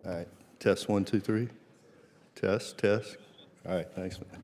All right, test 1, 2, 3. Test, test. All right, thanks, man.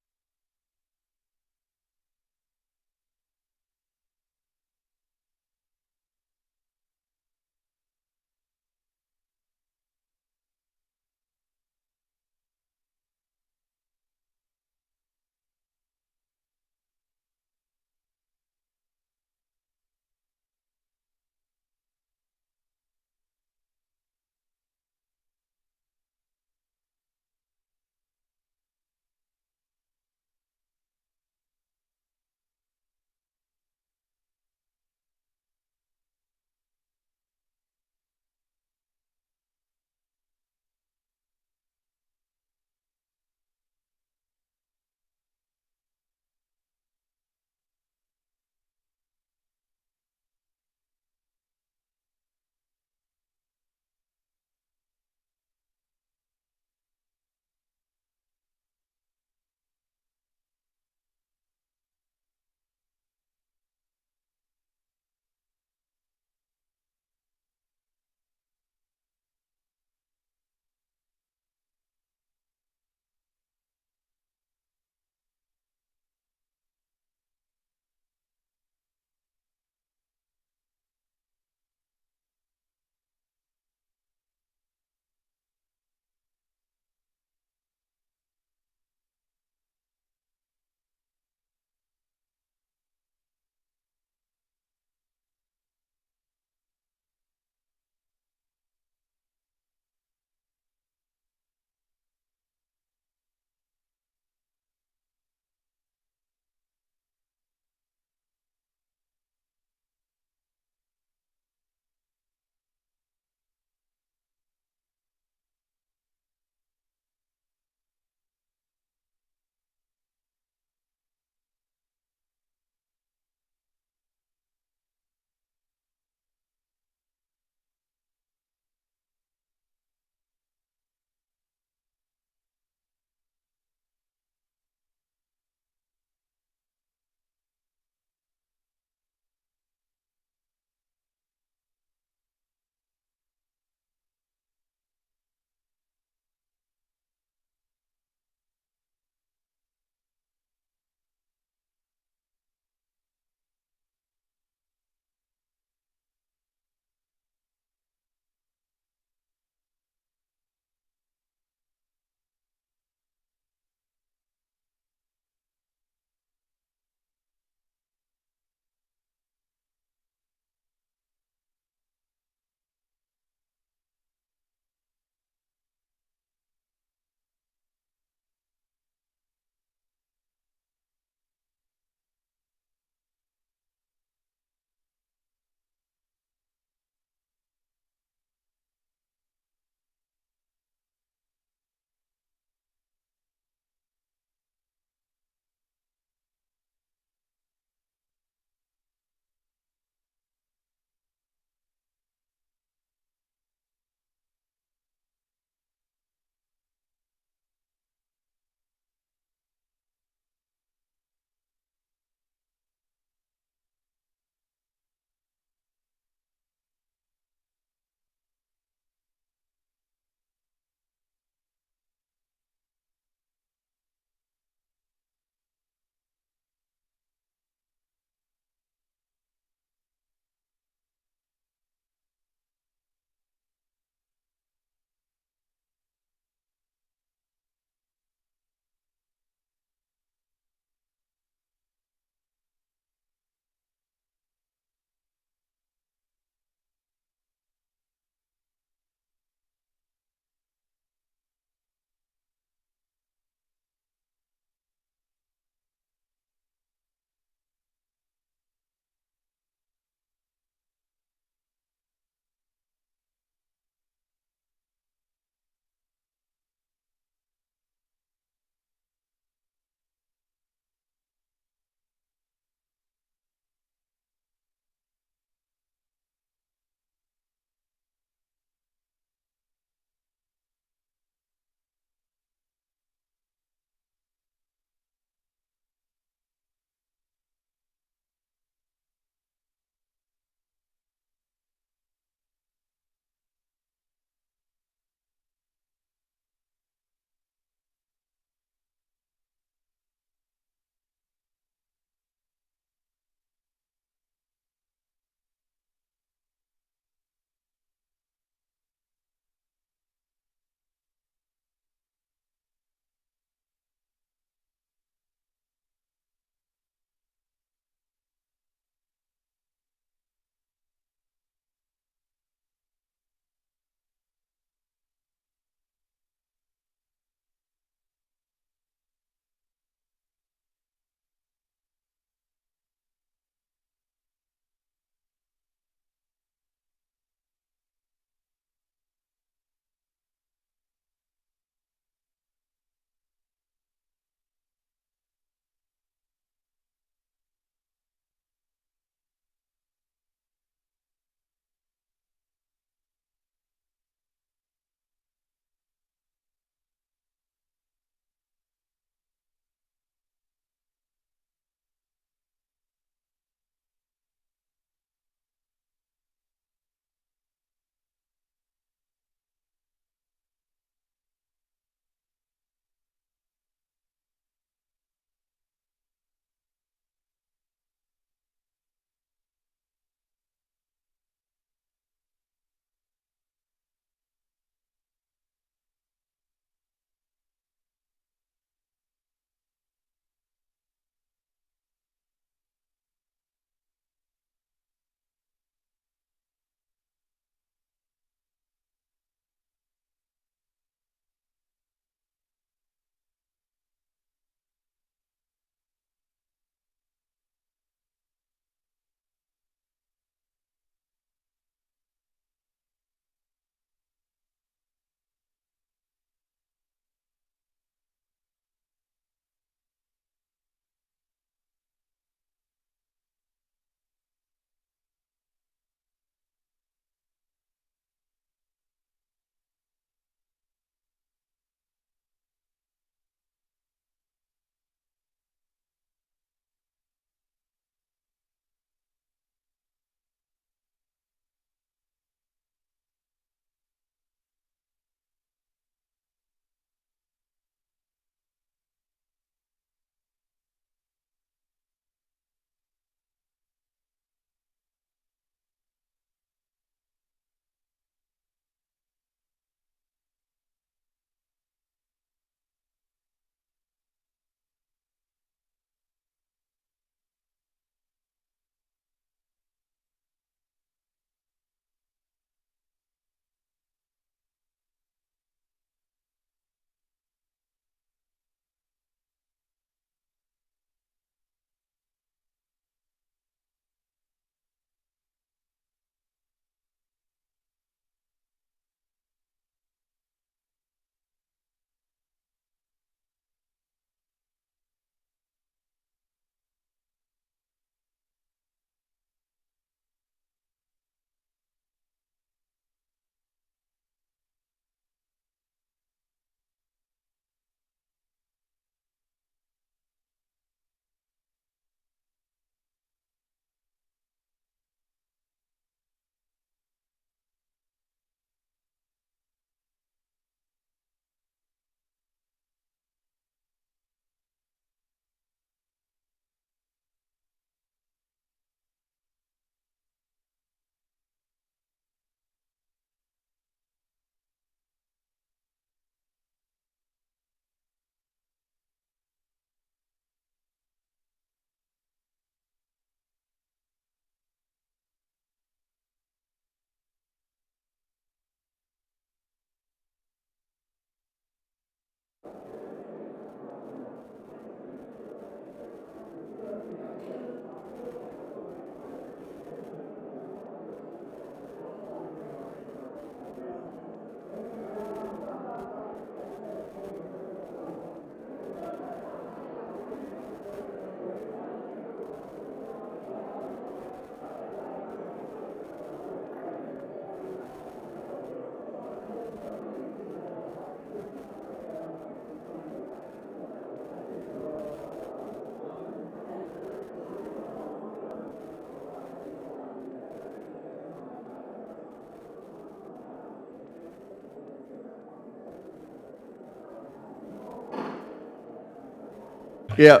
Yeah,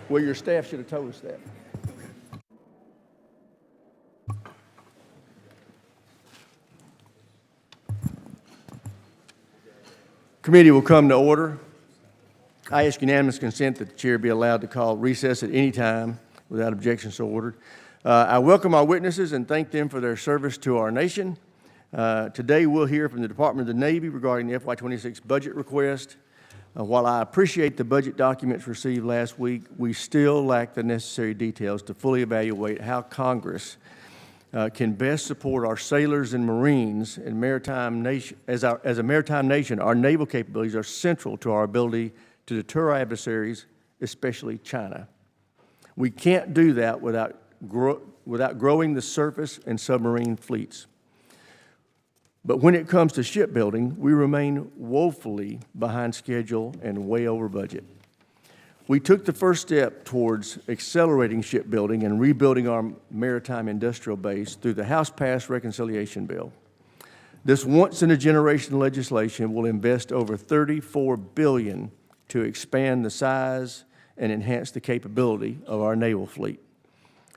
well, your staff should have told us that. Committee will come to order. I ask unanimous consent that the chair be allowed to call recess at any time without objection so ordered. I welcome our witnesses and thank them for their service to our nation. Today we'll hear from the Department of the Navy regarding the FY26 budget request. While I appreciate the budget documents received last week, we still lack the necessary details to fully evaluate how Congress can best support our sailors and Marines and maritime nation. As a maritime nation, our naval capabilities are central to our ability to deter our adversaries, especially China. We can't do that without growing the surface and submarine fleets. But when it comes to shipbuilding, we remain woefully behind schedule and way over budget. We took the first step towards accelerating shipbuilding and rebuilding our maritime industrial base through the House-passed reconciliation bill. This once-in-a-generation legislation will invest over $34 billion to expand the size and enhance the capability of our naval fleet.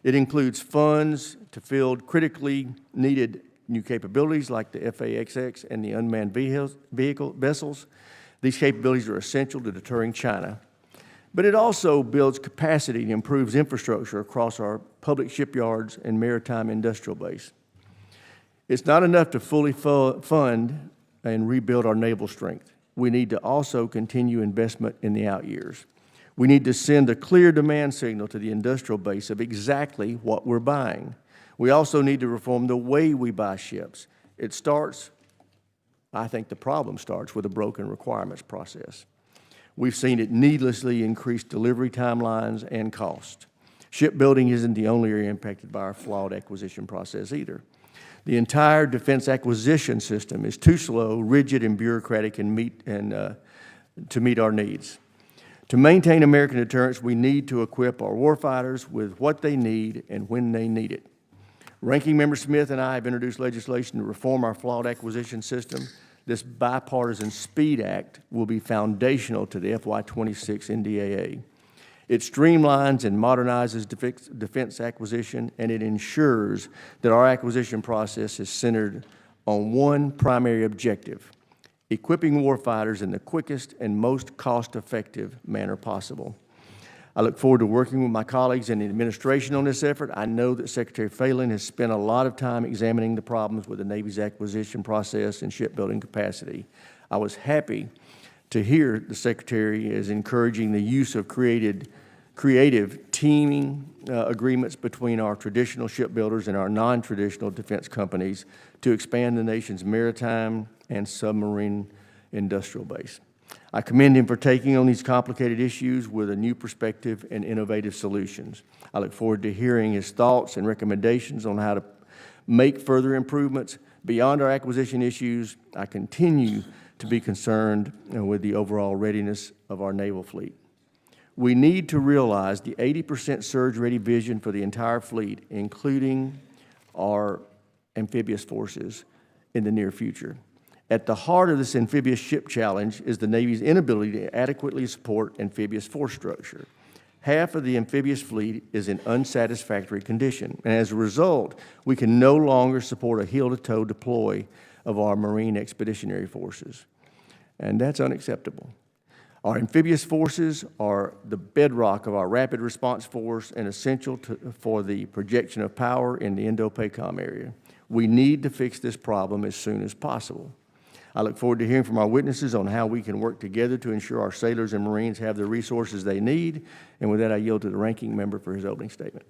It includes funds to field critically needed new capabilities like the FAXX and the unmanned vessels. These capabilities are essential to deterring China. But it also builds capacity and improves infrastructure across our public shipyards and maritime industrial base. It's not enough to fully fund and rebuild our naval strength. We need to also continue investment in the out years. We need to send a clear demand signal to the industrial base of exactly what we're buying. We also need to reform the way we buy ships. I think the problem starts with a broken requirements process. We've seen it needlessly increase delivery timelines and cost. Shipbuilding isn't the only area impacted by our flawed acquisition process either. The entire defense acquisition system is too slow, rigid, and bureaucratic to meet our needs. To maintain American deterrence, we need to equip our warfighters with what they need and when they need it. Ranking Member Smith and I have introduced legislation to reform our flawed acquisition system. This bipartisan SPEED Act will be foundational to the FY26 NDAA. It streamlines and modernizes defense acquisition, and it ensures that our acquisition process is centered on one primary objective: equipping warfighters in the quickest and most cost-effective manner possible. I look forward to working with my colleagues in the administration on this effort. I know that Secretary Phelan has spent a lot of time examining the problems with the Navy's acquisition process and shipbuilding capacity. I was happy to hear the Secretary is encouraging the use of creative teaming agreements between our traditional shipbuilders and our non-traditional defense companies to expand the nation's maritime and submarine industrial base. I commend him for taking on these complicated issues with a new perspective and innovative solutions. I look forward to hearing his thoughts and recommendations on how to make further improvements. Beyond our acquisition issues, I continue to be concerned with the overall readiness of our naval fleet. We need to realize the 80% surge-ready vision for the entire fleet, including our amphibious forces, in the near future. At the heart of this amphibious ship challenge is the Navy's inability to adequately support amphibious force structure. Half of the amphibious fleet is in unsatisfactory condition, and as a result, we can no longer support a heel-to-toe deploy of our Marine expeditionary forces, and that's unacceptable. Our amphibious forces are the bedrock of our rapid response force and essential for the projection of power in the Indo-PACOM area. We need to fix this problem as soon as possible. I look forward to hearing from our witnesses on how we can work together to ensure our sailors and Marines have the resources they need. And with that, I yield to the ranking member for his opening statement.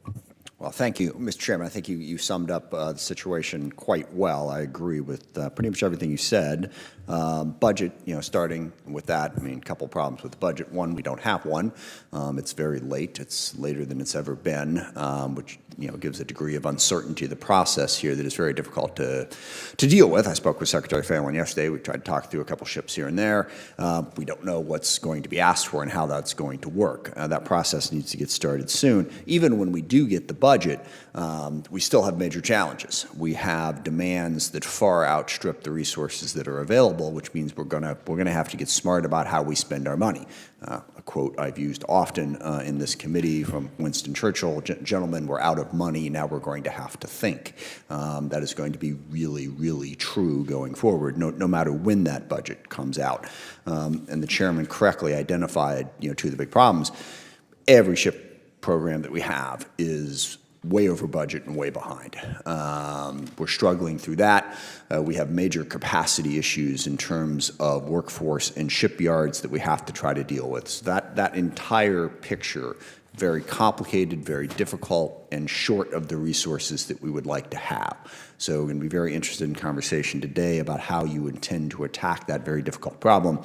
Well, thank you, Mr. Chairman. I think you summed up the situation quite well. I agree with pretty much everything you said. Budget, starting with that, a couple problems with the budget. One, we don't have one. It's very late. It's later than it's ever been, which gives a degree of uncertainty to the process here that is very difficult to deal with. I spoke with Secretary Phelan yesterday. We tried to talk through a couple ships here and there. We don't know what's going to be asked for and how that's going to work. That process needs to get started soon. Even when we do get the budget, budget, we still have major challenges. We have demands that far outstrip the resources that are available, which means we're gonna have to get smart about how we spend our money. A quote I've used often in this committee from Winston Churchill: "Gentlemen, we're out of money, now we're going to have to think." That is going to be really, really true going forward, no matter when that budget comes out. And the chairman correctly identified, two of the big problems. Every ship program that we have is way over budget and way behind. We're struggling through that. We have major capacity issues in terms of workforce and shipyards that we have to try to deal with. So that entire picture, very complicated, very difficult, and short of the resources that we would like to have. So we're going to be very interested in conversation today about how you intend to attack that very difficult problem,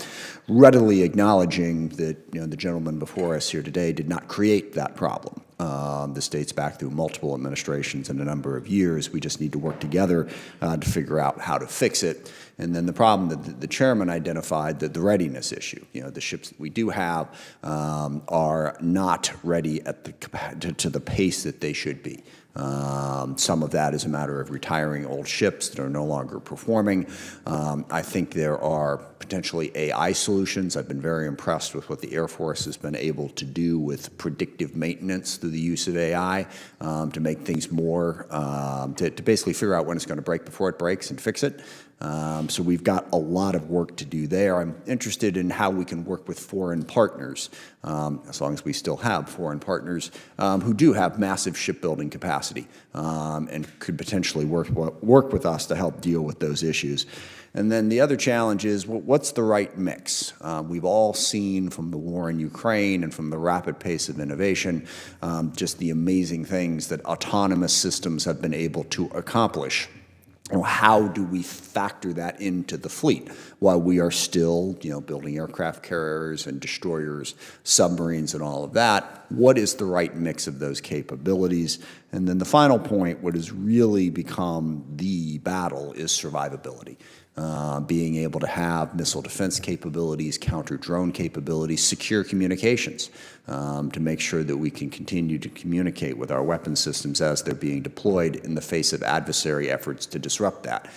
readily acknowledging that the gentleman before us here today did not create that problem. This dates back through multiple administrations and a number of years. We just need to work together to figure out how to fix it. And then the problem that the chairman identified, the readiness issue. The ships that we do have are not ready at to the pace that they should be. Some of that is a matter of retiring old ships that are no longer performing. I think there are potentially AI solutions. I've been very impressed with what the Air Force has been able to do with predictive maintenance through the use of AI to make things more, to basically figure out when it's going to break before it breaks and fix it. So we've got a lot of work to do there. I'm interested in how we can work with foreign partners, as long as we still have foreign partners who do have massive shipbuilding capacity and could potentially work with us to help deal with those issues. And then the other challenge is, what's the right mix? We've all seen from the war in Ukraine and from the rapid pace of innovation just the amazing things that autonomous systems have been able to accomplish. How do we factor that into the fleet while we are still, building aircraft carriers and destroyers, submarines, and all of that? What is the right mix of those capabilities? And then the final point, what has really become the battle, is survivability. Being able to have missile defense capabilities, counter-drone capabilities, secure communications, to make sure that we can continue to communicate with our weapon systems as they're being deployed in the face of adversary efforts to disrupt that.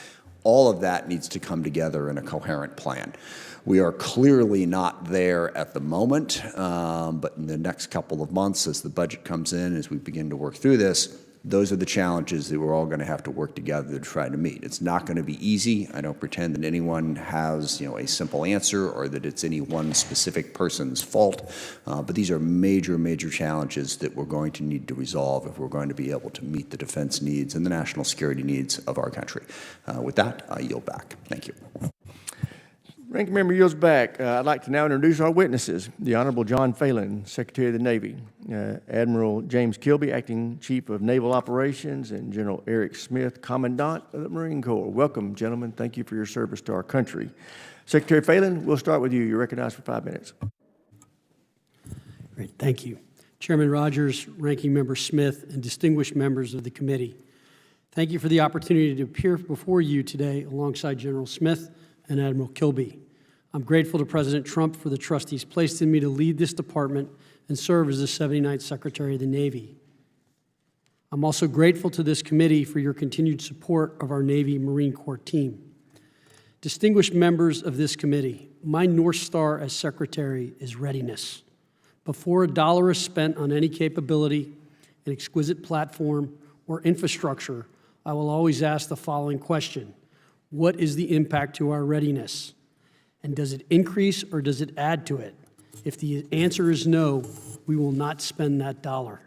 All of that needs to come together in a coherent plan. We are clearly not there at the moment, but in the next couple of months, as the budget comes in, as we begin to work through this, those are the challenges that we're all going to have to work together to try to meet. It's not going to be easy. I don't pretend that anyone has, a simple answer or that it's any one specific person's fault. But these are major, major challenges that we're going to need to resolve if we're going to be able to meet the defense needs and the national security needs of our country. With that, I yield back. Thank you. Ranking member yields back. I'd like to now introduce our witnesses. The Honorable John Phelan, Secretary of the Navy, Admiral James Kilby, Acting Chief of Naval Operations, and General Eric Smith, Commandant of the Marine Corps. Welcome, gentlemen. Thank you for your service to our country. Secretary Phelan, we'll start with you. You're recognized for 5 minutes. Great, thank you. Chairman Rogers, Ranking Member Smith, and distinguished members of the committee, thank you for the opportunity to appear before you today alongside General Smith and Admiral Kilby. I'm grateful to President Trump for the trust he's placed in me to lead this department and serve as the 79th Secretary of the Navy. I'm also grateful to this committee for your continued support of our Navy Marine Corps team. Distinguished members of this committee, my North Star as Secretary is readiness. Before a dollar is spent on any capability, an exquisite platform, or infrastructure, I will always ask the following question: what is the impact to our readiness? And does it increase or does it add to it? If the answer is no, we will not spend that dollar.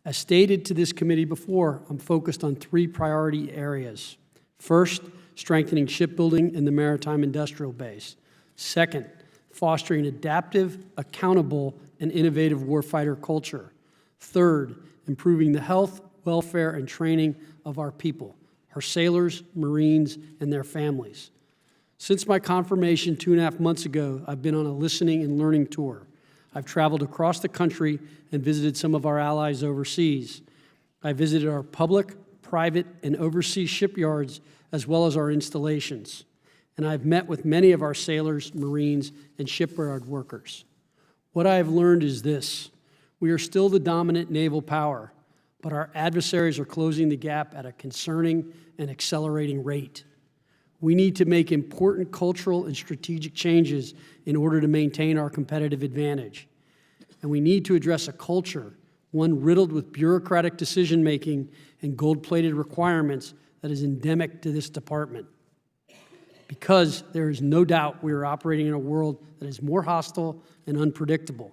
As stated to this committee before, I'm focused on 3 priority areas. First, strengthening shipbuilding in the maritime industrial base. Second, fostering adaptive, accountable, and innovative warfighter culture. Third, improving the health, welfare, and training of our people, our sailors, Marines, and their families. Since my confirmation 2.5 months ago, I've been on a listening and learning tour. I've traveled across the country and visited some of our allies overseas. I visited our public, private, and overseas shipyards, as well as our installations. And I've met with many of our sailors, Marines, and shipyard workers. What I have learned is this: we are still the dominant naval power, but our adversaries are closing the gap at a concerning and accelerating rate. We need to make important cultural and strategic changes in order to maintain our competitive advantage. And we need to address a culture, one riddled with bureaucratic decision-making and gold-plated requirements that is endemic to this department. Because there is no doubt we are operating in a world that is more hostile and unpredictable.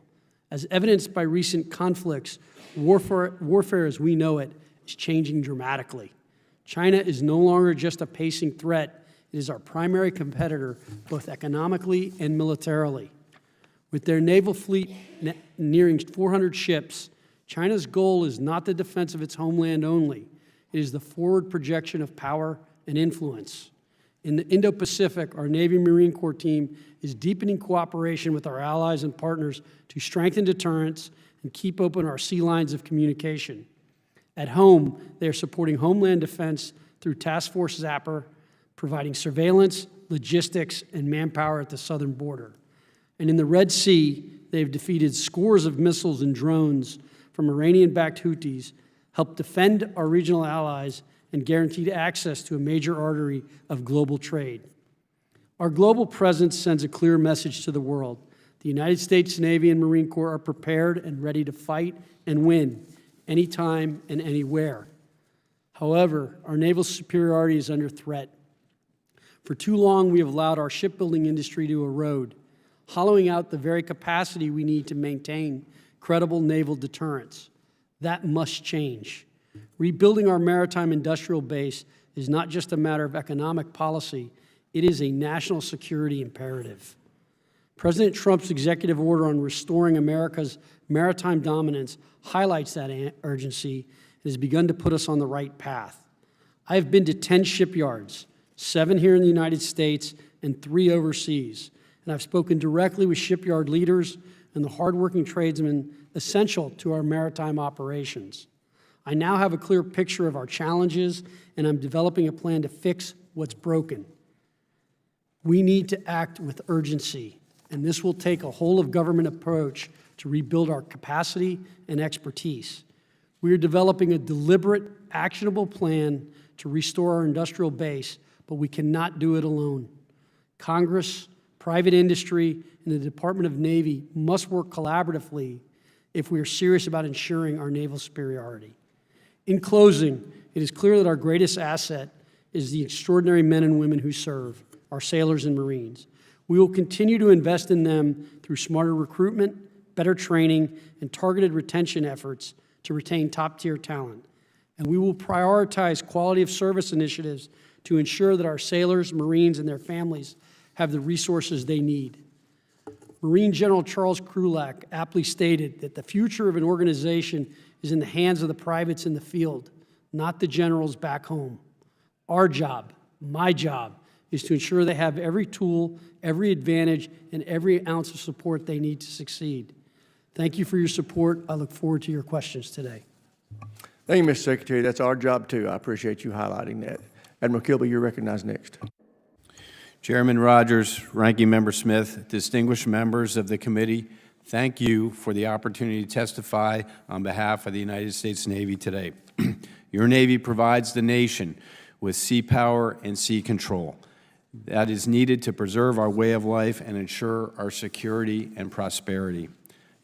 As evidenced by recent conflicts, warfare as we know it is changing dramatically. China is no longer just a pacing threat. It is our primary competitor, both economically and militarily. With their naval fleet nearing 400 ships, China's goal is not the defense of its homeland only. It is the forward projection of power and influence. In the Indo-Pacific, our Navy Marine Corps team is deepening cooperation with our allies and partners to strengthen deterrence and keep open our sea lines of communication. At home, they are supporting homeland defense through Task Force Zapper, providing surveillance, logistics, and manpower at the southern border. And in the Red Sea, they've defeated scores of missiles and drones from Iranian-backed Houthis, helped defend our regional allies, and guaranteed access to a major artery of global trade. Our global presence sends a clear message to the world. The United States Navy and Marine Corps are prepared and ready to fight and win anytime and anywhere. However, our naval superiority is under threat. For too long, we have allowed our shipbuilding industry to erode, hollowing out the very capacity we need to maintain credible naval deterrence. That must change. Rebuilding our maritime industrial base is not just a matter of economic policy, it is a national security imperative. President Trump's executive order on restoring America's maritime dominance highlights that urgency and has begun to put us on the right path. I have been to 10 shipyards, 7 here in the United States and 3 overseas, and I've spoken directly with shipyard leaders and the hardworking tradesmen essential to our maritime operations. I now have a clear picture of our challenges, and I'm developing a plan to fix what's broken. We need to act with urgency, and this will take a whole-of-government approach to rebuild our capacity and expertise. We are developing a deliberate, actionable plan to restore our industrial base, but we cannot do it alone. Congress, private industry, and the Department of Navy must work collaboratively if we are serious about ensuring our naval superiority. In closing, it is clear that our greatest asset is the extraordinary men and women who serve, our sailors and Marines. We will continue to invest in them through smarter recruitment, better training, and targeted retention efforts to retain top-tier talent. And we will prioritize quality of service initiatives to ensure that our sailors, Marines, and their families have the resources they need. Marine General Charles Krulak aptly stated that the future of an organization is in the hands of the privates in the field, not the generals back home. Our job, my job, is to ensure they have every tool, every advantage, and every ounce of support they need to succeed. Thank you for your support. I look forward to your questions today. Thank you, Mr. Secretary. That's our job, too. I appreciate you highlighting that. Admiral Kilby, you're recognized next. Chairman Rogers, Ranking Member Smith, distinguished members of the committee, thank you for the opportunity to testify on behalf of the United States Navy today. Your Navy provides the nation with sea power and sea control that is needed to preserve our way of life and ensure our security and prosperity.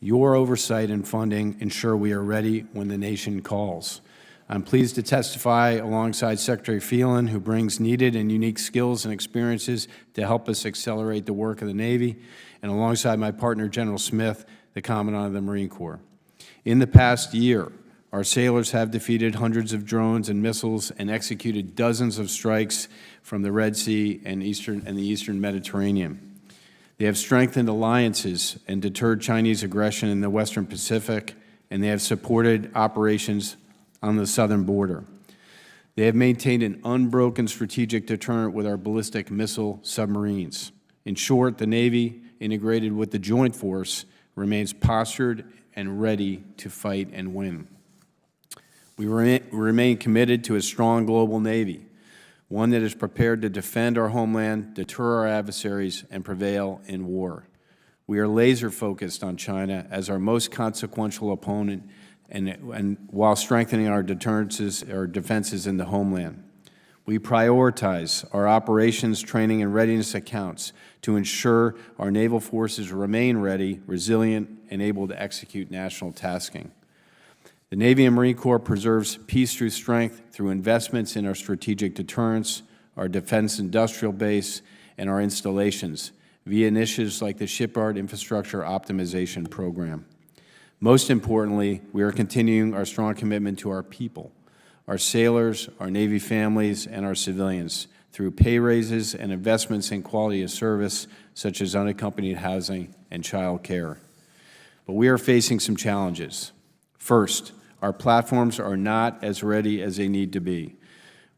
Your oversight and funding ensure we are ready when the nation calls. I'm pleased to testify alongside Secretary Phelan, who brings needed and unique skills and experiences to help us accelerate the work of the Navy, and alongside my partner, General Smith, the Commandant of the Marine Corps. In the past year, our sailors have defeated hundreds of drones and missiles and executed dozens of strikes from the Red Sea and the Eastern Mediterranean. They have strengthened alliances and deterred Chinese aggression in the Western Pacific, and they have supported operations on the southern border. They have maintained an unbroken strategic deterrent with our ballistic missile submarines. In short, the Navy, integrated with the Joint Force, remains postured and ready to fight and win. We remain committed to a strong global Navy, one that is prepared to defend our homeland, deter our adversaries, and prevail in war. We are laser-focused on China as our most consequential opponent and while strengthening our deterrences or defenses in the homeland. We prioritize our operations, training, and readiness accounts to ensure our naval forces remain ready, resilient, and able to execute national tasking. The Navy and Marine Corps preserves peace through strength through investments in our strategic deterrence, our defense industrial base, and our installations via initiatives like the Shipyard Infrastructure Optimization Program. Most importantly, we are continuing our strong commitment to our people, our sailors, our Navy families, and our civilians through pay raises and investments in quality of service such as unaccompanied housing and child care. But we are facing some challenges. First, our platforms are not as ready as they need to be.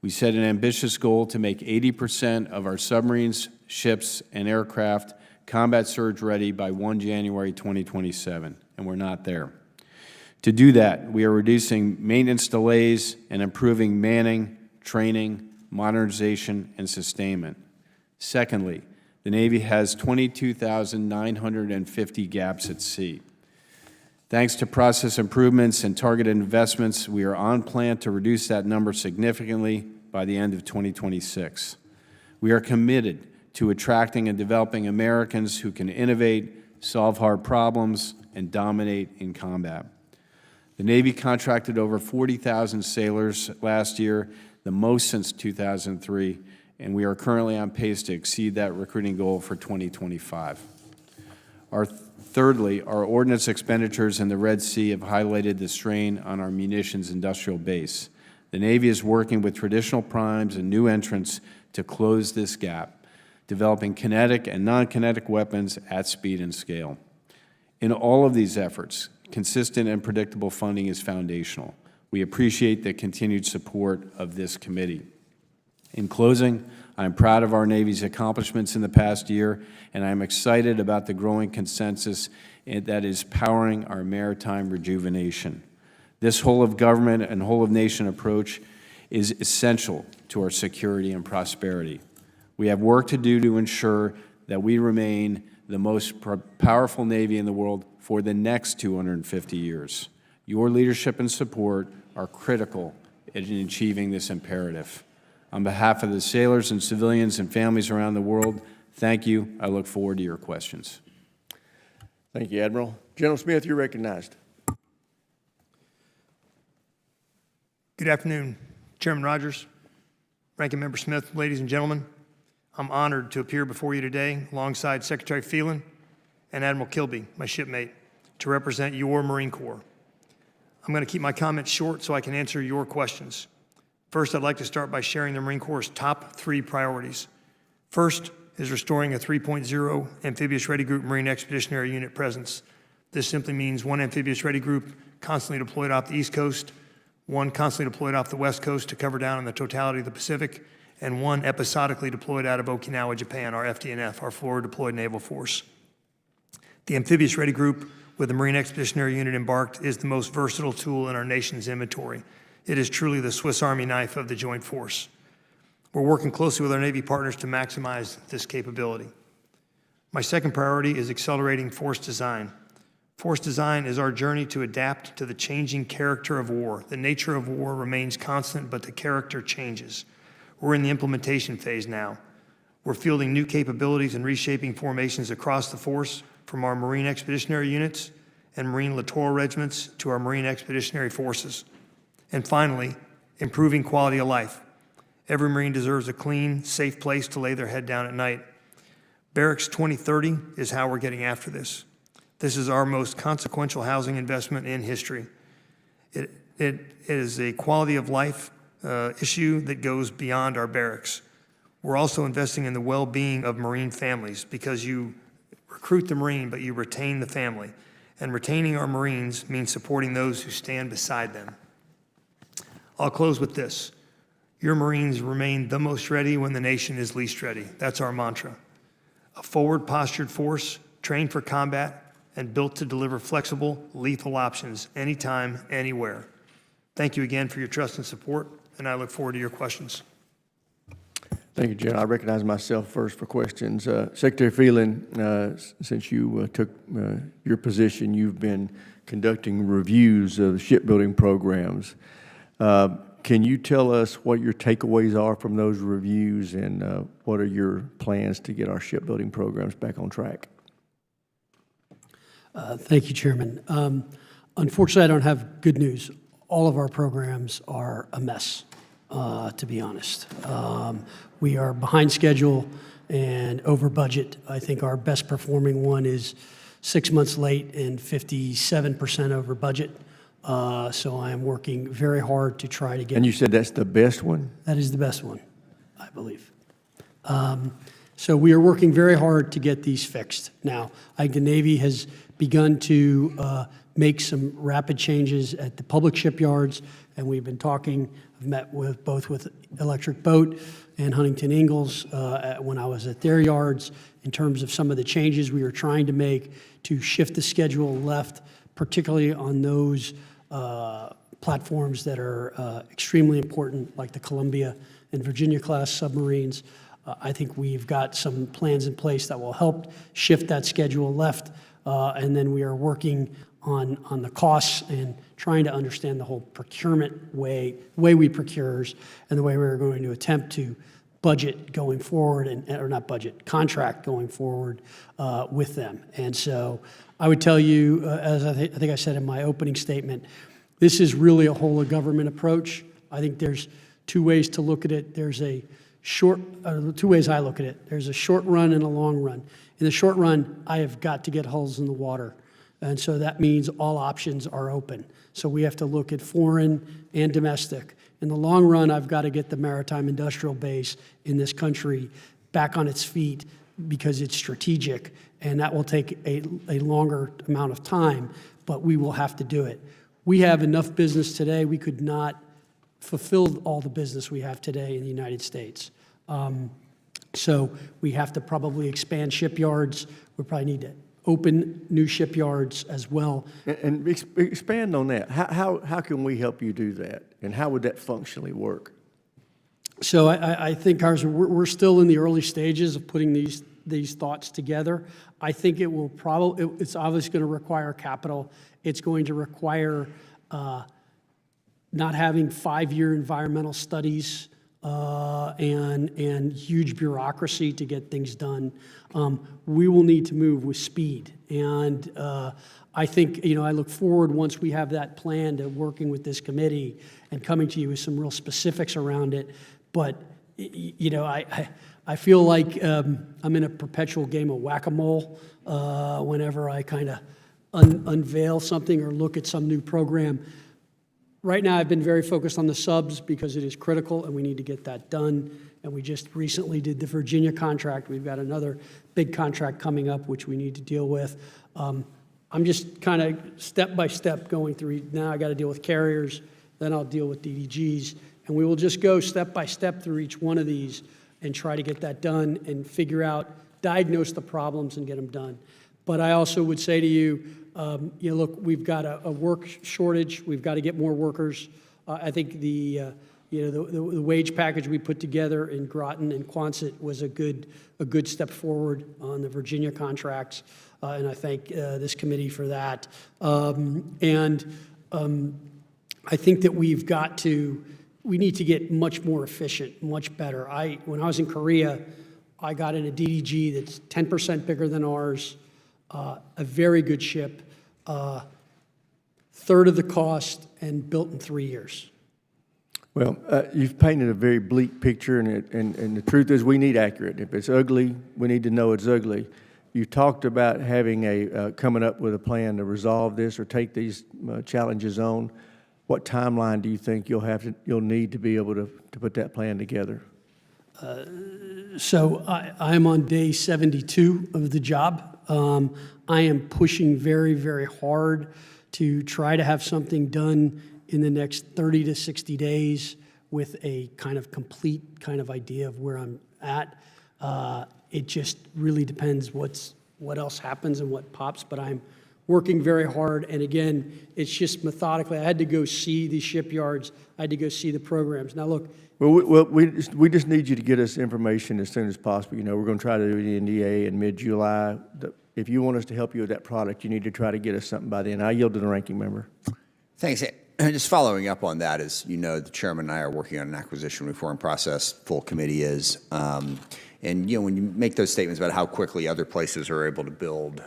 We set an ambitious goal to make 80% of our submarines, ships, and aircraft combat surge ready by 1 January 2027, and we're not there. To do that, we are reducing maintenance delays and improving manning, training, modernization, and sustainment. Secondly, the Navy has 22,950 gaps at sea. Thanks to process improvements and targeted investments, we are on plan to reduce that number significantly by the end of 2026. We are committed to attracting and developing Americans who can innovate, solve hard problems, and dominate in combat. The Navy contracted over 40,000 sailors last year, the most since 2003, and we are currently on pace to exceed that recruiting goal for 2025. Thirdly, our ordnance expenditures in the Red Sea have highlighted the strain on our munitions industrial base. The Navy is working with traditional primes and new entrants to close this gap, developing kinetic and non-kinetic weapons at speed and scale. In all of these efforts, consistent and predictable funding is foundational. We appreciate the continued support of this committee. In closing, I'm proud of our Navy's accomplishments in the past year, and I'm excited about the growing consensus that is powering our maritime rejuvenation. This whole-of-government and whole-of-nation approach is essential to our security and prosperity. We have work to do to ensure that we remain the most powerful Navy in the world for the next 250 years. Your leadership and support are critical in achieving this imperative. On behalf of the sailors and civilians and families around the world, thank you. I look forward to your questions. Thank you, Admiral. General Smith, you're recognized. Good afternoon, Chairman Rogers, Ranking Member Smith, ladies and gentlemen. I'm honored to appear before you today alongside Secretary Phelan and Admiral Kilby, my shipmate, to represent your Marine Corps. I'm going to keep my comments short so I can answer your questions. First, I'd like to start by sharing the Marine Corps' top 3 priorities. First is restoring a 3.0 amphibious ready group Marine Expeditionary Unit presence. This simply means 1 amphibious ready group constantly deployed off the East Coast, 1 constantly deployed off the West Coast to cover down on the totality of the Pacific, and 1 episodically deployed out of Okinawa, Japan, our FDNF, our forward deployed naval force. The amphibious ready group with the Marine Expeditionary Unit embarked is the most versatile tool in our nation's inventory. It is truly the Swiss Army knife of the joint force. We're working closely with our Navy partners to maximize this capability. My second priority is accelerating force design. Force design is our journey to adapt to the changing character of war. The nature of war remains constant, but the character changes. We're in the implementation phase now. We're fielding new capabilities and reshaping formations across the force, from our Marine Expeditionary Units and Marine Littoral Regiments to our Marine Expeditionary Forces. And finally, improving quality of life. Every Marine deserves a clean, safe place to lay their head down at night. Barracks 2030 is how we're getting after this. This is our most consequential housing investment in history. It is a quality of life issue that goes beyond our barracks. We're also investing in the well-being of Marine families, because you recruit the Marine, but you retain the family. And retaining our Marines means supporting those who stand beside them. I'll close with this. Your Marines remain the most ready when the nation is least ready. That's our mantra. A forward-postured force, trained for combat, and built to deliver flexible, lethal options anytime, anywhere. Thank you again for your trust and support, and I look forward to your questions. Thank you, General. I recognize myself first for questions. Secretary Phelan, since you took your position, you've been conducting reviews of shipbuilding programs. Can you tell us what your takeaways are from those reviews, and what are your plans to get our shipbuilding programs back on track? Thank you, Chairman. Unfortunately, I don't have good news. All of our programs are a mess, to be honest. We are behind schedule and over budget. I think our best performing one is 6 months late and 57% over budget. So I am working very hard to try to get. And you said that's the best one? That is the best one, I believe. So we are working very hard to get these fixed. Now, I think the Navy has begun to make some rapid changes at the public shipyards, and we've been talking. I've met with both with Electric Boat and Huntington Ingalls when I was at their yards in terms of some of the changes we are trying to make to shift the schedule left, particularly on those platforms that are extremely important, like the Columbia and Virginia-class submarines. I think we've got some plans in place that will help shift that schedule left, and then we are working on the costs and trying to understand the whole procurement way we procures and the way we're going to attempt to budget going forward, or not budget, contract going forward with them. And so I would tell you, as I think I said in my opening statement, this is really a whole of government approach. I think there's two ways to look at it. There's a two ways I look at it. There's a short run and a long run. In the short run, I have got to get hulls in the water. And so that means all options are open. So we have to look at foreign and domestic. In the long run, I've got to get the maritime industrial base in this country back on its feet because it's strategic, and that will take a longer amount of time, but we will have to do it. We have enough business today. We could not fulfill all the business we have today in the United States. So we have to probably expand shipyards. We probably need to open new shipyards as well. And expand on that. How can we help you do that? And how would that functionally work? So I think we're still in the early stages of putting these thoughts together. I think it will it's obviously going to require capital. It's going to require not having 5-year environmental studies and huge bureaucracy to get things done. We will need to move with speed. And I think, I look forward, once we have that plan, to working with this committee and coming to you with some real specifics around it. But, I feel like I'm in a perpetual game of whack-a-mole whenever I kind of unveil something or look at some new program. Right now, I've been very focused on the subs because it is critical and we need to get that done. And we just recently did the Virginia contract. We've got another big contract coming up, which we need to deal with. I'm just kind of step by step going through. Now I got to deal with carriers, then I'll deal with DDGs. And we will just go step by step through each one of these and try to get that done and figure out, diagnose the problems and get them done. But I also would say to you, look, we've got a work shortage. We've got to get more workers. I think the wage package we put together in Groton and Quonset was a good step forward on the Virginia contracts, and I thank this committee for that. I think that we need to get much more efficient, much better. When I was in Korea, I got in a DDG that's 10% bigger than ours, a very good ship, third of the cost, and built in 3 years. Well, you've painted a very bleak picture, and the truth is we need accurate. If it's ugly, we need to know it's ugly. You talked about having coming up with a plan to resolve this or take these challenges on. What timeline do you think you'll need to be able to put that plan together? So I'm on day 72 of the job. I am pushing very, very hard to try to have something done in the next 30 to 60 days with a kind of complete kind of idea of where I'm at. It just really depends what else happens and what pops, but I'm working very hard. And again, it's just methodically. I had to go see the shipyards. I had to go see the programs. Now, look, Well, we just need you to get us information as soon as possible. You know, we're going to try to do the NDA in mid-July. If you want us to help you with that product, you need to try to get us something by then. I yield to the ranking member. Thanks. And just following up on that, as you know, the chairman and I are working on an acquisition reform process, full committee is. And, you know, when you make those statements about how quickly other places are able to build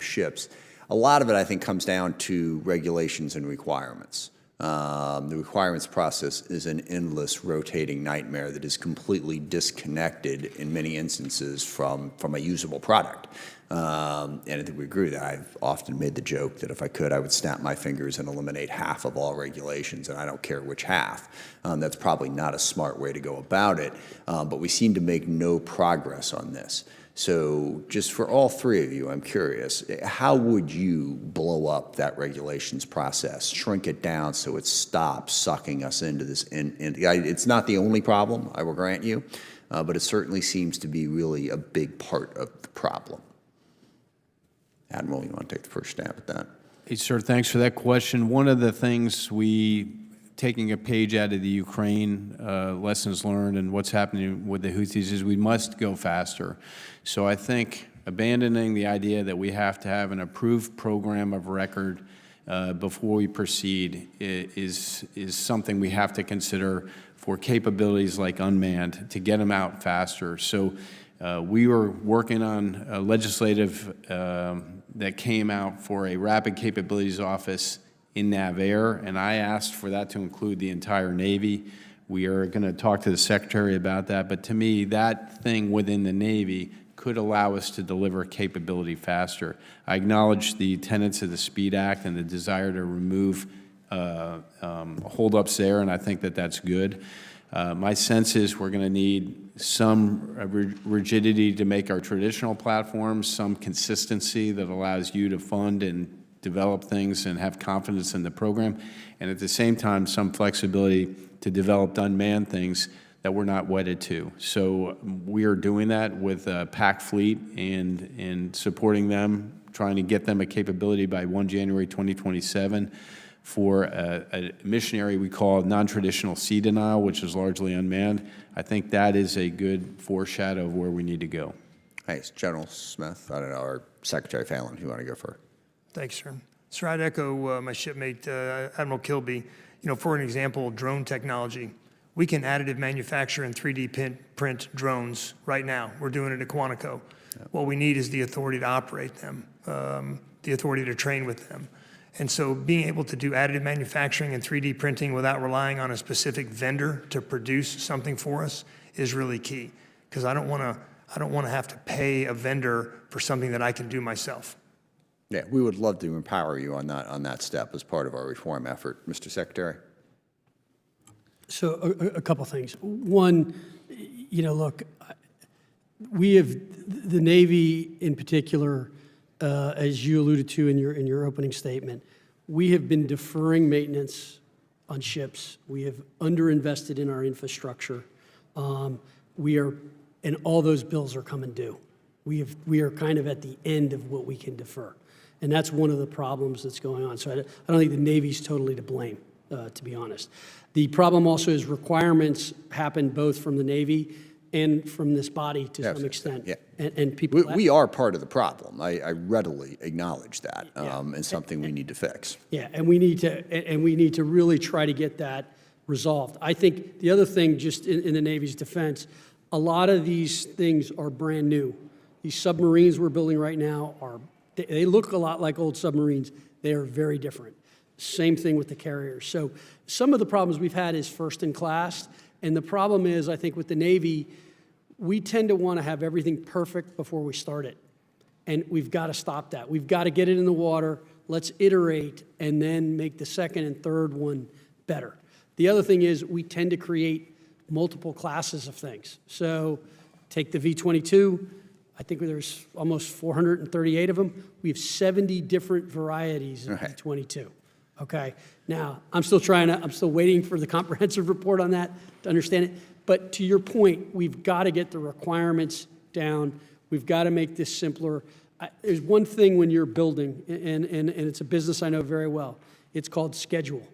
ships, a lot of it, I think, comes down to regulations and requirements. The requirements process is an endless rotating nightmare that is completely disconnected in many instances from a usable product. And I think we agree with that. I've often made the joke that if I could, I would snap my fingers and eliminate half of all regulations, and I don't care which half. That's probably not a smart way to go about it, but we seem to make no progress on this. So just for all three of you, I'm curious, how would you blow up that regulations process, shrink it down so it stops sucking us into this? And it's not the only problem, I will grant you, but it certainly seems to be really a big part of the problem. Admiral, you want to take the first stab at that? Hey, sir, thanks for that question. One of the things taking a page out of the Ukraine lessons learned and what's happening with the Houthis is we must go faster. So I think abandoning the idea that we have to have an approved program of record before we proceed is something we have to consider for capabilities like unmanned to get them out faster. So we were working on a legislative that came out for a rapid capabilities office in NavAir, and I asked for that to include the entire Navy. We are going to talk to the Secretary about that, but to me, that thing within the Navy could allow us to deliver capability faster. I acknowledge the tenets of the SPEED Act and the desire to remove holdups there, and I think that that's good. My sense is we're going to need some rigidity to make our traditional platforms, some consistency that allows you to fund and develop things and have confidence in the program, and at the same time, some flexibility to develop unmanned things that we're not wedded to. So we are doing that with PAC Fleet and supporting them, trying to get them a capability by 1 January 2027 for a missionary we call non-traditional sea denial, which is largely unmanned. I think that is a good foreshadow of where we need to go. Hey, General Smith, I don't know, or Secretary Phelan, who want to go first? Thanks, sir. Sir, I'd echo my shipmate, Admiral Kilby. You know, for an example, drone technology. We can additive manufacture and 3D print drones right now. We're doing it at Quantico. Yep. What we need is the authority to operate them, the authority to train with them. And so being able to do additive manufacturing and 3D printing without relying on a specific vendor to produce something for us is really key. Because I don't want to have to pay a vendor for something that I can do myself. Yeah, we would love to empower you on that step as part of our reform effort. Mr. Secretary? So a couple things. One, you know, look, we have the Navy in particular, as you alluded to in your opening statement, we have been deferring maintenance on ships. We have underinvested in our infrastructure. And all those bills are coming due. We are kind of at the end of what we can defer. And that's one of the problems that's going on. So I don't think the Navy's totally to blame, to be honest. The problem also is requirements happen both from the Navy and from this body to some extent. Yeah. And people. We are part of the problem. I readily acknowledge that, and something we need to fix. Yeah, and we need to really try to get that resolved. I think the other thing, just in the Navy's defense, a lot of these things are brand new. These submarines we're building right now they look a lot like old submarines. They are very different. Same thing with the carriers. So some of the problems we've had is first in class, and the problem is, I think with the Navy, we tend to want to have everything perfect before we start it. And we've got to stop that. We've got to get it in the water, let's iterate, and then make the second and third one better. The other thing is we tend to create multiple classes of things. So take the V-22, I think there's almost 438 of them. We have 70 different varieties of V-22. Okay, now I'm still waiting for the comprehensive report on that to understand it. But to your point, we've got to get the requirements down. We've got to make this simpler. there's one thing when you're building, and it's a business I know very well. It's called schedule.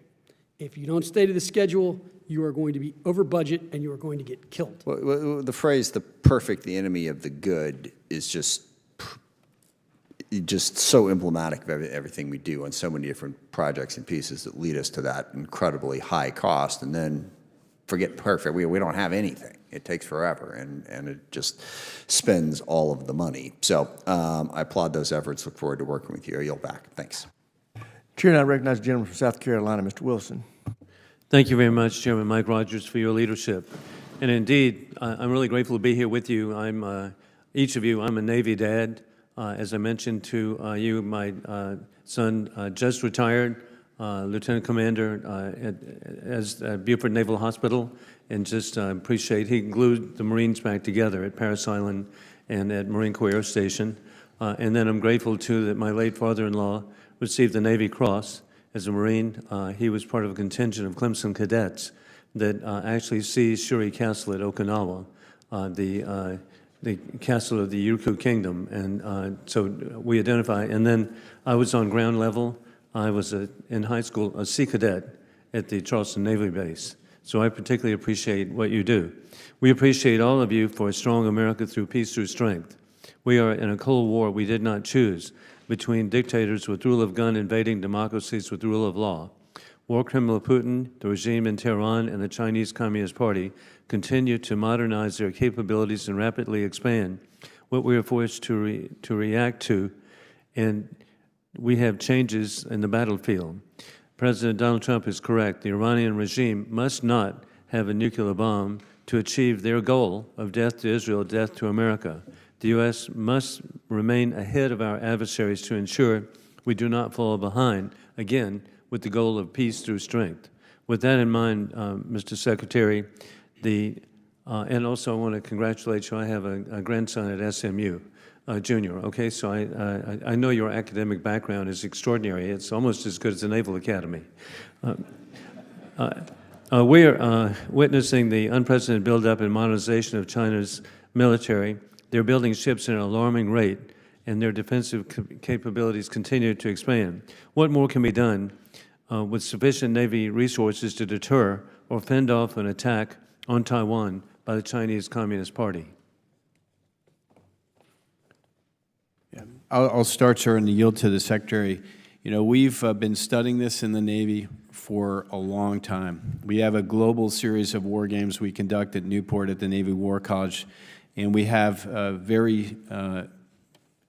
If you don't stay to the schedule, you are going to be over budget and you are going to get killed. Well, the phrase "the perfect, the enemy of the good" is just so emblematic of everything we do on so many different projects and pieces that lead us to that incredibly high cost, and then forget perfect. We don't have anything. It takes forever, and it just spends all of the money. So I applaud those efforts. Look forward to working with you. I yield back. Thanks. Chair, I recognize the gentleman from South Carolina, Mr. Wilson. Thank you very much, Chairman Mike Rogers, for your leadership. And indeed, I'm really grateful to be here with you. Each of you, I'm a Navy dad. As I mentioned to you, my son just retired, Lieutenant Commander at Beaufort Naval Hospital, and just appreciate he glued the Marines back together at Parris Island and at Marine Corps Air Station. And then I'm grateful, too, that my late father-in-law received the Navy Cross as a Marine. He was part of a contingent of Clemson cadets that actually seized Shuri Castle at Okinawa, the castle of the Ryukyu Kingdom. And so we identify. And then I was on ground level. I was, in high school, a Sea Cadet at the Charleston Naval Base. So I particularly appreciate what you do. We appreciate all of you for a strong America through peace, through strength. We are in a Cold War we did not choose, between dictators with rule of gun invading democracies with rule of law. War criminal Putin, the regime in Tehran, and the Chinese Communist Party continue to modernize their capabilities and rapidly expand what we are forced to react to, and we have changes in the battlefield. President Donald Trump is correct. The Iranian regime must not have a nuclear bomb to achieve their goal of death to Israel, death to America. The U.S. must remain ahead of our adversaries to ensure we do not fall behind, again, with the goal of peace through strength. With that in mind, Mr. Secretary, and also I want to congratulate you. I have a grandson at SMU, junior, okay? So I know your academic background is extraordinary. It's almost as good as the Naval Academy. We are witnessing the unprecedented buildup and modernization of China's military. They're building ships at an alarming rate, and their defensive capabilities continue to expand. What more can be done with sufficient Navy resources to deter or fend off an attack on Taiwan by the Chinese Communist Party? Yeah. I'll start, sir, and yield to the Secretary. You know, we've been studying this in the Navy for a long time. We have a global series of war games we conduct at Newport at the Navy War College, and we have very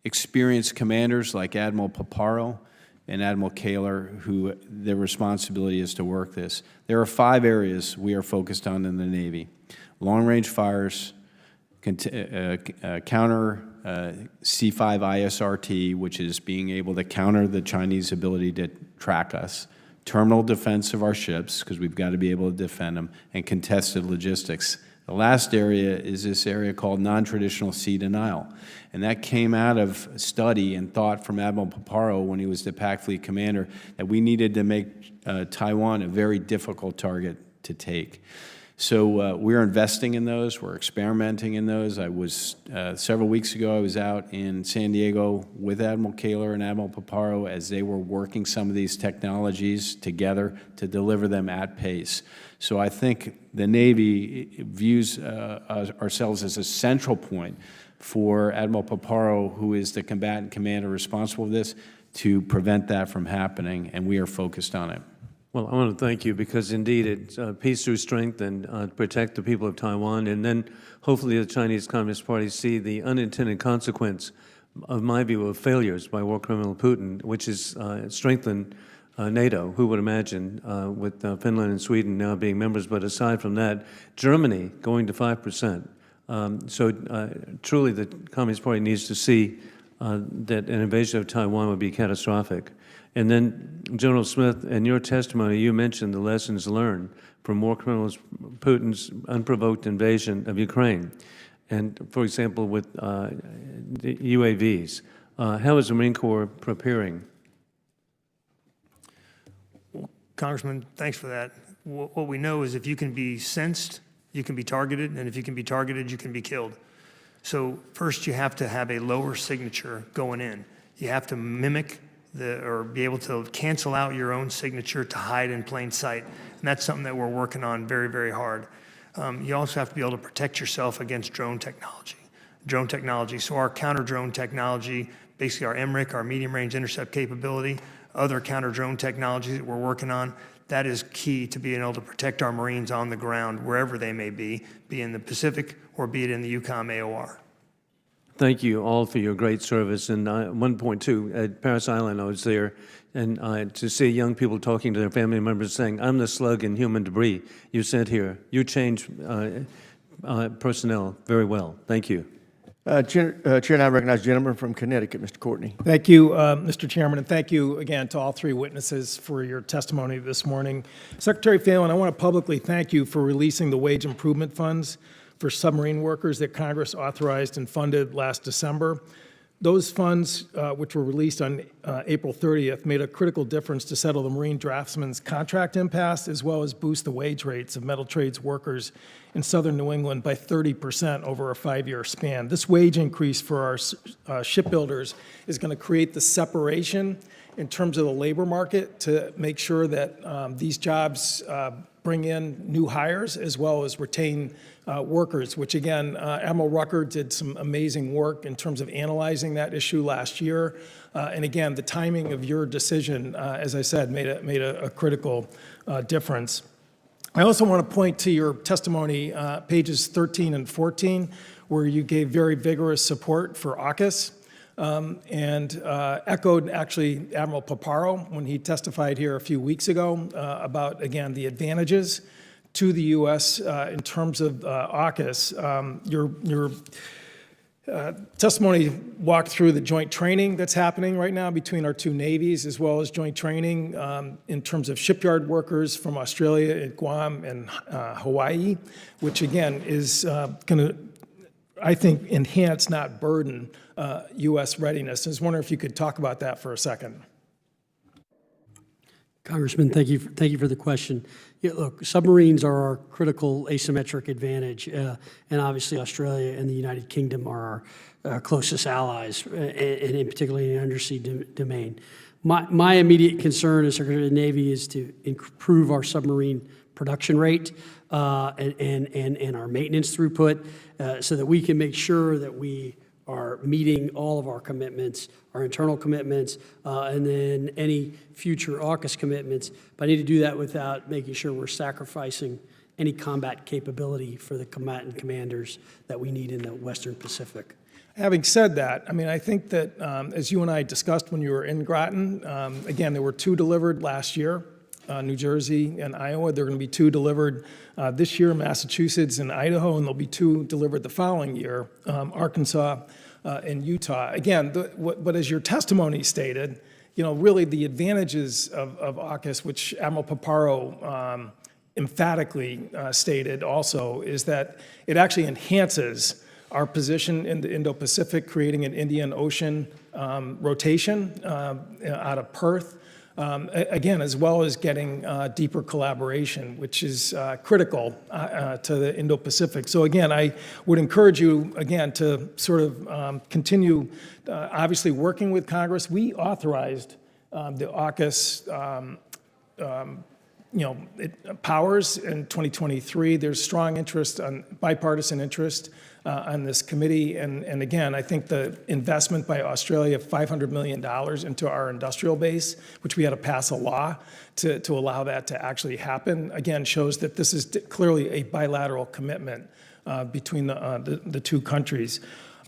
experienced commanders like Admiral Paparo and Admiral Kaler, who their responsibility is to work this. There are 5 areas we are focused on in the Navy: long-range fires, counter C5 ISRT, which is being able to counter the Chinese ability to track us, terminal defense of our ships, because we've got to be able to defend them, and contested logistics. The last area is this area called non-traditional sea denial, and that came out of study and thought from Admiral Paparo when he was the Pac Fleet commander, that we needed to make Taiwan a very difficult target to take. So we're investing in those. We're experimenting in those. I was, several weeks ago, I was out in San Diego with Admiral Kaler and Admiral Paparo as they were working some of these technologies together to deliver them at pace. So I think the Navy views ourselves as a central point for Admiral Paparo, who is the combatant commander responsible for this, to prevent that from happening, and we are focused on it. Well, I want to thank you because indeed it's peace through strength and protect the people of Taiwan. And then hopefully the Chinese Communist Party see the unintended consequence, of my view, of failures by war criminal Putin, which is strengthened NATO. Who would imagine with Finland and Sweden now being members? But aside from that, Germany going to 5%. So truly the Communist Party needs to see that an invasion of Taiwan would be catastrophic. And then, General Smith, in your testimony, you mentioned the lessons learned from war criminals Putin's unprovoked invasion of Ukraine. And, for example, with the UAVs, how is the Marine Corps preparing? Congressman, thanks for that. What we know is if you can be sensed, you can be targeted, and if you can be targeted, you can be killed. So first, you have to have a lower signature going in. You have to mimic or be able to cancel out your own signature to hide in plain sight. And that's something that we're working on very, very hard. You also have to be able to protect yourself against drone technology. So our counter-drone technology, basically our MRIC, our medium-range intercept capability, other counter-drone technologies that we're working on, that is key to being able to protect our Marines on the ground, wherever they may be in the Pacific or be it in the EUCOM AOR. Thank you all for your great service. And 1.2, at Parris Island, I was there, and to see young people talking to their family members saying, I'm the slug and human debris you sent here. You changed personnel very well. Thank you. Chair, and I recognize the gentleman from Connecticut, Mr. Courtney. Thank you, Mr. Chairman, and thank you again to all three witnesses for your testimony this morning. Secretary Phelan, I want to publicly thank you for releasing the wage improvement funds for submarine workers that Congress authorized and funded last December. Those funds, which were released on April 30th, made a critical difference to settle the Marine draftsmen's contract impasse, as well as boost the wage rates of metal trades workers in southern New England by 30% over a 5-year span. This wage increase for our shipbuilders is going to create the separation in terms of the labor market to make sure that these jobs bring in new hires as well as retain workers, which again, Admiral Rucker did some amazing work in terms of analyzing that issue last year. And again, the timing of your decision, as I said, made a critical difference. I also want to point to your testimony, pages 13 and 14, where you gave very vigorous support for AUKUS. And echoed actually Admiral Paparo when he testified here a few weeks ago about, again, the advantages to the U.S. In terms of AUKUS. Your testimony walked through the joint training that's happening right now between our two navies, as well as joint training in terms of shipyard workers from Australia, Guam, and Hawaii, which again is going to, I think, enhance, not burden, U.S. readiness. I was wondering if you could talk about that for a second. Congressman, thank you for the question. Yeah, look, submarines are our critical asymmetric advantage, and obviously Australia and the United Kingdom are our closest allies, and in particularly in the undersea domain. My immediate concern as Secretary of the Navy is to improve our submarine production rate and our maintenance throughput so that we can make sure that we are meeting all of our commitments, our internal commitments, and then any future AUKUS commitments. But I need to do that without making sure we're sacrificing any combat capability for the combatant commanders that we need in the Western Pacific. Having said that, I mean, I think that as you and I discussed when you were in Groton, again, there were 2 delivered last year, New Jersey and Iowa. There are going to be 2 delivered this year, Massachusetts and Idaho, and there'll be 2 delivered the following year, Arkansas and Utah. Again, but as your testimony stated, you know, really the advantages of AUKUS, which Admiral Paparo emphatically stated also, is that it actually enhances our position in the Indo-Pacific, creating an Indian Ocean rotation out of Perth. Again, as well as getting deeper collaboration, which is critical to the Indo-Pacific. So again, I would encourage you, again, to sort of continue, obviously, working with Congress. We authorized the AUKUS powers in 2023. There's strong interest, bipartisan interest on this committee. And again, I think the investment by Australia of $500 million into our industrial base, which we had to pass a law to allow that to actually happen, again, shows that this is clearly a bilateral commitment between the 2 countries.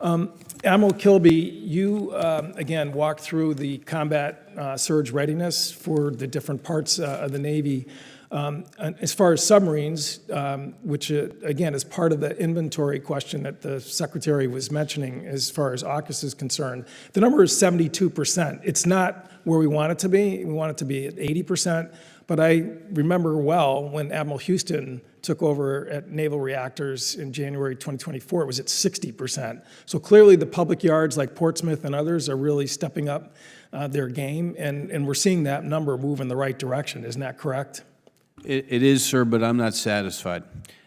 Admiral Kilby, you, again, walked through the combat surge readiness for the different parts of the Navy. As far as submarines, which, again, is part of the inventory question that the Secretary was mentioning as far as AUKUS is concerned, the number is 72%. It's not where we want it to be. We want it to be at 80%. But I remember well when Admiral Houston took over at Naval Reactors in January 2024, it was at 60%. So clearly the public yards like Portsmouth and others are really stepping up their game, and we're seeing that number move in the right direction. Isn't that correct? It is, sir, but I'm not satisfied.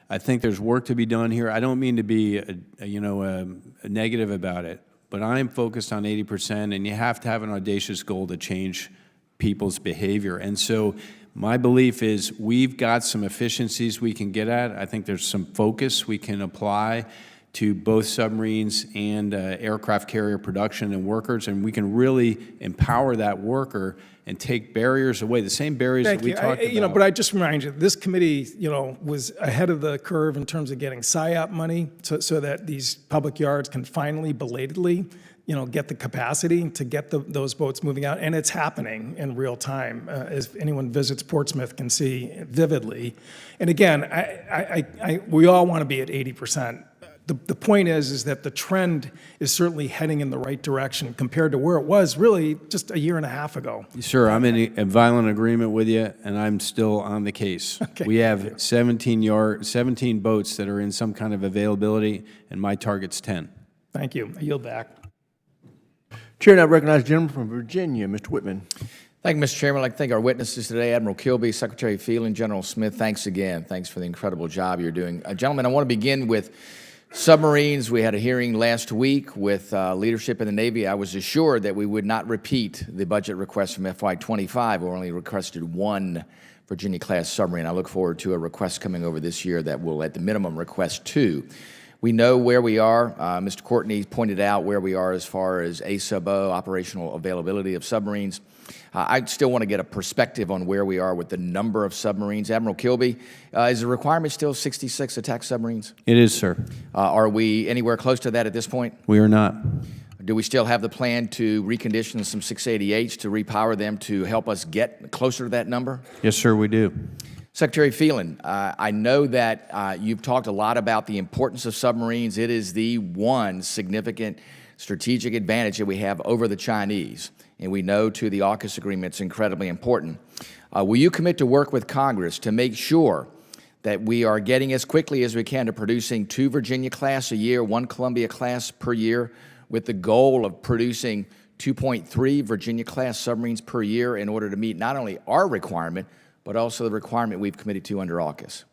I think there's work to be done here. I don't mean to be, a negative about it, but I am focused on 80%, and you have to have an audacious goal to change people's behavior. And so my belief is we've got some efficiencies we can get at. I think there's some focus we can apply to both submarines and aircraft carrier production and workers, and we can really empower that worker and take barriers away, the same barriers that we talked about. But I just remind you, this committee, was ahead of the curve in terms of getting SIOP money so that these public yards can finally belatedly, get the capacity to get those boats moving out. And it's happening in real time, as anyone visits Portsmouth can see vividly. And again, we all want to be at 80%. The point is that the trend is certainly heading in the right direction compared to where it was really just a year and a half ago. Sir, I'm in a violent agreement with you, and I'm still on the case. Okay. We have 17 boats that are in some kind of availability, and my target's 10. Thank you. I yield back. Chair now recognizes the gentleman from Virginia, Mr. Whitman. Thank you, Mr. Chairman. I'd like to thank our witnesses today, Admiral Kilby, Secretary Phelan, General Smith. Thanks again. Thanks for the incredible job you're doing. Gentlemen, I want to begin with submarines. We had a hearing last week with leadership in the Navy. I was assured that we would not repeat the budget request from FY25. We only requested one Virginia-class submarine. I look forward to a request coming over this year that will, at the minimum, request two. We know where we are. Mr. Courtney pointed out where we are as far as A-sub-O, operational availability of submarines. I still want to get a perspective on where we are with the number of submarines. Admiral Kilby, is the requirement still 66 attack submarines? It is, sir. Are we anywhere close to that at this point? We are not. Do we still have the plan to recondition some 688s to repower them to help us get closer to that number? Yes, sir, we do. Secretary Phelan, I know that you've talked a lot about the importance of submarines. It is the one significant strategic advantage that we have over the Chinese, and we know to the AUKUS agreement it's incredibly important. Will you commit to work with Congress to make sure that we are getting as quickly as we can to producing 2 Virginia-class a year, 1 Columbia-class per year, with the goal of producing 2.3 Virginia-class submarines per year in order to meet not only our requirement, but also the requirement we've committed to under AUKUS?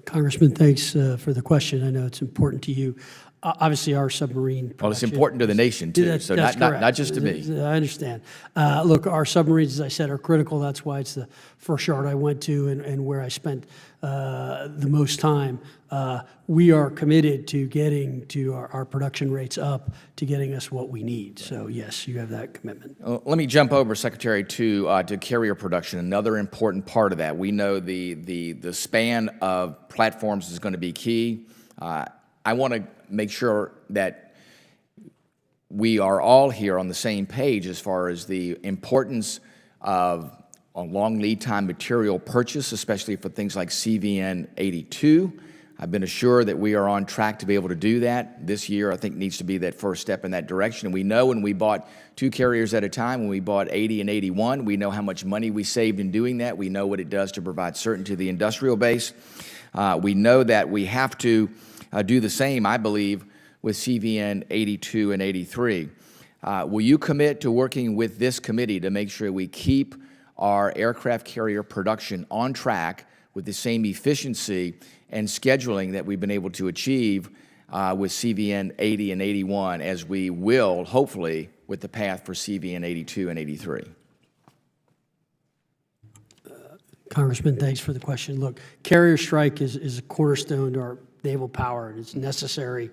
Congressman, thanks for the question. I know it's important to you. Obviously, our submarine Well, it's production- important to the nation, too, That's so correct. not just to me. I understand. Look, our submarines, as I said, are critical. That's why it's the first yard I went to and where I spent the most time. We are committed to getting to our production rates up to getting us what we need. So, yes, you have that commitment. Let me jump over, Secretary, to carrier production, another important part of that. We know the span of platforms is going to be key. I want to make sure that we are all here on the same page as far as the importance of a long lead time material purchase, especially for things like CVN 82. I've been assured that we are on track to be able to do that. This year, I think, needs to be that first step in that direction. And we know when we bought 2 carriers at a time, when we bought 80 and 81, we know how much money we saved in doing that. We know what it does to provide certainty to the industrial base. We know that we have to do the same, I believe, with CVN 82 and 83. Will you commit to working with this committee to make sure we keep our aircraft carrier production on track with the same efficiency and scheduling that we've been able to achieve with CVN 80 and 81, as we will, hopefully, with the path for CVN 82 and 83? Congressman, thanks for the question. Look, carrier strike is a cornerstone to our naval power, and it's necessary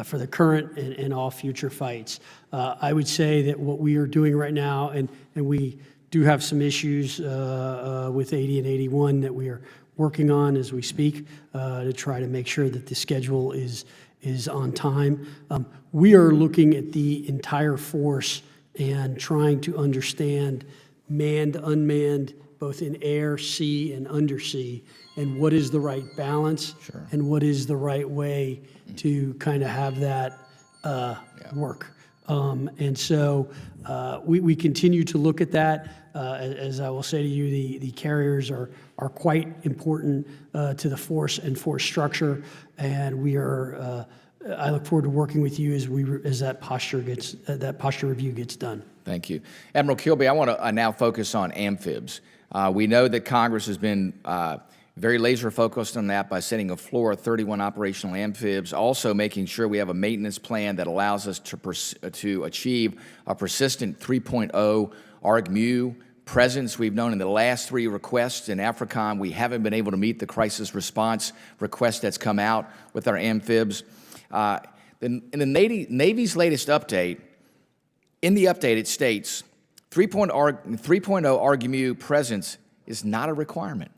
for the current and all future fights. I would say that what we are doing right now, and we do have some issues with 80 and 81 that we are working on as we speak to try to make sure that the schedule is on time. We are looking at the entire force and trying to understand manned, unmanned, both in air, sea, and undersea, and what is the right balance and what is the right way to kind of have that work. And so we continue to look at that. As I will say to you, the carriers are quite important to the force and force structure, and we are. I look forward to working with you as that posture review gets done. Thank you, Admiral Kilby. I want to now focus on amphibs. We know that Congress has been very laser focused on that by setting a floor of 31 operational amphibs, also making sure we have a maintenance plan that allows us to achieve a persistent 3.0 ARG-MU presence. We've known in the last 3 requests in AFRICOM, we haven't been able to meet the crisis response request that's come out with our amphibs. In the Navy's latest update, in the update it states 3.0 ARG-MU presence is not a requirement.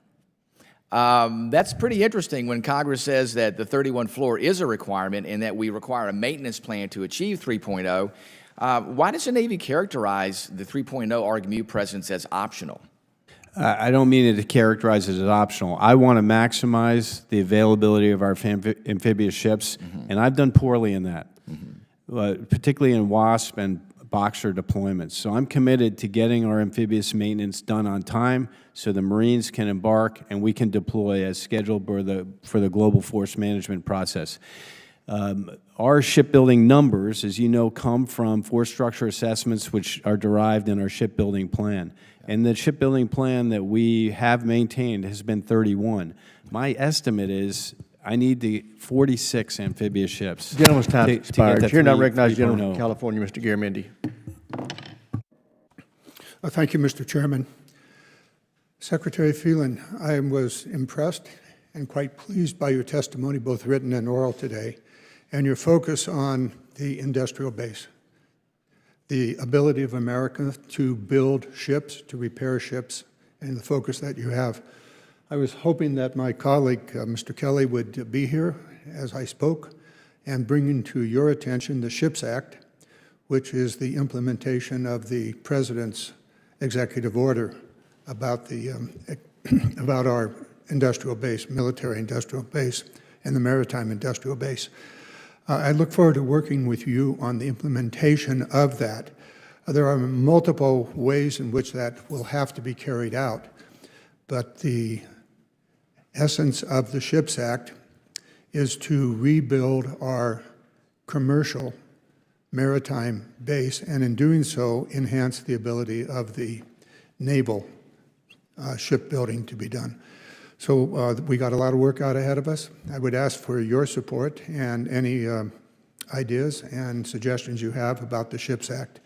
That's pretty interesting when Congress says that the 31 floor is a requirement and that we require a maintenance plan to achieve 3.0. Why does the Navy characterize the 3.0 ARG-MU presence as optional? I don't mean it to characterize it as optional. I want to maximize the availability of our amphibious ships, and I've done poorly in that, particularly in WASP and Boxer deployments. So I'm committed to getting our amphibious maintenance done on time so the Marines can embark and we can deploy as scheduled for the global force management process. Our shipbuilding numbers, as you know, come from force structure assessments which are derived in our shipbuilding plan. And the shipbuilding plan that we have maintained has been 31. My estimate is I need the 46 amphibious ships. Gentleman's time to expired. get Chair now 3.0. recognizes Gentleman from California, Mr. Garamendi. Thank you, Mr. Chairman. Secretary Phelan, I was impressed and quite pleased by your testimony, both written and oral today, and your focus on the industrial base, the ability of America to build ships, to repair ships, and the focus that you have. I was hoping that my colleague, Mr. Kelly, would be here as I spoke and bring to your attention the SHIPS Act, which is the implementation of the President's executive order about about our industrial base, military industrial base, and the maritime industrial base. I look forward to working with you on the implementation of that. There are multiple ways in which that will have to be carried out, but the essence of the SHIPS Act is to rebuild our commercial maritime base, and in doing so, enhance the ability of the naval shipbuilding to be done. So we got a lot of work out ahead of us. I would ask for your support and any ideas and suggestions you have about the SHIPS Act.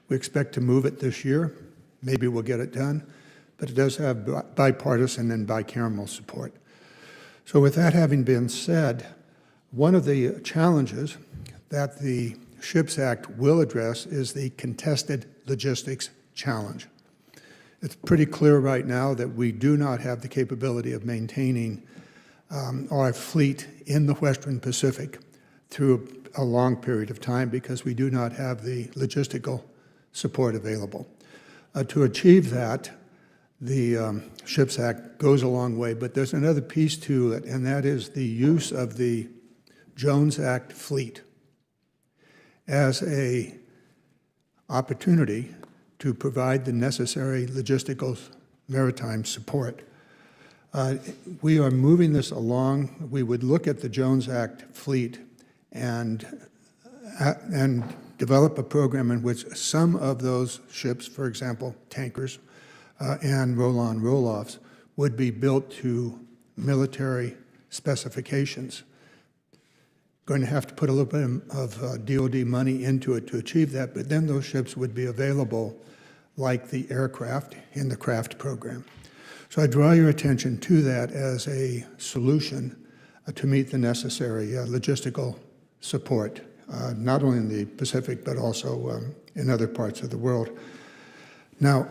We expect to move it this year. Maybe we'll get it done, but it does have bipartisan and bicameral support. So with that having been said, one of the challenges that the SHIPS Act will address is the contested logistics challenge. It's pretty clear right now that we do not have the capability of maintaining our fleet in the Western Pacific through a long period of time because we do not have the logistical support available. To achieve that, the SHIPS Act goes a long way, but there's another piece to it, and that is the use of the Jones Act fleet as an opportunity to provide the necessary logistical maritime support. We are moving this along. We would look at the Jones Act fleet and develop a program in which some of those ships, for example, tankers and roll-on, roll-offs, would be built to military specifications. Going to have to put a little bit of DOD money into it to achieve that, but then those ships would be available like the aircraft in the CRAFT program. So I draw your attention to that as a solution to meet the necessary logistical support, not only in the Pacific, but also in other parts of the world. Now,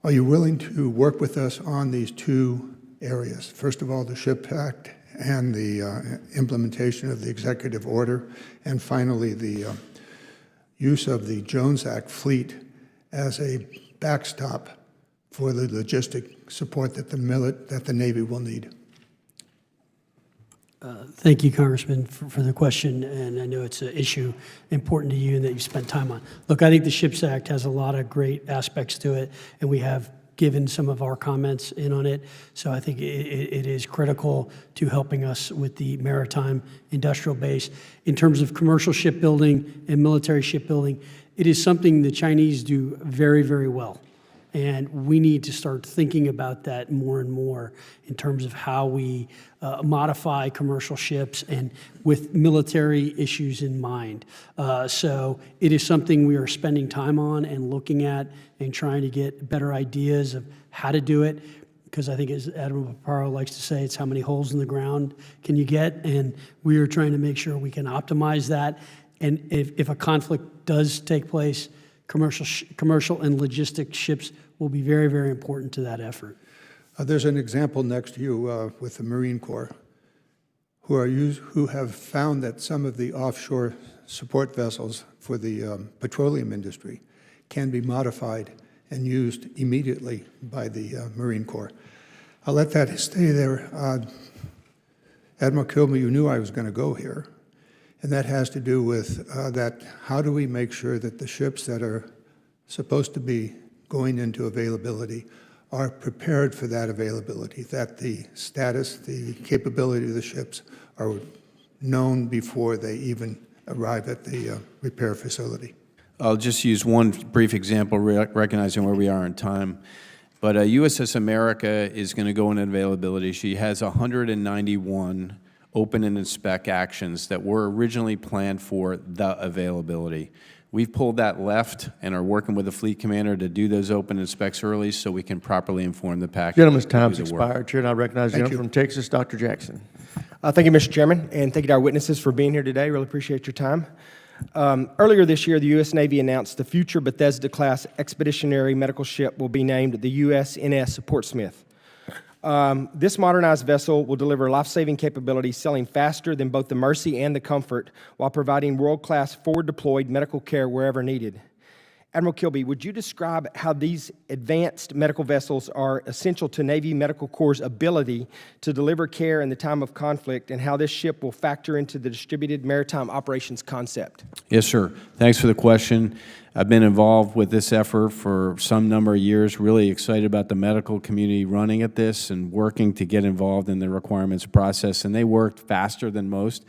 are you willing to work with us on these two areas? First of all, the SHIPS Act and the implementation of the executive order, and finally, the use of the Jones Act fleet as a backstop for the logistic support that the Navy will need. Thank you, Congressman, for the question, and I know it's an issue important to you and that you spent time on. Look, I think the SHIPS Act has a lot of great aspects to it, and we have given some of our comments in on it, so I think it is critical to helping us with the maritime industrial base. In terms of commercial shipbuilding and military shipbuilding, it is something the Chinese do very, very well. And we need to start thinking about that more and more in terms of how we modify commercial ships and with military issues in mind. So it is something we are spending time on and looking at and trying to get better ideas of how to do it. Because I think, as Admiral Paparo likes to say, it's how many holes in the ground can you get? And we are trying to make sure we can optimize that. And if a conflict does take place, commercial and logistic ships will be very, very important to that effort. There's an example next to you with the Marine Corps, who have found that some of the offshore support vessels for the petroleum industry can be modified and used immediately by the Marine Corps. I'll let that stay there. Admiral Kilby, you knew I was going to go here, and that has to do with that how do we make sure that the ships that are supposed to be going into availability are prepared for that availability, that the status, the capability of the ships are known before they even arrive at the repair facility. I'll just use one brief example, recognizing where we are in time. But USS America is going to go in availability. She has 191 open and inspect actions that were originally planned for the availability. We've pulled that left and are working with the fleet commander to do those open inspects early so we can properly inform the package. Gentleman's time's expired. Chair, and I recognize the gentleman from Texas, Dr. Jackson. Thank you, Mr. Chairman, and thank you to our witnesses for being here today. Really appreciate your time. Earlier this year, the U.S. Navy announced the future Bethesda-class expeditionary medical ship will be named the USNS Portsmouth. This modernized vessel will deliver life-saving capabilities, sailing faster than both the Mercy and the Comfort, while providing world-class forward-deployed medical care wherever needed. Admiral Kilby, would you describe how these advanced medical vessels are essential to Navy Medical Corps' ability to deliver care in the time of conflict, and how this ship will factor into the distributed maritime operations concept? Yes, sir. Thanks for the question. I've been involved with this effort for some number of years, really excited about the medical community running at this and working to get involved in the requirements process, and they worked faster than most.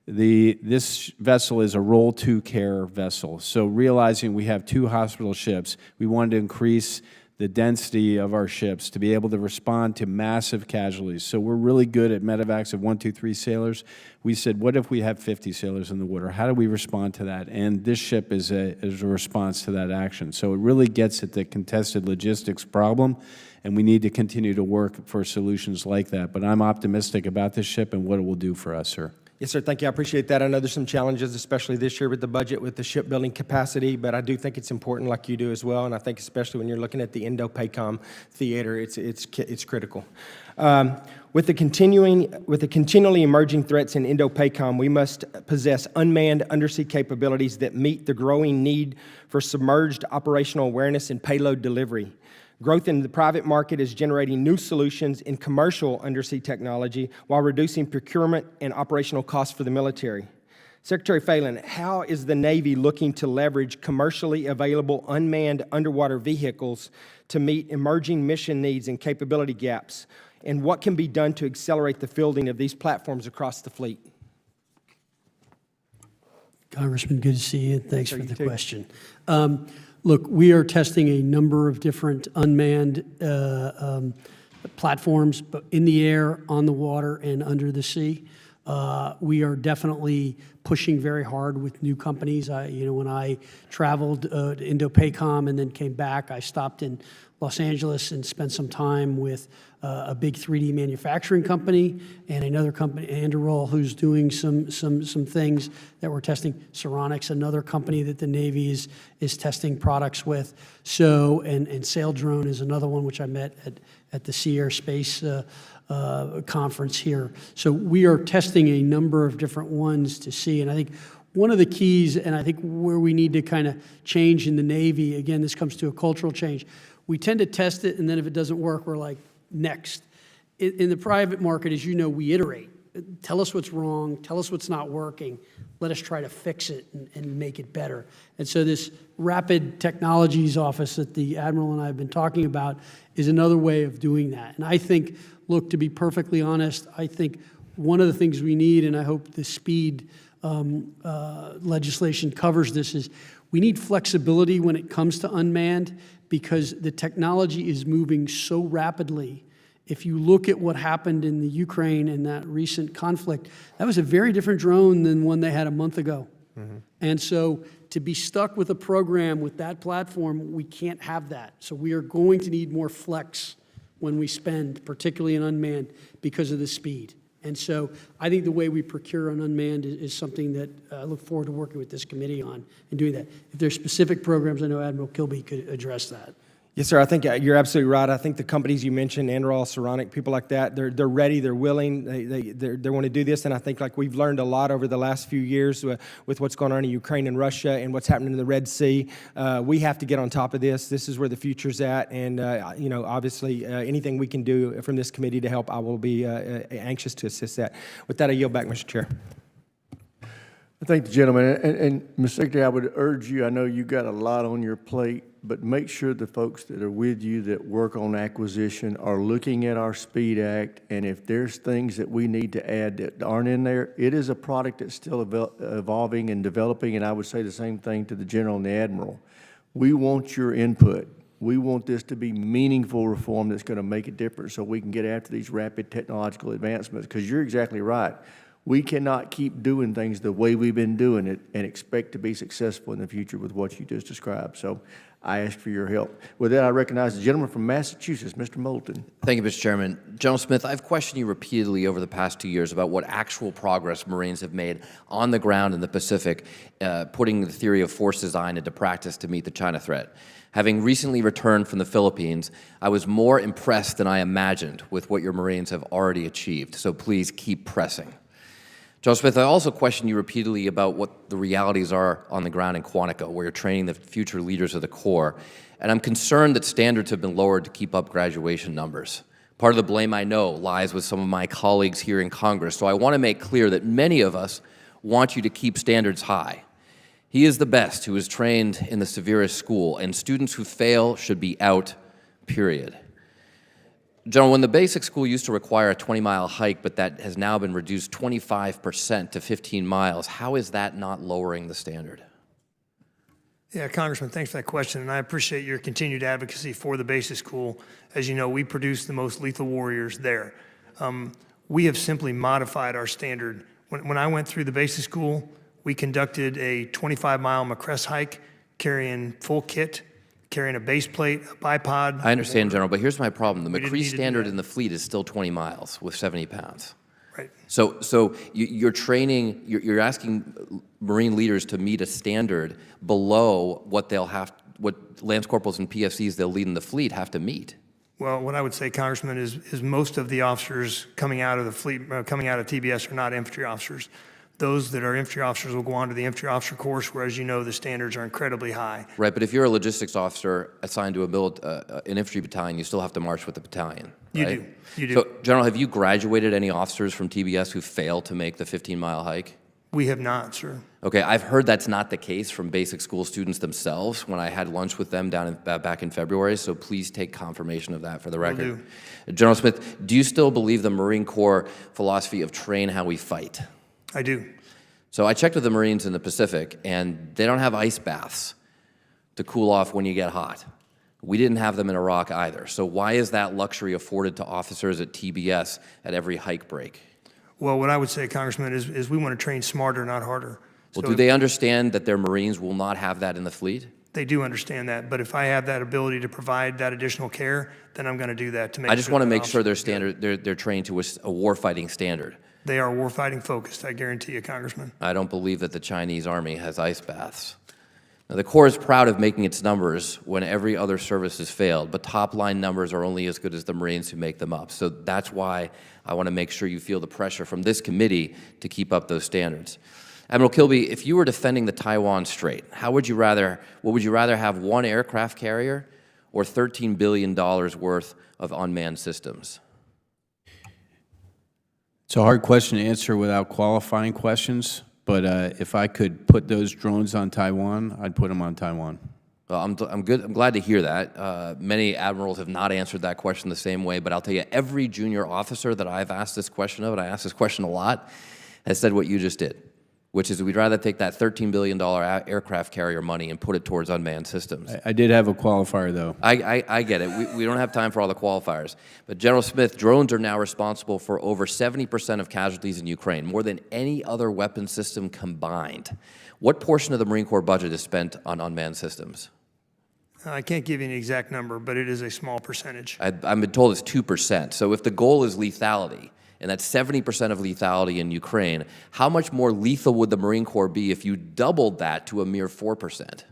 This vessel is a Roll 2 care vessel, so realizing we have 2 hospital ships, we wanted to increase the density of our ships to be able to respond to massive casualties. So we're really good at medevacs of 1, 2, 3 sailors. We said, what if we have 50 sailors in the water? How do we respond to that? And this ship is a response to that action. So it really gets at the contested logistics problem, and we need to continue to work for solutions like that. But I'm optimistic about this ship and what it will do for us, sir. Yes, sir. Thank you. I appreciate that. I know there's some challenges, especially this year with the budget, with the shipbuilding capacity, but I do think it's important, like you do as well, and I think especially when you're looking at the Indo-PACOM theater, it's critical. With the continually emerging threats in Indo-PACOM, we must possess unmanned undersea capabilities that meet the growing need for submerged operational awareness and payload delivery. Growth in the private market is generating new solutions in commercial undersea technology while reducing procurement and operational costs for the military. Secretary Phelan, how is the Navy looking to leverage commercially available unmanned underwater vehicles to meet emerging mission needs and capability gaps? And what can be done to accelerate the fielding of these platforms across the fleet? Congressman, good to see you. Thanks for the question. Look, we are testing a number of different unmanned platforms, but in the air, on the water, and under the sea. We are definitely pushing very hard with new companies. When I traveled to Indo-PACOM and then came back, I stopped in Los Angeles and spent some time with a big 3D manufacturing company and another company, Anduril, who's doing some things that we're testing. Ceronics, another company that the Navy is testing products with. So, and Saildrone is another one which I met at the Sea Air Space conference here. So we are testing a number of different ones to see, and I think one of the keys, and I think where we need to kind of change in the Navy, again, this comes to a cultural change. We tend to test it, and then if it doesn't work, we're like, next. In the private market, as you know, we iterate. Tell us what's wrong, tell us what's not working, let us try to fix it and make it better. And so this Rapid Technologies office that the Admiral and I have been talking about is another way of doing that. And I think, look, to be perfectly honest, I think one of the things we need, and I hope the speed legislation covers this, is we need flexibility when it comes to unmanned because the technology is moving so rapidly. If you look at what happened in the Ukraine and that recent conflict, that was a very different drone than one they had a month ago. And so to be stuck with a program with that platform, we can't have that. So we are going to need more flex when we spend, particularly in unmanned, because of the speed. And so I think the way we procure on unmanned is something that I look forward to working with this committee on and doing that. If there's specific programs, I know Admiral Kilby could address that. Yes, sir. I think you're absolutely right. I think the companies you mentioned, Anduril, Saronic, people like that, they're ready, they're willing, they want to do this. And I think like we've learned a lot over the last few years with what's going on in Ukraine and Russia and what's happening in the Red Sea. We have to get on top of this. This is where the future's at. And, you know, obviously anything we can do from this committee to help, I will be anxious to assist that. With that, I yield back, Mr. Chair. I thank the gentleman. And Ms. Secretary, I would urge you, I know you've got a lot on your plate, but make sure the folks that are with you that work on acquisition are looking at our SPEED Act, and if there's things that we need to add that aren't in there, it is a product that's still evolving and developing, and I would say the same thing to the General and the Admiral. We want your input. We want this to be meaningful reform that's going to make a difference so we can get after these rapid technological advancements, because you're exactly right. We cannot keep doing things the way we've been doing it and expect to be successful in the future with what you just described. So I ask for your help. With that, I recognize the gentleman from Massachusetts, Mr. Moulton. Thank you, Mr. Chairman. General Smith, I've questioned you repeatedly over the past 2 years about what actual progress Marines have made on the ground in the Pacific, putting the theory of force design into practice to meet the China threat. Having recently returned from the Philippines, I was more impressed than I imagined with what your Marines have already achieved, so please keep pressing. General Smith, I also questioned you repeatedly about what the realities are on the ground in Quantico, where you're training the future leaders of the Corps, and I'm concerned that standards have been lowered to keep up graduation numbers. Part of the blame, I know, lies with some of my colleagues here in Congress, so I want to make clear that many of us want you to keep standards high. He is the best who is trained in the severest school, and students who fail should be out, period. General, when the basic school used to require a 20-mile hike, but that has now been reduced 25% to 15 miles, how is that not lowering the standard? Yeah, Congressman, thanks for that question, and I appreciate your continued advocacy for the basic school. As you know, we produce the most lethal warriors there. We have simply modified our standard. When I went through the basic school, we conducted a 25-mile McCrest hike, carrying full kit, carrying a base plate, a bipod. I understand, General, but here's my problem. The McCree standard in the fleet is still 20 miles with 70 pounds. Right. So you're training, you're asking Marine leaders to meet a standard below what they'll have, what Lance Corporals and PFCs they'll lead in the fleet have to meet. Well, what I would say, Congressman, is most of the officers coming out of the fleet, coming out of TBS are not infantry officers. Those that are infantry officers will go on to the infantry officer course, where, as you know, the standards are incredibly high. Right, but if you're a logistics officer assigned to an infantry battalion, you still have to march with the battalion, right? You do. So, General, have you graduated any officers from TBS who failed to make the 15-mile hike? We have not, sir. Okay, I've heard that's not the case from basic school students themselves when I had lunch with them back in February, so please take confirmation of that for the record. General Smith, do you still believe the Marine Corps philosophy of train how we fight? I do. So I checked with the Marines in the Pacific, and they don't have ice baths to cool off when you get hot. We didn't have them in Iraq either. So why is that luxury afforded to officers at TBS at every hike break? Well, what I would say, Congressman, is we want to train smarter, not harder. Well, do they understand that their Marines will not have that in the fleet? They do understand that, but if I have that ability to provide that additional care, then I'm going to do that to make sure. I just want to that make sure officers they're trained to a warfighting standard. They are warfighting focused, I guarantee you, Congressman. I don't believe that the Chinese Army has ice baths. Now, the Corps is proud of making its numbers when every other service has failed, but top-line numbers are only as good as the Marines who make them up. So that's why I want to make sure you feel the pressure from this committee to keep up those standards. Admiral Kilby, if you were defending the Taiwan Strait, what would you rather have, one aircraft carrier or $13 billion worth of unmanned systems? It's a hard question to answer without qualifying questions, but if I could put those drones on Taiwan, I'd put them on Taiwan. Well, I'm glad to hear that. Many admirals have not answered that question the same way, but I'll tell you, every junior officer that I've asked this question of, and I ask this question a lot, has said what you just did. which is we'd rather take that $13 billion aircraft carrier money and put it towards unmanned systems. I did have a qualifier, though. I get it. We don't have time for all the qualifiers. But General Smith, drones are now responsible for over 70% of casualties in Ukraine, more than any other weapon system combined. What portion of the Marine Corps budget is spent on unmanned systems? I can't give you an exact number, but it is a small percentage. I've been told it's 2%. So if the goal is lethality, and that's 70% of lethality in Ukraine, how much more lethal would the Marine Corps be if you doubled that to a mere 4%?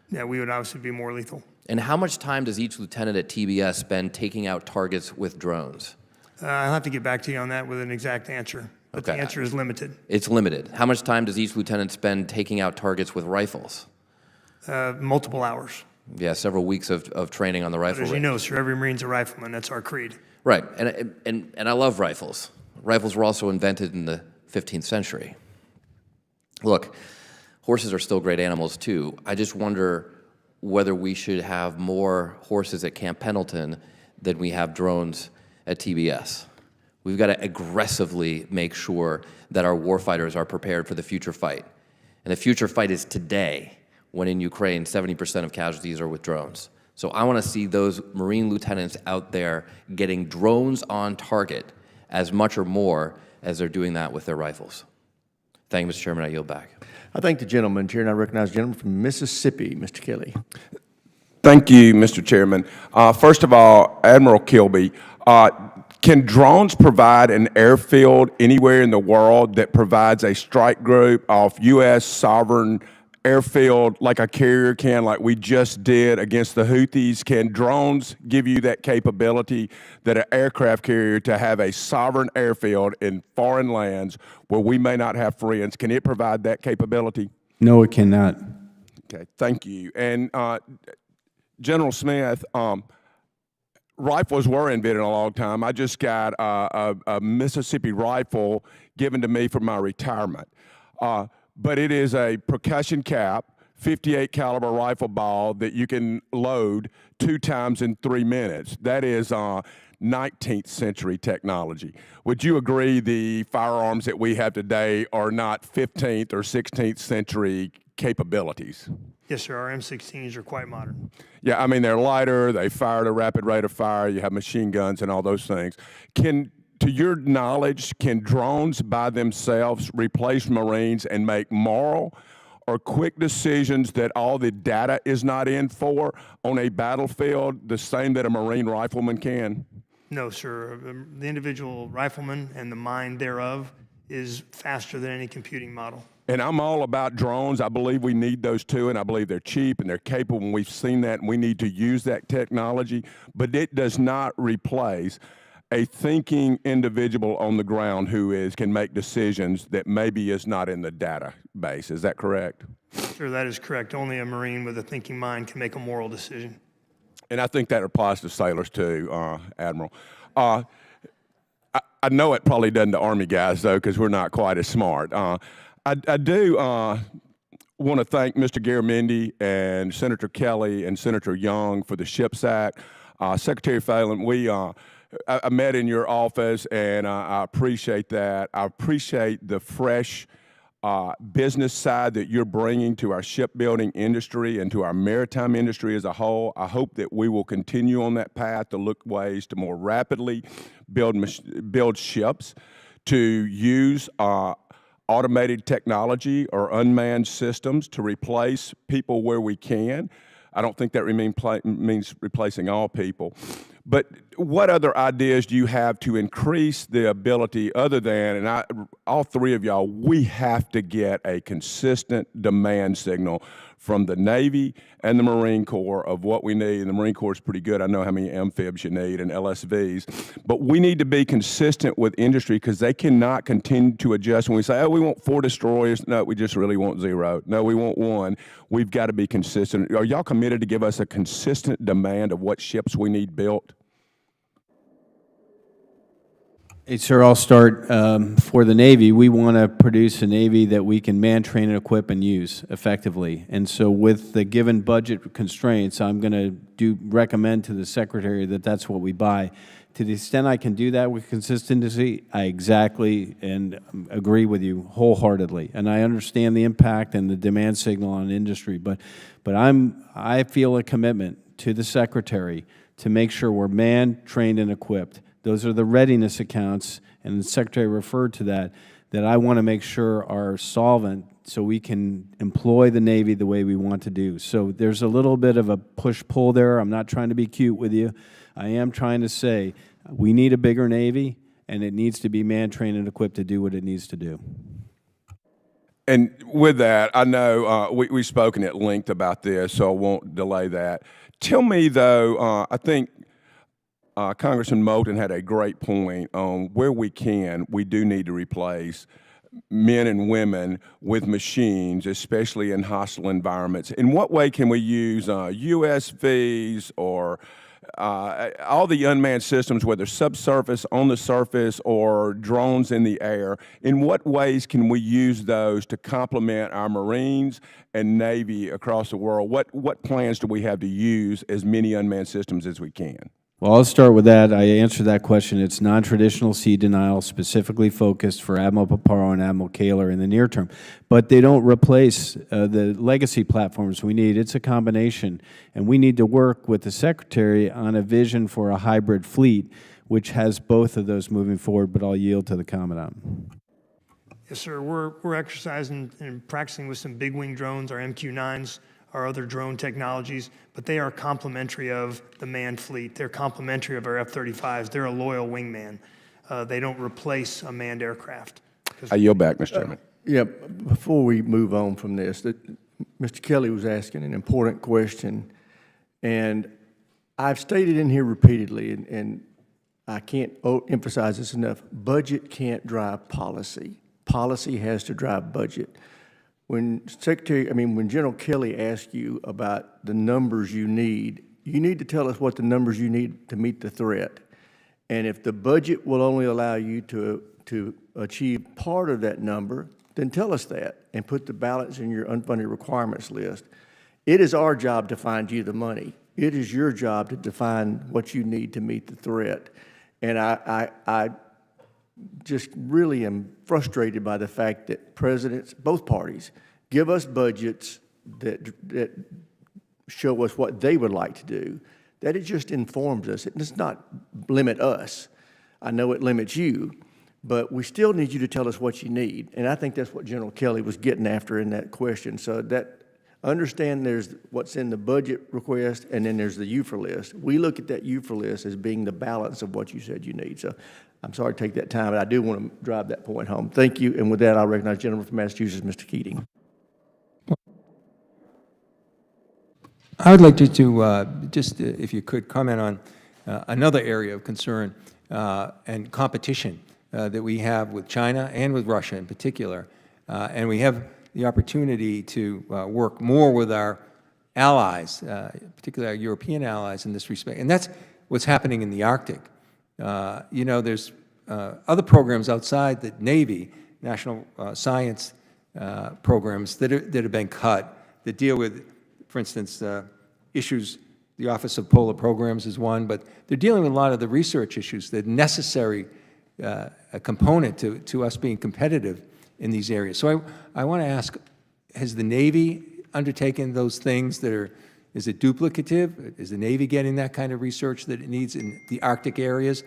Yeah, we would obviously be more lethal. And how much time does each lieutenant at TBS spend taking out targets with drones? I'll have to get back to you on that with an exact answer, but the answer is limited. It's limited. How much time does each lieutenant spend taking out targets with rifles? Multiple hours. Yeah, several weeks of training on the rifle. But as you know, sir, every Marine's a rifleman. That's our creed. Right, and I love rifles. Rifles were also invented in the 15th century. Look, horses are still great animals too. I just wonder whether we should have more horses at Camp Pendleton than we have drones at TBS. We've got to aggressively make sure that our warfighters are prepared for the future fight. And the future fight is today, when in Ukraine, 70% of casualties are with drones. So I want to see those Marine lieutenants out there getting drones on target as much or more as they're doing that with their rifles. Thank you, Mr. Chairman. I yield back. I thank the gentleman. Chair, and I recognize the gentleman from Mississippi, Mr. Kelly. Thank you, Mr. Chairman. First of all, Admiral Kilby, can drones provide an airfield anywhere in the world that provides a strike group of U.S. sovereign airfield like a carrier can, like we just did against the Houthis? Can drones give you that capability that an aircraft carrier to have a sovereign airfield in foreign lands where we may not have friends? Can it provide that capability? No, it cannot. Okay, thank you. And General Smith, rifles were invented a long time. I just got a Mississippi rifle given to me for my retirement. But it is a percussion cap, 58 caliber rifle ball that you can load 2 times in 3 minutes. That is 19th century technology. Would you agree the firearms that we have today are not 15th or 16th century capabilities? Yes, sir. Our M16s are quite modern. Yeah, I mean, they're lighter, they fire at a rapid rate of fire, you have machine guns and all those things. To your knowledge, can drones by themselves replace Marines and make moral or quick decisions that all the data is not in for on a battlefield, the same that a Marine rifleman can? No, sir. The individual rifleman and the mind thereof is faster than any computing model. And I'm all about drones. I believe we need those too, and I believe they're cheap and they're capable, and we've seen that, and we need to use that technology. But it does not replace a thinking individual on the ground who can make decisions that maybe is not in the database. Is that correct? Sure, that is correct. Only a Marine with a thinking mind can make a moral decision. And I think that applies to sailors too, Admiral. I know it probably doesn't to Army guys, though, because we're not quite as smart. I do want to thank Mr. Garamendi and Senator Kelly and Senator Young for the SHIPS Act. Secretary Phelan, I met in your office, and I appreciate that. I appreciate the fresh business side that you're bringing to our shipbuilding industry and to our maritime industry as a whole. I hope that we will continue on that path to look ways to more rapidly build ships, to use automated technology or unmanned systems to replace people where we can. I don't think that means replacing all people. But what other ideas do you have to increase the ability other than, and all three of y'all, we have to get a consistent demand signal from the Navy and the Marine Corps of what we need. And the Marine Corps is pretty good. I know how many amphibs you need and LSVs. But we need to be consistent with industry because they cannot continue to adjust. When we say, oh, we want 4 destroyers, no, we just really want 0. No, we want 1. We've got to be consistent. Are y'all committed to give us a consistent demand of what ships we need built? Hey, sir, I'll start. For the Navy, we want to produce a Navy that we can man, train, and equip and use effectively. And so with the given budget constraints, I'm going to recommend to the Secretary that that's what we buy. to the extent I can do that with consistency, I exactly and agree with you wholeheartedly. And I understand the impact and the demand signal on industry, but I feel a commitment to the Secretary to make sure we're manned, trained, and equipped. Those are the readiness accounts, and the Secretary referred to that I want to make sure are solvent so we can employ the Navy the way we want to do. So there's a little bit of a push-pull there. I'm not trying to be cute with you. I am trying to say we need a bigger Navy, and it needs to be manned, trained, and equipped to do what it needs to do. And with that, I know we've spoken at length about this, so I won't delay that. Tell me, though, I think Congressman Moulton had a great point on where we do need to replace men and women with machines, especially in hostile environments. In what way can we use USVs or all the unmanned systems, whether subsurface, on the surface, or drones in the air? In what ways can we use those to complement our Marines and Navy across the world? What plans do we have to use as many unmanned systems as we can? Well, I'll start with that. I answered that question. It's non-traditional sea denial, specifically focused for Admiral Paparo and Admiral Kaler in the near term. But they don't replace the legacy platforms we need. It's a combination. And we need to work with the Secretary on a vision for a hybrid fleet, which has both of those moving forward, but I'll yield to the Commandant. Yes, sir. We're exercising and practicing with some big wing drones, our MQ-9s, our other drone technologies, but they are complementary of the manned fleet. They're complementary of our F-35s. They're a loyal wingman. They don't replace a manned aircraft. I yield back, Mr. Chairman. Yeah, before we move on from this, Mr. Kelly was asking an important question, and I've stated in here repeatedly, and I can't emphasize this enough, budget can't drive policy. Policy has to drive budget. When General Kelly asks you about the numbers you need to tell us what the numbers you need to meet the threat. And if the budget will only allow you to achieve part of that number, then tell us that and put the balance in your unfunded requirements list. It is our job to find you the money. It is your job to define what you need to meet the threat. And I just really am frustrated by the fact that presidents, both parties, give us budgets that show us what they would like to do, that it just informs us. It does not limit us. I know it limits you, but we still need you to tell us what you need. And I think that's what General Kelly was getting after in that question. So that understand there's what's in the budget request, and then there's the UFR list. We look at that UFR list as being the balance of what you said you need. So I'm sorry to take that time, but I do want to drive that point home. Thank you. And with that, I'll recognize the gentleman from Massachusetts, Mr. Keating. I would like you to just, if you could, comment on another area of concern and competition that we have with China and with Russia in particular. And we have the opportunity to work more with our allies, particularly our European allies in this respect. And that's what's happening in the Arctic. You know, there's other programs outside the Navy, national science programs that have been cut that deal with, for instance, issues. The Office of Polar Programs is one, but they're dealing with a lot of the research issues that are necessary a component to us being competitive in these areas. So I want to ask, has the Navy undertaken those things that are, is it duplicative? Is the Navy getting that kind of research that it needs in the Arctic areas?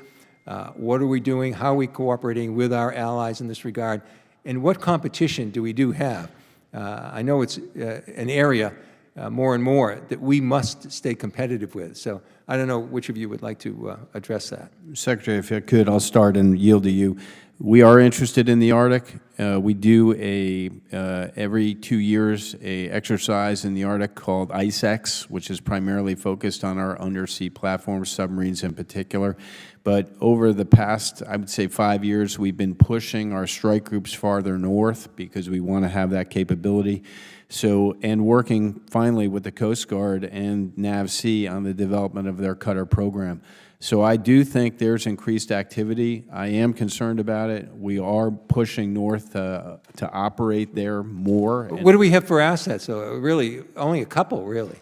What are we doing? How are we cooperating with our allies in this regard? And what competition do we have? I know it's an area more and more that we must stay competitive with. So I don't know which of you would like to address that. Secretary, if I could, I'll start and yield to you. We are interested in the Arctic. We do every 2 years a exercise in the Arctic called ICEX, which is primarily focused on our undersea platforms, submarines in particular. But over the past, I would say 5 years, we've been pushing our strike groups farther north because we want to have that capability. So, and working finally with the Coast Guard and NAVSEA on the development of their cutter program. So I do think there's increased activity. I am concerned about it. We are pushing north to operate there more. What do we have for assets? So really, only a couple, really.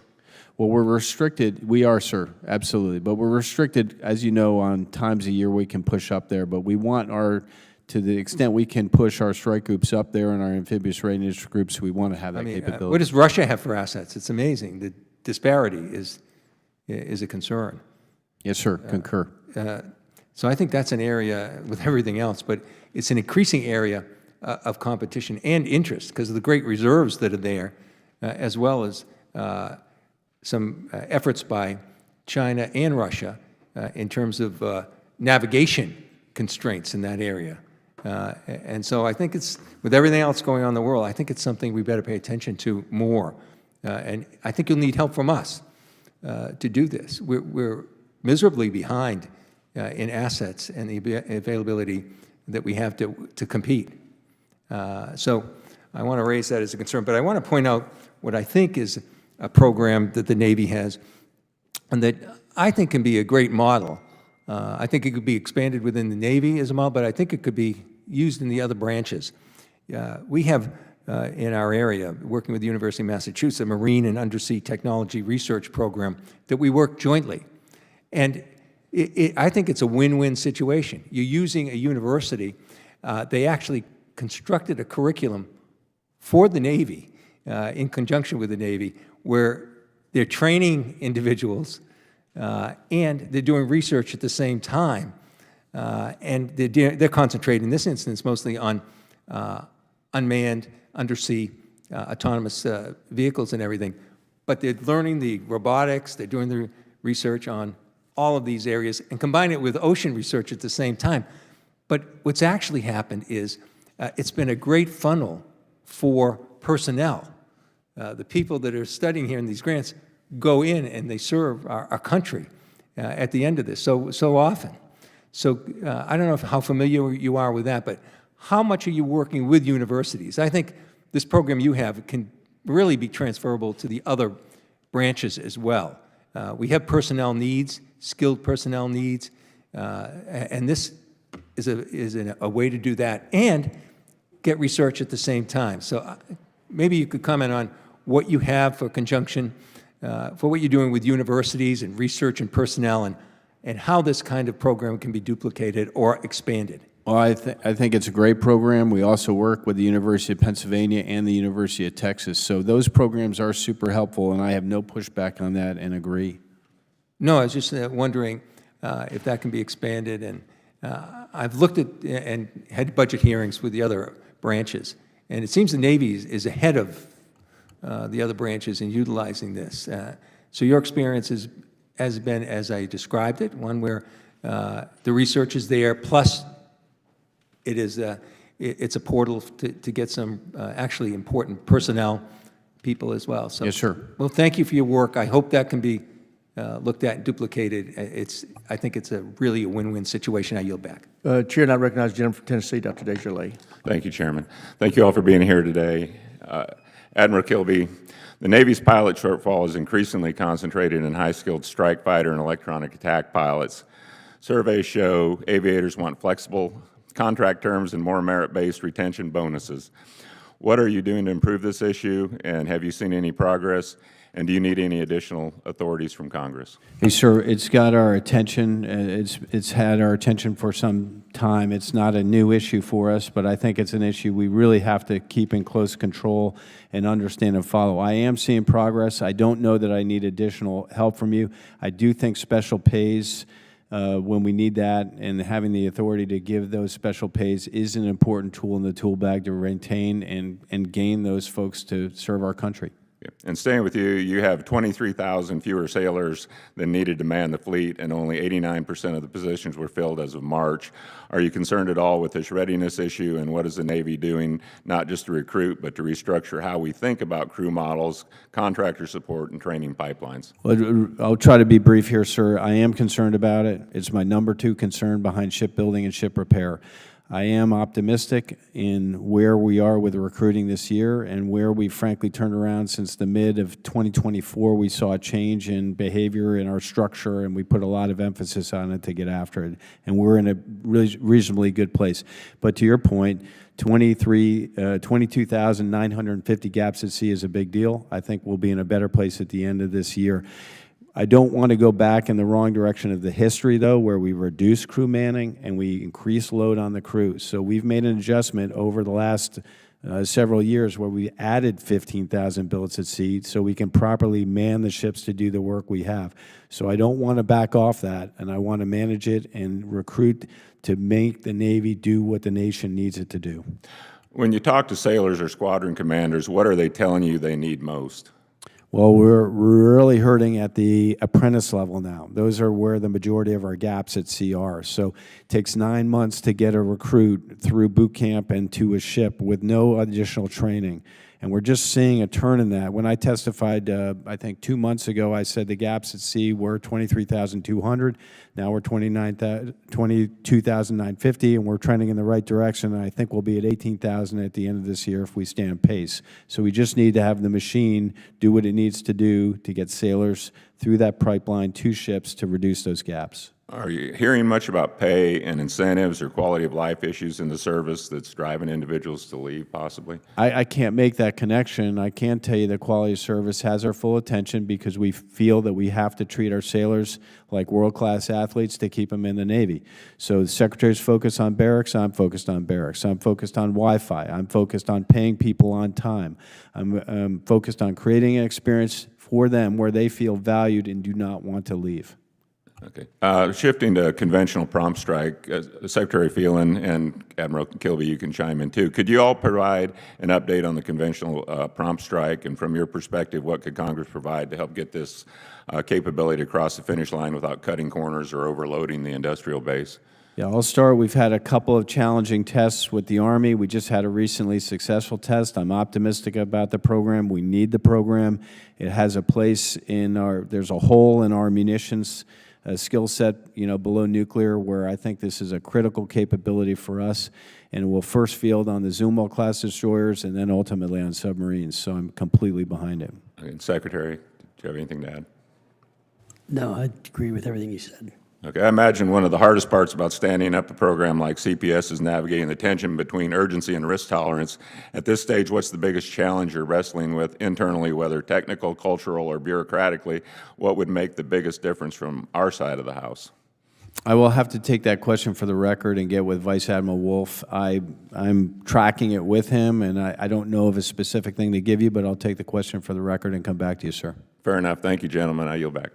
Well, we're restricted. We are, sir, absolutely. But we're restricted, as you know, on times a year we can push up there. But we want to the extent we can push our strike groups up there and our amphibious readiness groups, we want to have that capability. What does Russia have for assets? It's amazing. The disparity is a concern. Yes, sir, concur. So I think that's an area with everything else, but it's an increasing area of competition and interest because of the great reserves that are there, as well as some efforts by China and Russia in terms of navigation constraints in that area. And so I think it's, with everything else going on in the world, I think it's something we better pay attention to more. And I think you'll need help from us to do this. We're miserably behind in assets and the availability that we have to compete. So I want to raise that as a concern. But I want to point out what I think is a program that the Navy has and that I think can be a great model. I think it could be expanded within the Navy as a model, but I think it could be used in the other branches. We have in our area, working with the University of Massachusetts, a marine and undersea technology research program that we work jointly. And I think it's a win-win situation. You're using a university. They actually constructed a curriculum for the Navy in conjunction with the Navy where they're training individuals and they're doing research at the same time. And they're concentrating in this instance mostly on unmanned, undersea, autonomous vehicles and everything. But they're learning the robotics, they're doing the research on all of these areas and combine it with ocean research at the same time. But what's actually happened is it's been a great funnel for personnel. The people that are studying here in these grants go in and they serve our country at the end of this so often. So I don't know how familiar you are with that, but how much are you working with universities? I think this program you have can really be transferable to the other branches as well. We have personnel needs, skilled personnel needs, and this is a way to do that and get research at the same time. So maybe you could comment on what you have for conjunction, for what you're doing with universities and research and personnel, and how this kind of program can be duplicated or expanded. Well, I think it's a great program. We also work with the University of Pennsylvania and the University of Texas. So those programs are super helpful, and I have no pushback on that and agree. No, I was just wondering if that can be expanded. And I've looked at and had budget hearings with the other branches, and it seems the Navy is ahead of the other branches in utilizing this. So your experience has been, as I described it, one where the research is there, plus it's a portal to get some actually important personnel people as well. So, yes, sir. Well, thank you for your work. I hope that can be looked at and duplicated. I think it's really a win-win situation. I yield back. Chair, and I recognize the gentleman from Tennessee, Dr. Desjardins. Thank you, Chairman. Thank you all for being here today. Admiral Kilby, the Navy's pilot shortfall is increasingly concentrated in high-skilled strike fighter and electronic attack pilots. Surveys show aviators want flexible contract terms and more merit-based retention bonuses. What are you doing to improve this issue, and have you seen any progress? And do you need any additional authorities from Congress? Hey, sir, it's got our attention. It's had our attention for some time. It's not a new issue for us, but I think it's an issue we really have to keep in close control and understand and follow. I am seeing progress. I don't know that I need additional help from you. I do think special pays when we need that, and having the authority to give those special pays is an important tool in the tool bag to retain and gain those folks to serve our country. And staying with you, you have 23,000 fewer sailors than needed to man the fleet, and only 89% of the positions were filled as of March. Are you concerned at all with this readiness issue, and what is the Navy doing, not just to recruit, but to restructure how we think about crew models, contractor support, and training pipelines? Well, I'll try to be brief here, sir. I am concerned about it. It's my number 2 concern behind shipbuilding and ship repair. I am optimistic in where we are with recruiting this year and where we frankly turned around since the mid of 2024. We saw a change in behavior in our structure, and we put a lot of emphasis on it to get after it. And we're in a reasonably good place. But to your point, 22,950 gaps at sea is a big deal. I think we'll be in a better place at the end of this year. I don't want to go back in the wrong direction of the history, though, where we reduce crew manning and we increase load on the crew. So we've made an adjustment over the last several years where we added 15,000 billets at sea so we can properly man the ships to do the work we have. So I don't want to back off that, and I want to manage it and recruit to make the Navy do what the nation needs it to do. When you talk to sailors or squadron commanders, what are they telling you they need most? Well, we're really hurting at the apprentice level now. Those are where the majority of our gaps at sea are. So it takes 9 months to get a recruit through boot camp and to a ship with no additional training. And we're just seeing a turn in that. When I testified, I think 2 months ago, I said the gaps at sea were 23,200. Now we're 22,950, and we're trending in the right direction. And I think we'll be at 18,000 at the end of this year if we stay on pace. So we just need to have the machine do what it needs to do to get sailors through that pipeline to ships to reduce those gaps. Are you hearing much about pay and incentives or quality of life issues in the service that's driving individuals to leave, possibly? I can't make that connection. I can tell you that quality of service has our full attention because we feel that we have to treat our sailors like world-class athletes to keep them in the Navy. So the Secretary's focused on barracks, I'm focused on barracks. I'm focused on Wi-Fi. I'm focused on paying people on time. I'm focused on creating an experience for them where they feel valued and do not want to leave. Okay. Shifting to conventional prompt strike, Secretary Phelan and Admiral Kilby, you can chime in too. Could you all provide an update on the conventional prompt strike, and from your perspective, what could Congress provide to help get this capability to cross the finish line without cutting corners or overloading the industrial base? Yeah, I'll start. We've had a couple of challenging tests with the Army. We just had a recently successful test. I'm optimistic about the program. We need the program. It has a place in our, there's a hole in our munitions skill set, you know, below nuclear, where I think this is a critical capability for us, and we'll first field on the Zumwalt-class destroyers and then ultimately on submarines, so I'm completely behind it. Okay. Secretary, do you have anything to add? No, I agree with everything you said. Okay, I imagine one of the hardest parts about standing up a program like CPS is navigating the tension between urgency and risk tolerance. At this stage, what's the biggest challenge you're wrestling with internally, whether technical, cultural, or bureaucratically? What would make the biggest difference from our side of the house? I will have to take that question for the record and get with Vice Admiral Wolf. I'm tracking it with him, and I don't know of a specific thing to give you, but I'll take the question for the record and come back to you, sir. Fair enough. Thank you, gentlemen. I yield back.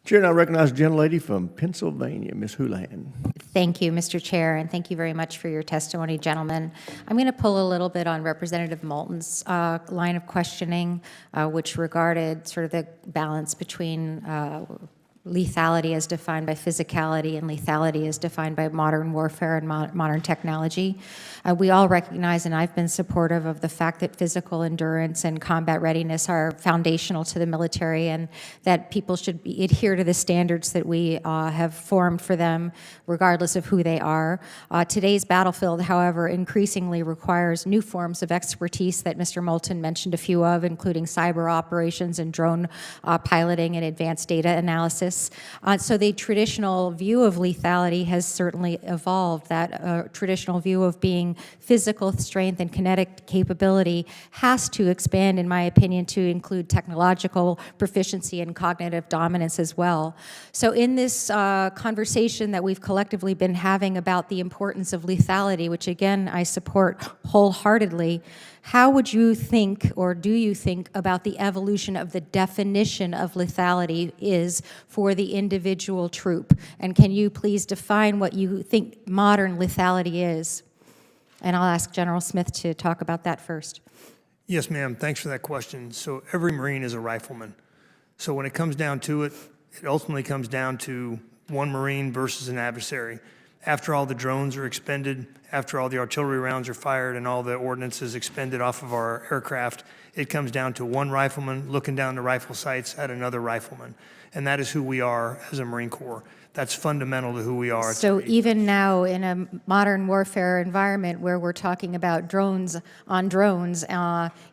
Chair, now recognize the gentlelady from Pennsylvania, Ms. Houlihan. Thank you, Mr. Chair, and thank you very much for your testimony, gentlemen. I'm going to pull a little bit on Representative Moulton's line of questioning, which regarded sort of the balance between lethality as defined by physicality and lethality as defined by modern warfare and modern technology. We all recognize, and I've been supportive of the fact that physical endurance and combat readiness are foundational to the military, and that people should adhere to the standards that we have formed for them, regardless of who they are. Today's battlefield, however, increasingly requires new forms of expertise that Mr. Moulton mentioned a few of, including cyber operations and drone piloting and advanced data analysis. So the traditional view of lethality has certainly evolved. That traditional view of being physical strength and kinetic capability has to expand, in my opinion, to include technological proficiency and cognitive dominance as well. So in this conversation that we've collectively been having about the importance of lethality, which again I support wholeheartedly, how would you think, or do you think, about the evolution of the definition of lethality is for the individual troop? And can you please define what you think modern lethality is? And I'll ask General Smith to talk about that first. Yes, ma'am. Thanks for that question. So every Marine is a rifleman. So when it comes down to it, it ultimately comes down to one Marine versus an adversary. After all the drones are expended, after all the artillery rounds are fired and all the ordnance is expended off of our aircraft, it comes down to one rifleman looking down the rifle sights at another rifleman. And that is who we are as a Marine Corps. That's fundamental to who we are. So even now in a modern warfare environment where we're talking about drones on drones,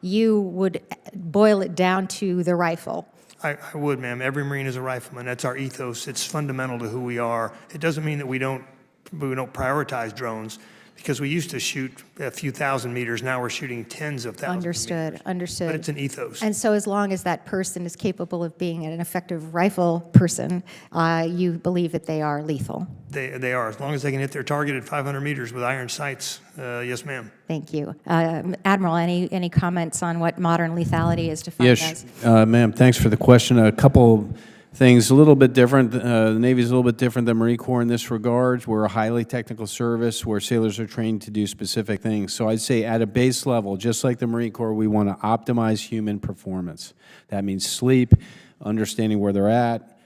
you would boil it down to the rifle. I would, ma'am. Every Marine is a rifleman. That's our ethos. It's fundamental to who we are. It doesn't mean that we don't prioritize drones, because we used to shoot a few thousand meters, now we're shooting tens of thousands of meters. Understood. But it's an ethos. And so as long as that person is capable of being an effective rifle person, you believe that they are lethal? They are, as long as they can hit their target at 500 meters with iron sights. Yes, ma'am. Thank you. Admiral, any comments on what modern lethality is defined Yes, as? ma'am, thanks for the question. A couple things, a little bit different. The Navy is a little bit different than Marine Corps in this regard. We're a highly technical service where sailors are trained to do specific things. So I'd say at a base level, just like the Marine Corps, we want to optimize human performance. That means sleep, understanding where they're at,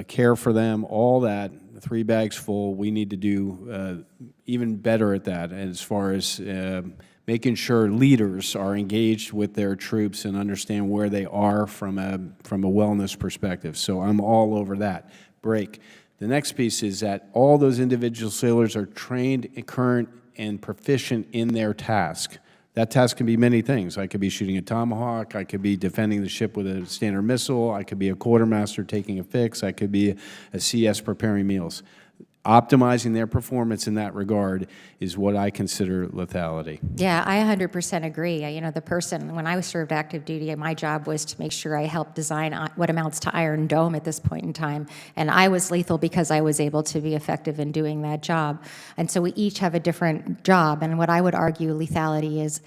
care for them, all that, 3 bags full. We need to do even better at that as far as making sure leaders are engaged with their troops and understand where they are from a wellness perspective. So I'm all over that. Break. The next piece is that all those individual sailors are trained, current, and proficient in their task. That task can be many things. I could be shooting a Tomahawk. I could be defending the ship with a Standard missile. I could be a quartermaster taking a fix. I could be a CS preparing meals. Optimizing their performance in that regard is what I consider lethality. Yeah, I 100% agree. You know, the person, when I served active duty, my job was to make sure I helped design what amounts to Iron Dome at this point in time. And I was lethal because I was able to be effective in doing that job. And so we each have a different job. And what I would argue lethality is,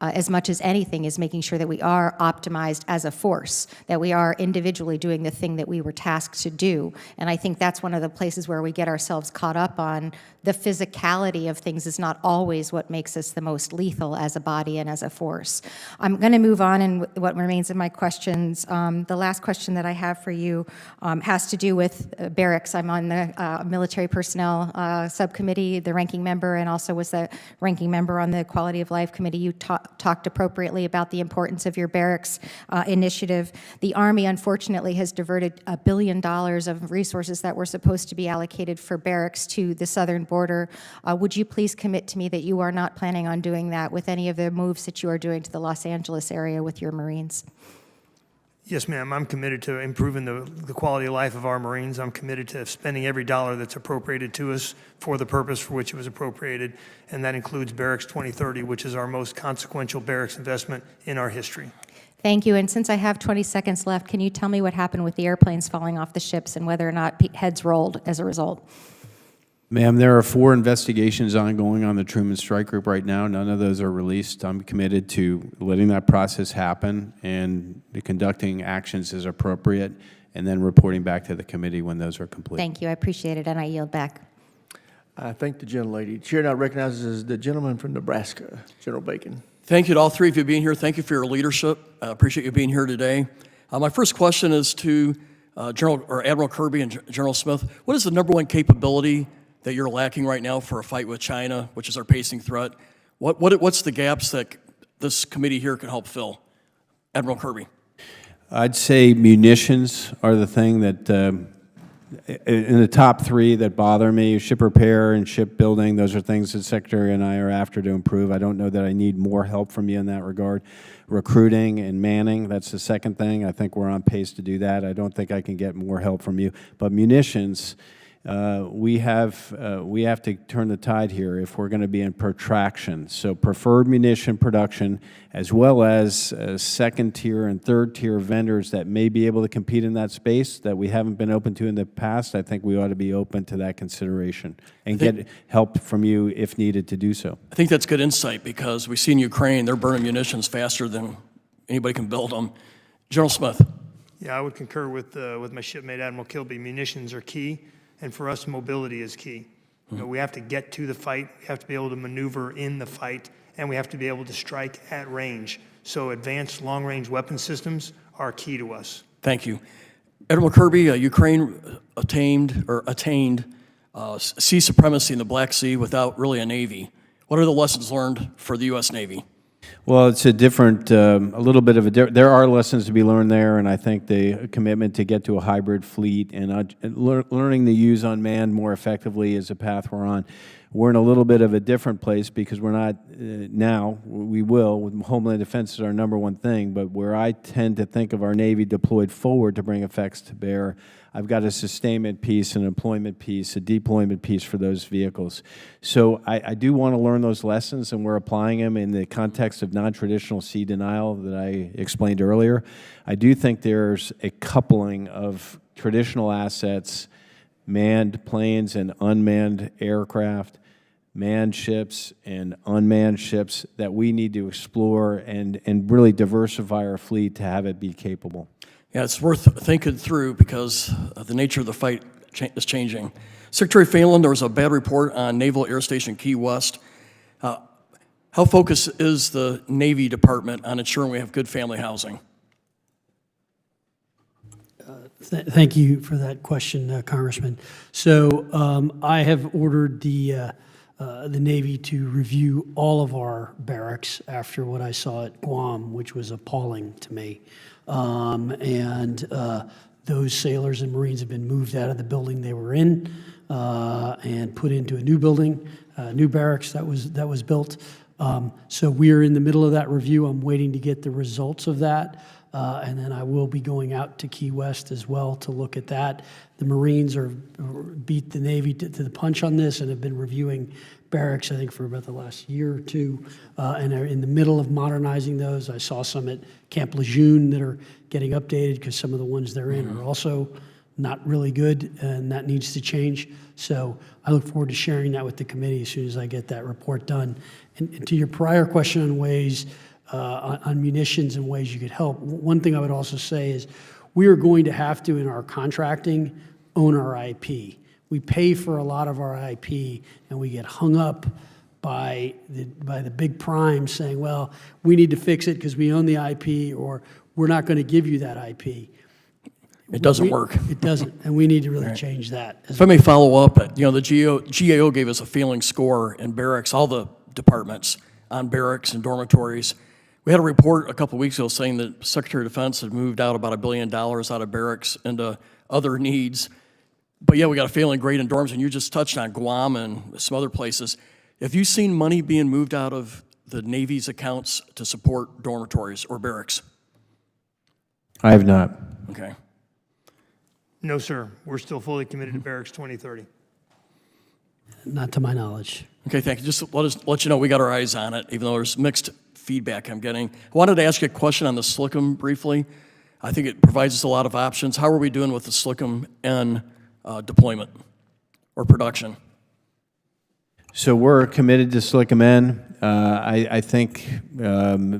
as much as anything, is making sure that we are optimized as a force, that we are individually doing the thing that we were tasked to do. And I think that's one of the places where we get ourselves caught up on the physicality of things is not always what makes us the most lethal as a body and as a force. I'm going to move on in what remains of my questions. The last question that I have for you has to do with Barracks. I'm on the military personnel subcommittee, the ranking member, and also was the ranking member on the Quality of Life Committee. You talked appropriately about the importance of your Barracks initiative. The Army, unfortunately, has diverted $1 billion of resources that were supposed to be allocated for Barracks to the southern border. Would you please commit to me that you are not planning on doing that with any of the moves that you are doing to the Los Angeles area with your Marines? Yes, ma'am. I'm committed to improving the quality of life of our Marines. I'm committed to spending every dollar that's appropriated to us for the purpose for which it was appropriated, and that includes Barracks 2030, which is our most consequential barracks investment in our history. Thank you. And since I have 20 seconds left, can you tell me what happened with the airplanes falling off the ships and whether or not heads rolled as a result? Ma'am, there are 4 investigations ongoing on the Truman Strike Group right now. None of those are released. I'm committed to letting that process happen and conducting actions as appropriate and then reporting back to the committee when those are complete. Thank you. I appreciate it, and I yield back. I thank the gentlelady. Chair now recognizes the gentleman from Nebraska, General Bacon. Thank you to all 3 of you being here. Thank you for your leadership. I appreciate you being here today. My first question is to Admiral Kirby and General Smith. What is the #1 capability that you're lacking right now for a fight with China, which is our pacing threat? What's the gaps that this committee here can help fill? Admiral Kirby. I'd say munitions are the thing that, in the top 3 that bother me, ship repair and shipbuilding. Those are things that Secretary and I are after to improve. I don't know that I need more help from you in that regard. Recruiting and manning, that's the second thing. I think we're on pace to do that. I don't think I can get more help from you. But munitions, we have to turn the tide here if we're going to be in protraction. So preferred munition production, as well as second-tier and third-tier vendors that may be able to compete in that space that we haven't been open to in the past. I think we ought to be open to that consideration and get help from you if needed to do so. I think that's good insight because we see in Ukraine, they're burning munitions faster than anybody can build them. General Smith. Yeah, I would concur with my shipmate, Admiral Kilby. Munitions are key. And for us, mobility is key. You know, we have to get to the fight, we have to be able to maneuver in the fight, and we have to be able to strike at range. So advanced long-range weapon systems are key to us. Thank you. Admiral Kirby, Ukraine attained sea supremacy in the Black Sea without really a Navy. What are the lessons learned for the U.S. Navy? Well, it's a different, a little bit of a there are lessons to be learned there, and I think the commitment to get to a hybrid fleet and learning to use unmanned more effectively is a path we're on. we're in a little bit of a different place because we're not now, we will, with Homeland Defense is our #1 thing, but where I tend to think of our Navy deployed forward to bring effects to bear, I've got a sustainment piece, an employment piece, a deployment piece for those vehicles. So I do want to learn those lessons, and we're applying them in the context of non-traditional sea denial that I explained earlier. I do think there's a coupling of traditional assets, manned planes and unmanned aircraft, manned ships and unmanned ships that we need to explore and really diversify our fleet to have it be capable. Yeah, it's worth thinking through because the nature of the fight is changing. Secretary Phelan, there was a bad report on Naval Air Station Key West. How focused is the Navy Department on ensuring we have good family housing? Thank you for that question, Congressman. So I have ordered the Navy to review all of our barracks after what I saw at Guam, which was appalling to me. Those sailors and Marines have been moved out of the building they were in and put into a new building, new barracks that was built. So we're in the middle of that review. I'm waiting to get the results of that. And then I will be going out to Key West as well to look at that. The Marines beat the Navy to the punch on this and have been reviewing barracks, I think, for about the last year or two, and are in the middle of modernizing those. I saw some at Camp Lejeune that are getting updated because some of the ones they're in are also not really good, and that needs to change. So I look forward to sharing that with the committee as soon as I get that report done. And to your prior question on ways, on munitions and ways you could help, one thing I would also say is we are going to have to, in our contracting, own our IP. We pay for a lot of our IP, and we get hung up by the big primes saying, well, we need to fix it because we own the IP, or we're not going to give you that IP. It doesn't work. It doesn't, and we need to really change that. If I may follow up, the GAO gave us a failing score in barracks, all the departments on barracks and dormitories. We had a report a couple of weeks ago saying that Secretary of Defense had moved out about $1 billion out of barracks into other needs. But yeah, we got a failing grade in dorms, and you just touched on Guam and some other places. Have you seen money being moved out of the Navy's accounts to support dormitories or barracks? I have not. Okay. No, sir. We're still fully committed to Barracks 2030. Not to my knowledge. Okay, thank you. Just let you know we got our eyes on it, even though there's mixed feedback I'm getting. I wanted to ask you a question on the Slickum briefly. I think it provides us a lot of options. How are we doing with the Slickum N deployment or production? So we're committed to Slickum N. I think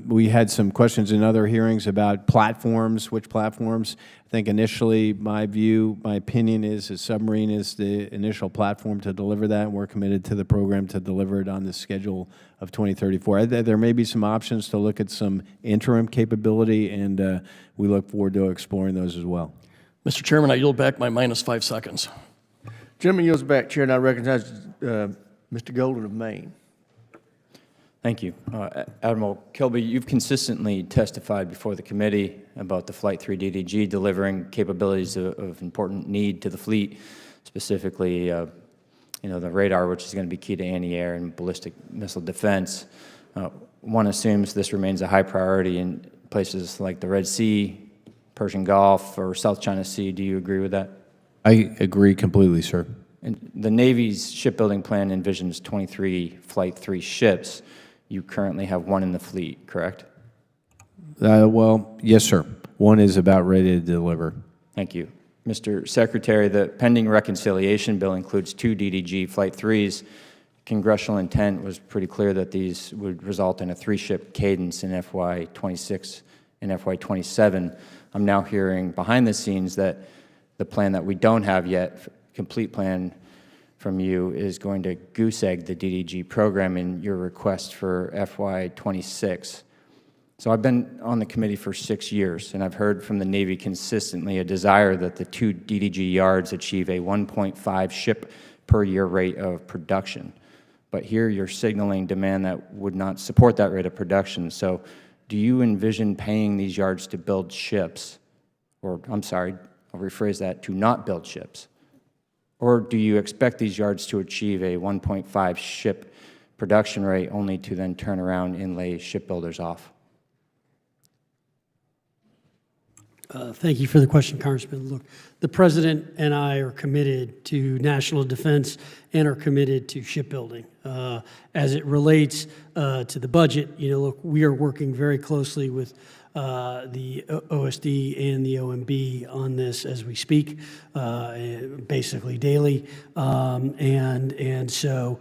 we had some questions in other hearings about platforms, which platforms. I think initially my opinion is that Submarine is the initial platform to deliver that, and we're committed to the program to deliver it on the schedule of 2034. There may be some options to look at some interim capability, and we look forward to exploring those as well. Mr. Chairman, I yield back my -5 seconds. Gentleman yields back. Chair, and I recognize Mr. Golden of Maine. Thank you. Admiral Kilby, you've consistently testified before the committee about the Flight 3 DDG delivering capabilities of important need to the fleet, specifically the radar, which is going to be key to anti-air and ballistic missile defense. One assumes this remains a high priority in places like the Red Sea, Persian Gulf, or South China Sea. Do you agree with that? I agree completely, sir. And the Navy's shipbuilding plan envisions 23 Flight 3 ships. You currently have one in the fleet, correct? Well, yes, sir. One is about ready to deliver. Thank you. Mr. Secretary, the pending reconciliation bill includes 2 DDG Flight 3s. Congressional intent was pretty clear that these would result in a 3-ship cadence in FY 26 and FY 27. I'm now hearing behind the scenes that the plan that we don't have yet, complete plan from you, is going to goose egg the DDG program in your request for FY 26. So I've been on the committee for 6 years, and I've heard from the Navy consistently a desire that the 2 DDG yards achieve a 1.5 ship per year rate of production. But here you're signaling demand that would not support that rate of production. So do you envision paying these yards to build ships, or I'm sorry, I'll rephrase that, to not build ships? Or do you expect these yards to achieve a 1.5 ship production rate only to then turn around and lay shipbuilders off? Thank you for the question, Congressman. Look, the President and I are committed to national defense and are committed to shipbuilding. As it relates to the budget, look, we are working very closely with the OSD and the OMB on this as we speak, basically daily. And so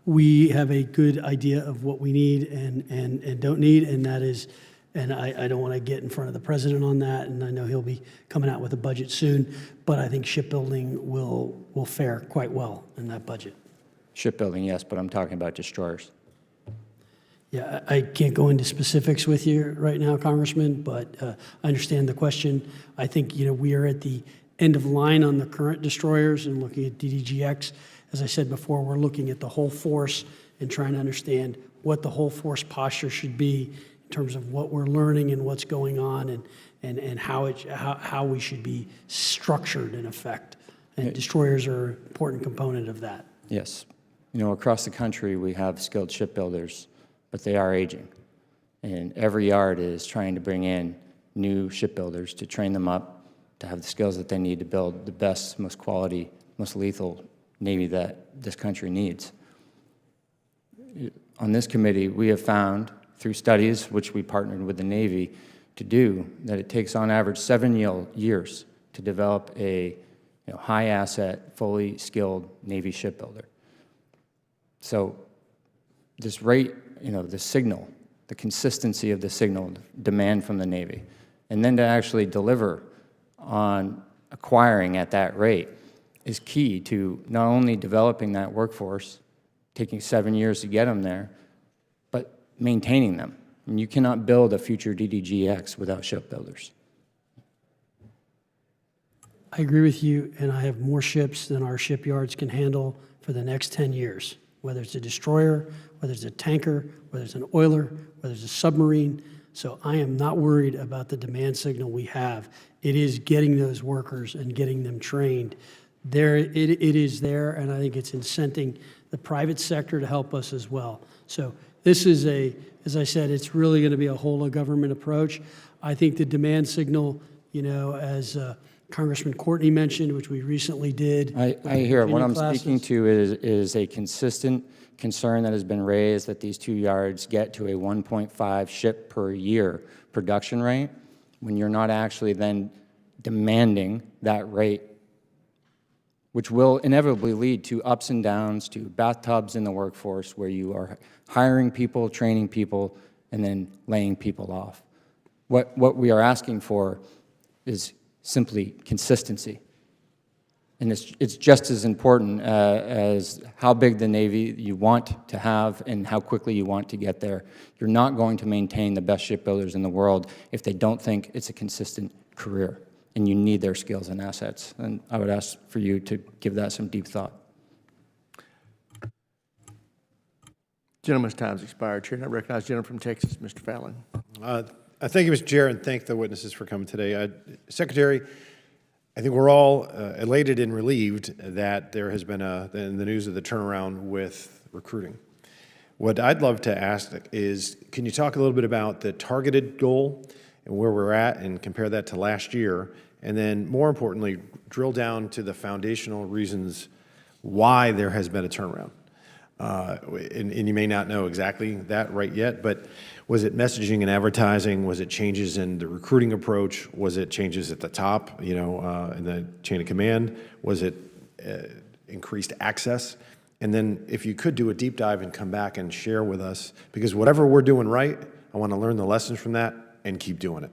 we have a good idea of what we need and don't need, and that is, and I don't want to get in front of the President on that, and I know he'll be coming out with a budget soon, but I think shipbuilding will fare quite well in that budget. Shipbuilding, yes, but I'm talking about destroyers. Yeah, I can't go into specifics with you right now, Congressman, but I understand the question. I think, we are at the end of line on the current destroyers and looking at DDGX. As I said before, we're looking at the whole force and trying to understand what the whole force posture should be in terms of what we're learning and what's going on and how we should be structured in effect. And destroyers are an important component of that. Yes. Across the country, we have skilled shipbuilders, but they are aging. And every yard is trying to bring in new shipbuilders to train them up, to have the skills that they need to build the best, most quality, most lethal Navy that this country needs. On this committee, we have found, through studies which we partnered with the Navy to do, that it takes on average 7 years to develop a high-asset, fully skilled Navy shipbuilder. So this rate, the signal, the consistency of the signal demand from the Navy, and then to actually deliver on acquiring at that rate is key to not only developing that workforce, taking 7 years to get them there, but maintaining them. And you cannot build a future DDGX without shipbuilders. I agree with you, and I have more ships than our shipyards can handle for the next 10 years, whether it's a destroyer, whether it's a tanker, whether it's an oiler, whether it's a submarine. So I am not worried about the demand signal we have. It is getting those workers and getting them trained. It is there, and I think it's incenting the private sector to help us as well. So this is as I said, it's really going to be a whole of government approach. I think the demand signal, as Congressman Courtney mentioned, which we recently did. I hear what I'm speaking to is a consistent concern that has been raised that these 2 yards get to a 1.5 ship per year production rate when you're not actually then demanding that rate, which will inevitably lead to ups and downs, to bathtubs in the workforce where you are hiring people, training people, and then laying people off. What we are asking for is simply consistency. And it's just as important as how big the Navy you want to have and how quickly you want to get there. You're not going to maintain the best shipbuilders in the world if they don't think it's a consistent career, and you need their skills and assets. And I would ask for you to give that some deep thought. Gentleman's time's expired, Chair. And I recognize the gentleman from Texas, Mr. Fallon. Thank you, Mr. Chair, and thank the witnesses for coming today. Secretary, I think we're all elated and relieved that there has been the news of the turnaround with recruiting. What I'd love to ask is, can you talk a little bit about the targeted goal and where we're at and compare that to last year? And then, more importantly, drill down to the foundational reasons why there has been a turnaround. And you may not know exactly that right yet, but was it messaging and advertising? Was it changes in the recruiting approach? Was it changes at the top, in the chain of command? Was it increased access? And then if you could do a deep dive and come back and share with us, because whatever we're doing right, I want to learn the lessons from that and keep doing it.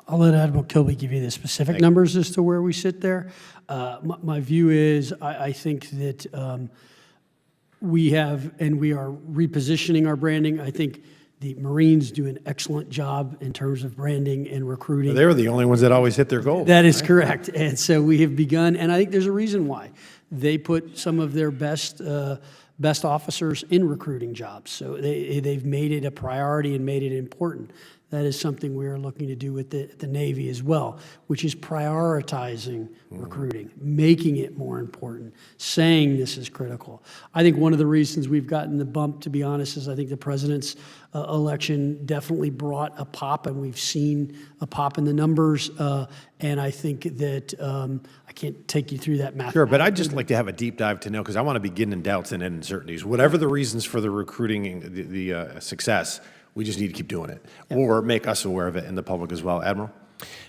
I'll let Admiral Kilby give you the specific numbers as to where we sit there. My view is I think that we have, and we are repositioning our branding. I think the Marines do an excellent job in terms of branding and recruiting. They were the only ones that always hit their goals. That is correct. And so we have begun, and I think there's a reason why. They put some of their best officers in recruiting jobs. So they've made it a priority and made it important. that is something we are looking to do with the Navy as well, which is prioritizing recruiting, making it more important, saying this is critical. I think one of the reasons we've gotten the bump, to be honest, is I think the president's election definitely brought a pop, and we've seen a pop in the numbers. And I think that I can't take you through that math. Sure, but I'd just like to have a deep dive to know, because I want to begin in doubts and end uncertainties. Whatever the reasons for the recruiting, the success, we just need to keep doing it, or make us aware of it and the public as well. Admiral?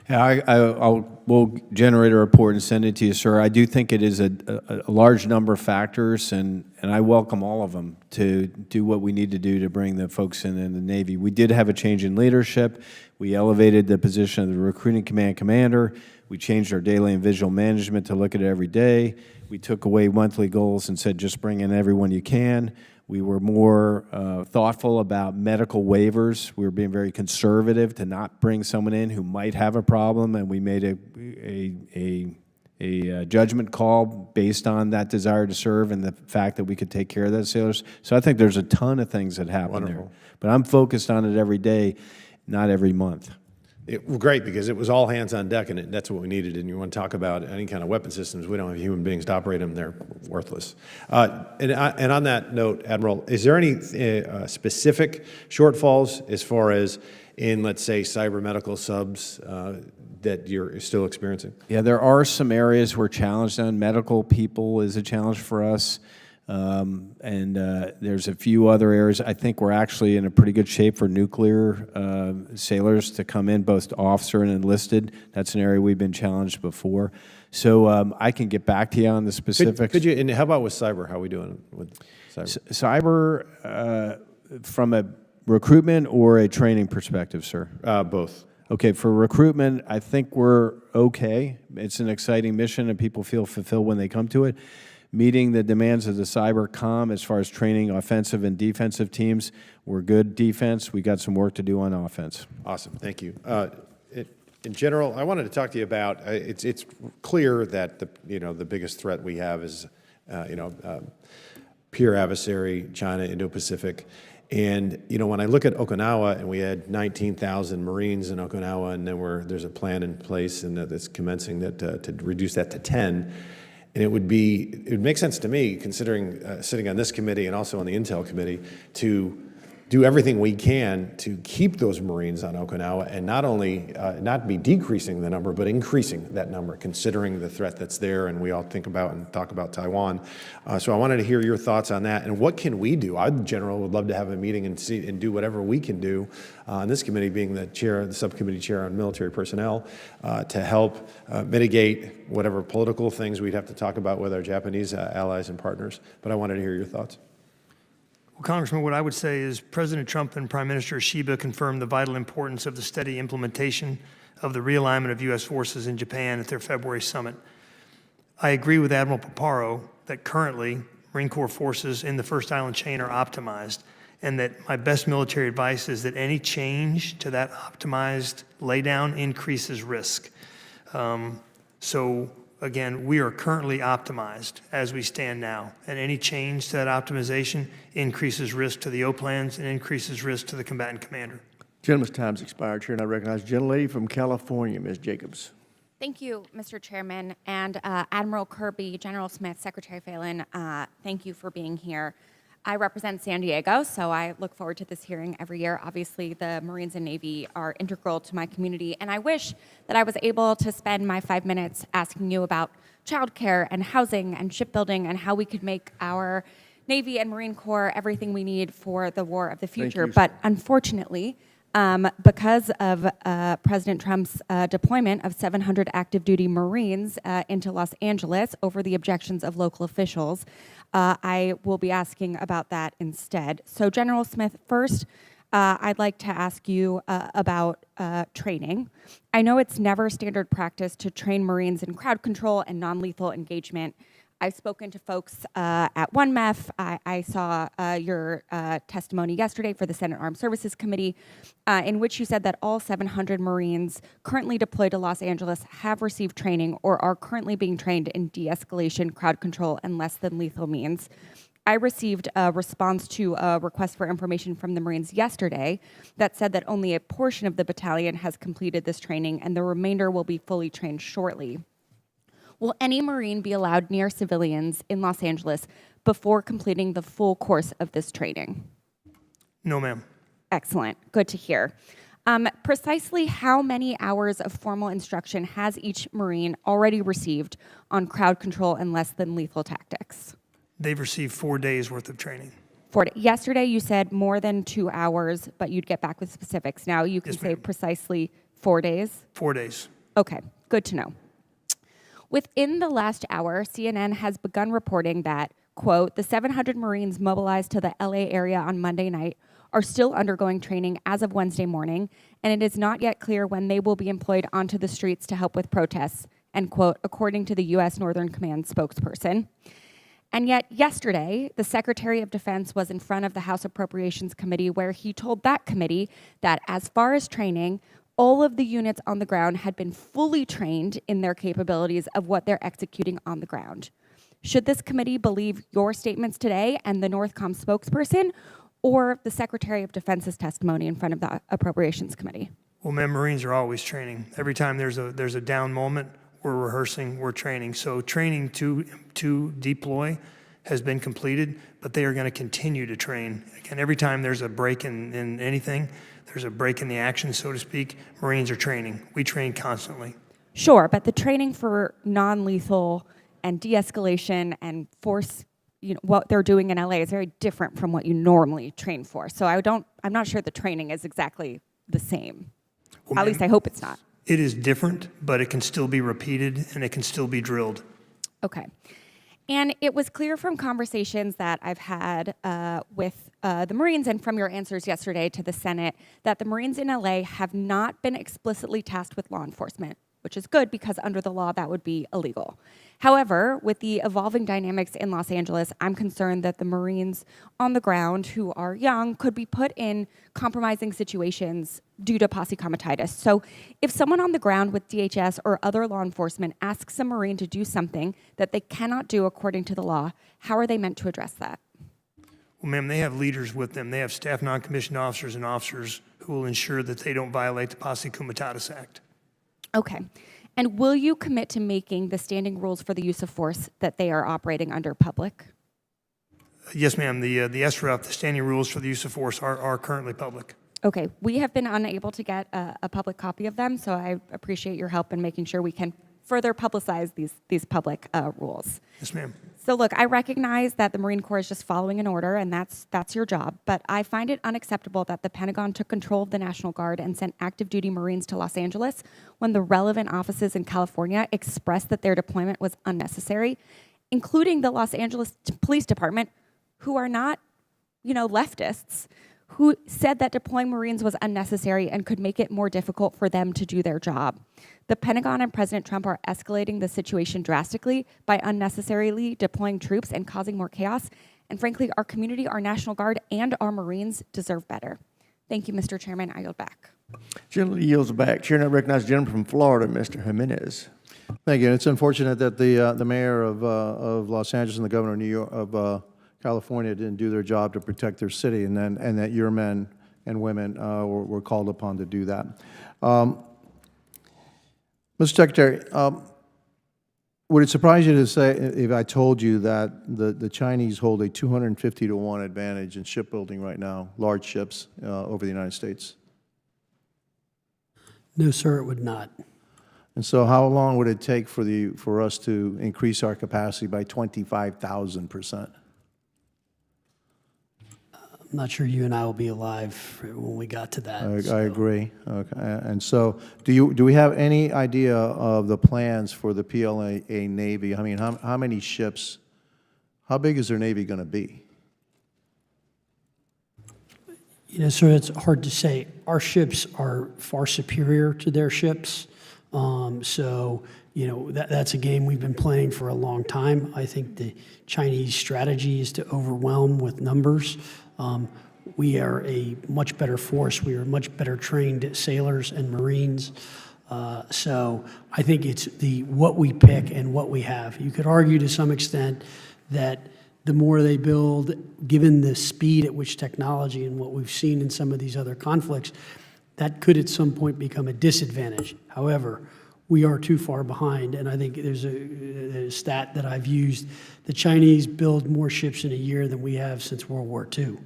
Yeah, we'll generate a report and send it to you, sir. I do think it is a large number of factors, and I welcome all of them to do what we need to do to bring the folks in the Navy. We did have a change in leadership. We elevated the position of the recruiting command commander. We changed our daily and visual management to look at it every day. We took away monthly goals and said, just bring in everyone you can. We were more thoughtful about medical waivers. We were being very conservative to not bring someone in who might have a problem, and we made a judgment call based on that desire to serve and the fact that we could take care of those sailors. So I think there's a ton of things that happen there. But I'm focused on it every day, not every month. Well, great, because it was all hands on deck, and that's what we needed. And you want to talk about any kind of weapon systems, we don't have human beings to operate them. They're worthless. And on that note, Admiral, is there any specific shortfalls as far as in, let's say, cyber medical subs that you're still experiencing? Yeah, there are some areas we're challenged on. Medical people is a challenge for us. And there's a few other areas. I think we're actually in a pretty good shape for nuclear sailors to come in, both officer and enlisted. That's an area we've been challenged before. So I can get back to you on the specifics. Could you, and how about with cyber? How are we doing with cyber? Cyber, from a recruitment or a training perspective, sir? Both. Okay, for recruitment, I think we're okay. It's an exciting mission, and people feel fulfilled when they come to it. Meeting the demands of the cyber comm as far as training offensive and defensive teams. We're good defense. We got some work to do on offense. Awesome, thank you. In general, I wanted to talk to you about, it's clear that the biggest threat we have is peer adversary, China, Indo-Pacific. And when I look at Okinawa, and we had 19,000 Marines in Okinawa, and then there's a plan in place and that's commencing that to reduce that to 10. And it would make sense to me, considering sitting on this committee and also on the Intel committee, to do everything we can to keep those Marines on Okinawa, and not only not be decreasing the number, but increasing that number, considering the threat that's there, and we all think about and talk about Taiwan. So I wanted to hear your thoughts on that, and what can we do? I, in general, would love to have a meeting and do whatever we can do on this committee, being the subcommittee chair on military personnel, to help mitigate whatever political things we'd have to talk about with our Japanese allies and partners. But I wanted to hear your thoughts. Well, Congressman, what I would say is President Trump and Prime Minister Shiba confirmed the vital importance of the steady implementation of the realignment of U.S. forces in Japan at their February summit. I agree with Admiral Paparo that currently Marine Corps forces in the First Island chain are optimized, and that my best military advice is that any change to that optimized laydown increases risk. So again, we are currently optimized as we stand now, and any change to that optimization increases risk to the O-plans and increases risk to the combatant commander. Gentleman's time's expired, Chair, and I recognize the gentlelady from California, Ms. Jacobs. Thank you, Mr. Chairman, and Admiral Kirby, General Smith, Secretary Phelan, thank you for being here. I represent San Diego, so I look forward to this hearing every year. Obviously, the Marines and Navy are integral to my community, and I wish that I was able to spend my 5 minutes asking you about childcare and housing and shipbuilding and how we could make our Navy and Marine Corps everything we need for the war of the future. But unfortunately, because of President Trump's deployment of 700 active duty Marines into Los Angeles over the objections of local officials, I will be asking about that instead. So General Smith, first, I'd like to ask you about training. I know it's never standard practice to train Marines in crowd control and non-lethal engagement. I've spoken to folks at OneMEF. I saw your testimony yesterday for the Senate Armed Services Committee, in which you said that all 700 Marines currently deployed to Los Angeles have received training or are currently being trained in de-escalation, crowd control, and less than lethal means. I received a response to a request for information from the Marines yesterday that said that only a portion of the battalion has completed this training and the remainder will be fully trained shortly. Will any Marine be allowed near civilians in Los Angeles before completing the full course of this training? No, ma'am. Excellent. Good to hear. Precisely how many hours of formal instruction has each Marine already received on crowd control and less than lethal tactics? They've received 4 days worth of training. Yesterday you said more than 2 hours, but you'd get back with specifics. Now you can say precisely 4 days? 4 days. Okay, good to know. Within the last hour, CNN has begun reporting that, quote, the 700 Marines mobilized to the LA area on Monday night are still undergoing training as of Wednesday morning, and it is not yet clear when they will be employed onto the streets to help with protests, end quote, according to the U.S. Northern Command spokesperson. And yet yesterday, the Secretary of Defense was in front of the House Appropriations Committee where he told that committee that as far as training, all of the units on the ground had been fully trained in their capabilities of what they're executing on the ground. Should this committee believe your statements today and the Northcom spokesperson, or the Secretary of Defense's testimony in front of the Appropriations Committee? Well, ma'am, Marines are always training. Every time there's a down moment, we're rehearsing, we're training. So training to deploy has been completed, but they are going to continue to train. Again, every time there's a break in anything, there's a break in the action, so to speak, Marines are training. We train constantly. Sure, but the training for non-lethal and de-escalation and force, what they're doing in LA is very different from what you normally train for. So I'm not sure the training is exactly the same. Well, at least I hope it's not. It is different, but it can still be repeated and it can still be drilled. Okay. And it was clear from conversations that I've had with the Marines and from your answers yesterday to the Senate that the Marines in LA have not been explicitly tasked with law enforcement, which is good because under the law that would be illegal. However, with the evolving dynamics in Los Angeles, I'm concerned that the Marines on the ground who are young could be put in compromising situations due to posse comitatus. So if someone on the ground with DHS or other law enforcement asks a Marine to do something that they cannot do according to the law, how are they meant to address that? Well, ma'am, they have leaders with them. They have staff non-commissioned officers and officers who will ensure that they don't violate the Posse Comitatus Act. Okay. And will you commit to making the standing rules for the use of force that they are operating under public? Yes, ma'am. The SRF, the standing rules for the use of force, are currently public. Okay. We have been unable to get a public copy of them, so I appreciate your help in making sure we can further publicize these public rules. Yes, ma'am. So look, I recognize that the Marine Corps is just following an order, and that's your job, but I find it unacceptable that the Pentagon took control of the National Guard and sent active duty Marines to Los Angeles when the relevant offices in California expressed that their deployment was unnecessary, including the Los Angeles Police Department, who are not, leftists, who said that deploying Marines was unnecessary and could make it more difficult for them to do their job. The Pentagon and President Trump are escalating the situation drastically by unnecessarily deploying troops and causing more chaos. And frankly, our community, our National Guard, and our Marines deserve better. Thank you, Mr. Chairman. I yield back. Gentleman yields back. Chair now recognizes the gentleman from Florida, Mr. Jimenez. Thank you. It's unfortunate that the mayor of Los Angeles and the governor of New York, of California didn't do their job to protect their city, and that your men and women were called upon to do that. Mr. Secretary, would it surprise you to say if I told you that the Chinese hold a 250-to-1 advantage in shipbuilding right now, large ships over the United States? No, sir, it would not. And so how long would it take for us to increase our capacity by 25,000%? I'm not sure you and I will be alive when we got to that. I agree. Okay. And so do we have any idea of the plans for the PLA Navy? I mean, how many ships, how big is their Navy going to be? Sir, it's hard to say. Our ships are far superior to their ships. So, that's a game we've been playing for a long time. I think the Chinese strategy is to overwhelm with numbers. We are a much better force. We are much better trained sailors and Marines. So I think it's what we pick and what we have. You could argue to some extent that the more they build, given the speed at which technology and what we've seen in some of these other conflicts, that could at some point become a disadvantage. However, we are too far behind, and I think there's a stat that I've used. The Chinese build more ships in a year than we have since World War II.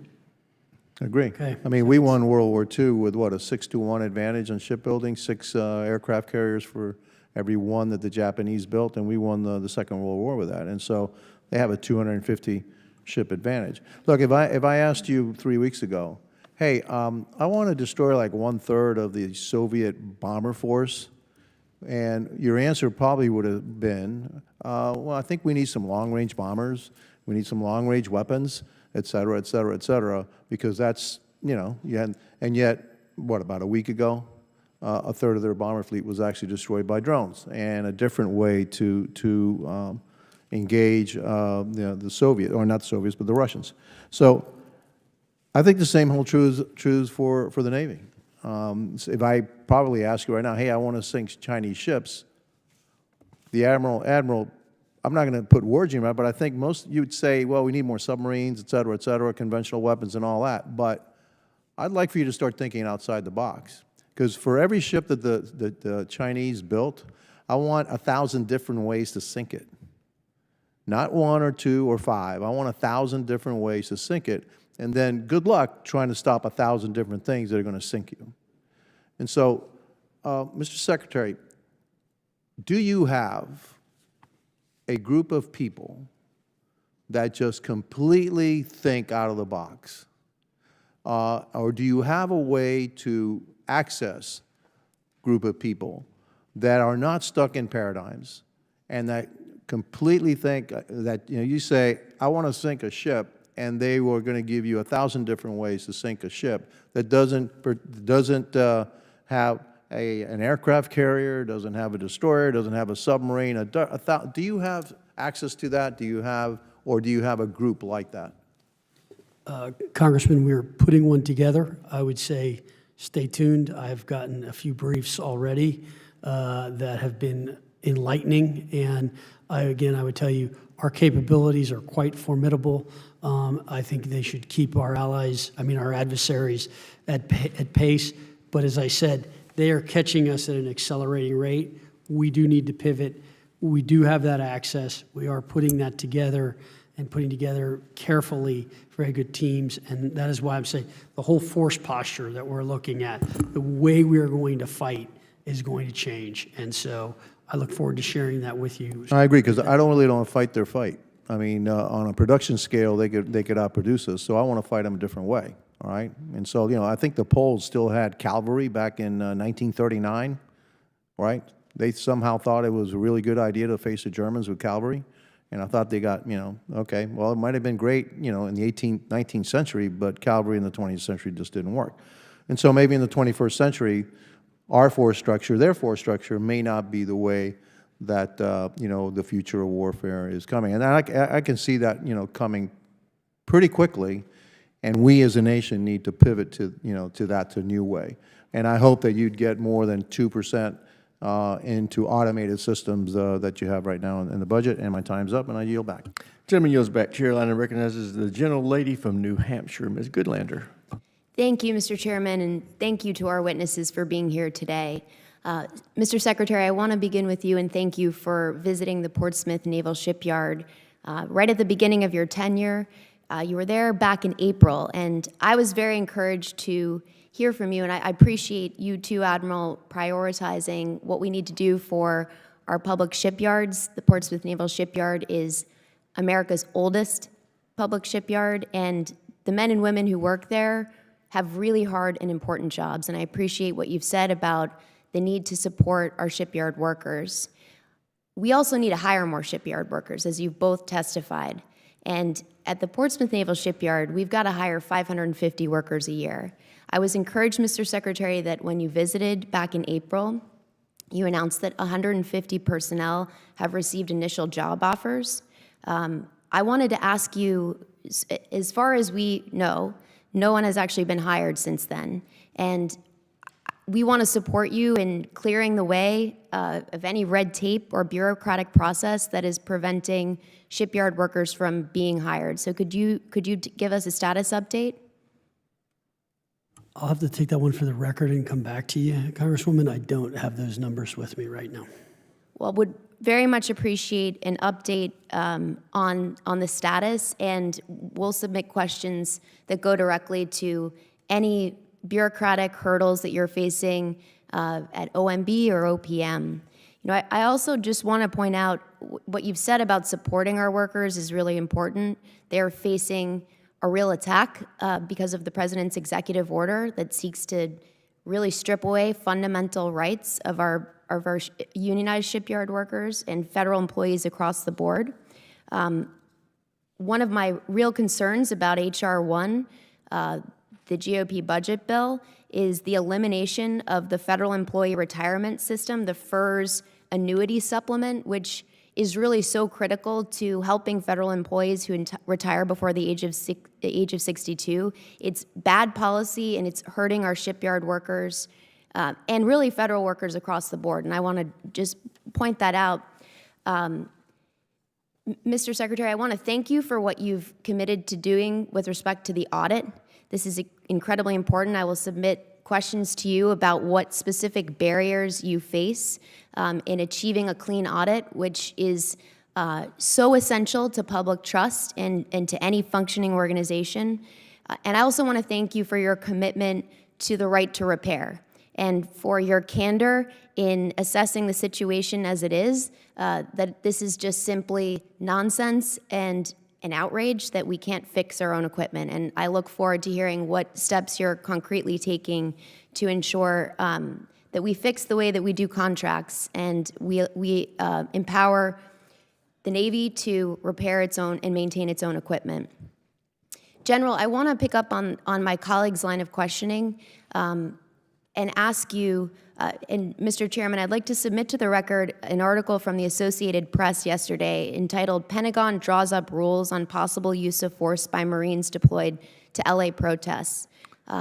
Agree. Okay. I mean, we won World War II with, what, a 6-to-1 advantage on shipbuilding, 6 aircraft carriers for every one that the Japanese built, and we won the Second World War with that. And so they have a 250 ship advantage. Look, if I asked you 3 weeks ago, hey, I want to destroy like 1/3 of the Soviet bomber force, and your answer probably would have been, well, I think we need some long-range bombers, we need some long-range weapons, et cetera, et cetera, et cetera, because that's, you know, and yet, what, about a week ago, 1/3 of their bomber fleet was actually destroyed by drones, and a different way to engage the Soviet, or not the Soviets, but the Russians. So I think the same holds true for the Navy. So if I probably ask you right now, hey, I want to sink Chinese ships, the Admiral, I'm not going to put words in your mouth, but I think most you would say, well, we need more submarines, et cetera, conventional weapons and all that. But I'd like for you to start thinking outside the box. Because for every ship that the Chinese built, I want 1,000 different ways to sink it. Not 1 or 2 or 5. I want 1,000 different ways to sink it. And then good luck trying to stop 1,000 different things that are going to sink you. And so, Mr. Secretary, do you have a group of people that just completely think out of the box? Or do you have a way to access a group of people that are not stuck in paradigms and that completely think that, you know, you say, I want to sink a ship, and they were going to give you 1,000 different ways to sink a ship that doesn't have an aircraft carrier, doesn't have a destroyer, doesn't have a submarine. Do you have access to that? Do you have a group like that? Congressman, we're putting one together. I would say stay tuned. I've gotten a few briefs already that have been enlightening, and I would tell you our capabilities are quite formidable. I think they should keep our our adversaries at pace. But as I said, they are catching us at an accelerating rate. We do need to pivot. We do have that access. We are putting that together and putting together carefully very good teams. And that is why I'm saying the whole force posture that we're looking at, the way we are going to fight is going to change. And so I look forward to sharing that with you. I agree, because I don't really want to fight their fight. I mean, on a production scale, they could outproduce us, so I want to fight them a different way, all right? And so, you know, I think the Poles still had cavalry back in 1939, right? They somehow thought it was a really good idea to face the Germans with cavalry, and I thought they got, you know, okay, well, it might have been great, you know, in the 19th century, but cavalry in the 20th century just didn't work. And so maybe in the 21st century, our force structure, their force structure may not be the way that, you know, the future of warfare is coming. And I can see that, you know, coming pretty quickly, and we as a nation need to pivot to, you know, to a new way. And I hope that you'd get more than 2% into automated systems that you have right now in the budget. And my time's up, and I yield back. Gentleman yields back. Chair line and recognizes the gentlelady from New Hampshire, Ms. Goodlander. Thank you, Mr. Chairman, and thank you to our witnesses for being here today. Mr. Secretary, I want to begin with you and thank you for visiting the Portsmouth Naval Shipyard right at the beginning of your tenure. You were there back in April, and I was very encouraged to hear from you, and I appreciate you too, Admiral, prioritizing what we need to do for our public shipyards. The Portsmouth Naval Shipyard is America's oldest public shipyard, and the men and women who work there have really hard and important jobs, and I appreciate what you've said about the need to support our shipyard workers. We also need to hire more shipyard workers, as you've both testified. And at the Portsmouth Naval Shipyard, we've got to hire 550 workers a year. I was encouraged, Mr. Secretary, that when you visited back in April, you announced that 150 personnel have received initial job offers. I wanted to ask you, as far as we know, no one has actually been hired since then. And We want to support you in clearing the way of any red tape or bureaucratic process that is preventing shipyard workers from being hired. So could you give us a status update? I'll have to take that one for the record and come back to you, Congresswoman. I don't have those numbers with me right now. Well, would very much appreciate an update on the status, and we'll submit questions that go directly to any bureaucratic hurdles that you're facing at OMB or OPM. You know, I also just want to point out what you've said about supporting our workers is really important. They're facing a real attack because of the president's executive order that seeks to really strip away fundamental rights of our unionized shipyard workers and federal employees across the board. One of my real concerns about H.R. 1, the GOP budget bill, is the elimination of the federal employee retirement system, the FERS annuity supplement, which is really so critical to helping federal employees who retire before the age of 62. It's bad policy, and it's hurting our shipyard workers and really federal workers across the board. And I want to just point that out. Mr. Secretary, I want to thank you for what you've committed to doing with respect to the audit. This is incredibly important. I will submit questions to you about what specific barriers you face in achieving a clean audit, which is so essential to public trust and to any functioning organization. And I also want to thank you for your commitment to the right to repair and for your candor in assessing the situation as it is, that this is just simply nonsense and an outrage that we can't fix our own equipment. And I look forward to hearing what steps you're concretely taking to ensure that we fix the way that we do contracts and we empower the Navy to repair its own and maintain its own equipment. General, I want to pick up on my colleague's line of questioning and ask you, and Mr. Chairman, I'd like to submit to the record an article from the Associated Press yesterday entitled "Pentagon Draws Up Rules on Possible Use of Force by Marines Deployed to LA Protests."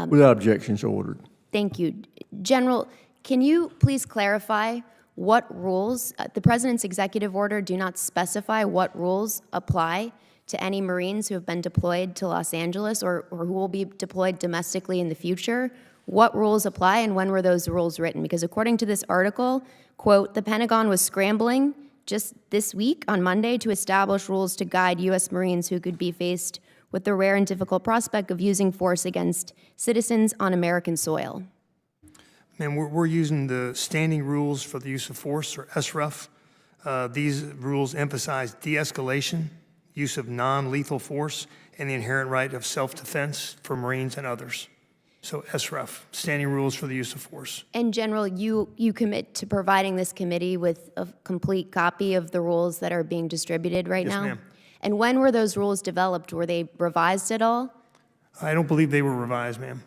Without objection, so ordered. Thank you. General, can you please clarify what rules, the President's executive order do not specify what rules apply to any Marines who have been deployed to Los Angeles or who will be deployed domestically in the future? What rules apply and when were those rules written? Because according to this article, quote, the Pentagon was scrambling just this week on Monday to establish rules to guide U.S. Marines who could be faced with the rare and difficult prospect of using force against citizens on American soil. And we're using the standing rules for the use of force, or SRUF. These rules emphasize de-escalation, use of non-lethal force, and the inherent right of self-defense for Marines and others. So SRUF, standing rules for the use of force. And General, you commit to providing this committee with a complete copy of the rules that are being distributed right now? Yes, ma'am. And when were those rules developed? Were they revised at all? I don't believe they were revised, ma'am.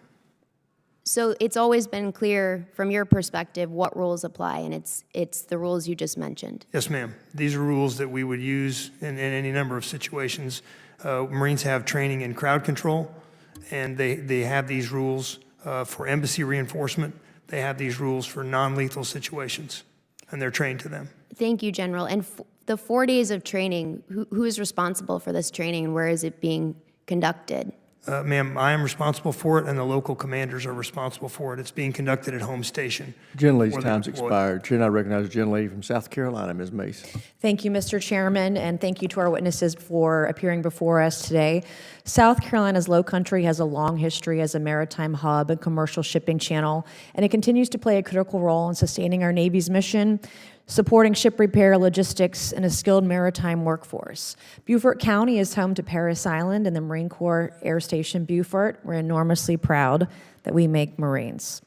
So it's always been clear from your perspective what rules apply, and it's the rules you just mentioned. Yes, ma'am. These are rules that we would use in any number of situations. Marines have training in crowd control, and they have these rules for embassy reinforcement. They have these rules for non-lethal situations, and they're trained to them. Thank you, General. And the 4 days of training, who is responsible for this training, and where is it being conducted? Ma'am, I am responsible for it, and the local commanders are responsible for it. It's being conducted at home station. Gentlelady's where they're time's deployed. expired. Chair, I recognize the gentlelady from South Carolina, Ms. Mace. Thank you, Mr. Chairman, and thank you to our witnesses for appearing before us today. South Carolina's Low Country has a long history as a maritime hub and commercial shipping channel, and it continues to play a critical role in sustaining our Navy's mission, supporting ship repair, logistics, and a skilled maritime workforce. Beaufort County is home to Parris Island and the Marine Corps Air Station Beaufort. We're enormously proud that we make Marines.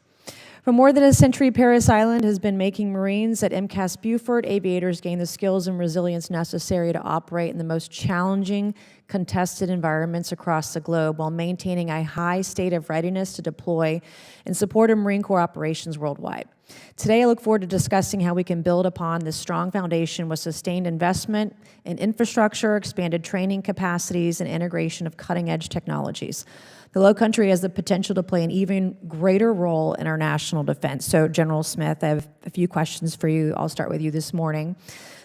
For more than a century, Parris Island has been making Marines. At MCAS Beaufort, aviators gain the skills and resilience necessary to operate in the most challenging, contested environments across the globe while maintaining a high state of readiness to deploy and support Marine Corps operations worldwide. Today, I look forward to discussing how we can build upon this strong foundation with sustained investment in infrastructure, expanded training capacities, and integration of cutting-edge technologies. The Low Country has the potential to play an even greater role in our national defense. So, General Smith, I have a few questions for you. I'll start with you this morning.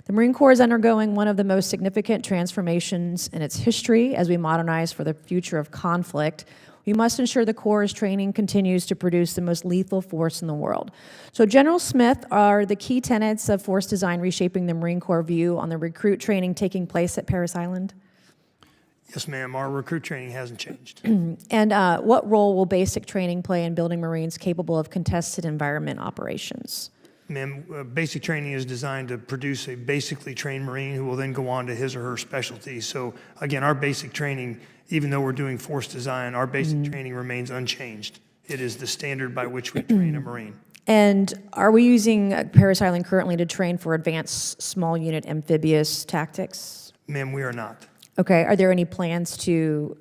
The Marine Corps is undergoing one of the most significant transformations in its history as we modernize for the future of conflict. We must ensure the Corps' training continues to produce the most lethal force in the world. So, General Smith, are the key tenets of force design reshaping the Marine Corps view on the recruit training taking place at Parris Island? Yes, ma'am. Our recruit training hasn't changed. And what role will basic training play in building Marines capable of contested environment operations? Ma'am, basic training is designed to produce a basically trained Marine who will then go on to his or her specialty. So again, our basic training, even though we're doing force design, our basic training remains unchanged. It is the standard by which we train a Marine. And are we using Parris Island currently to train for advanced small unit amphibious tactics? Ma'am, we are not. Okay, are there any plans to,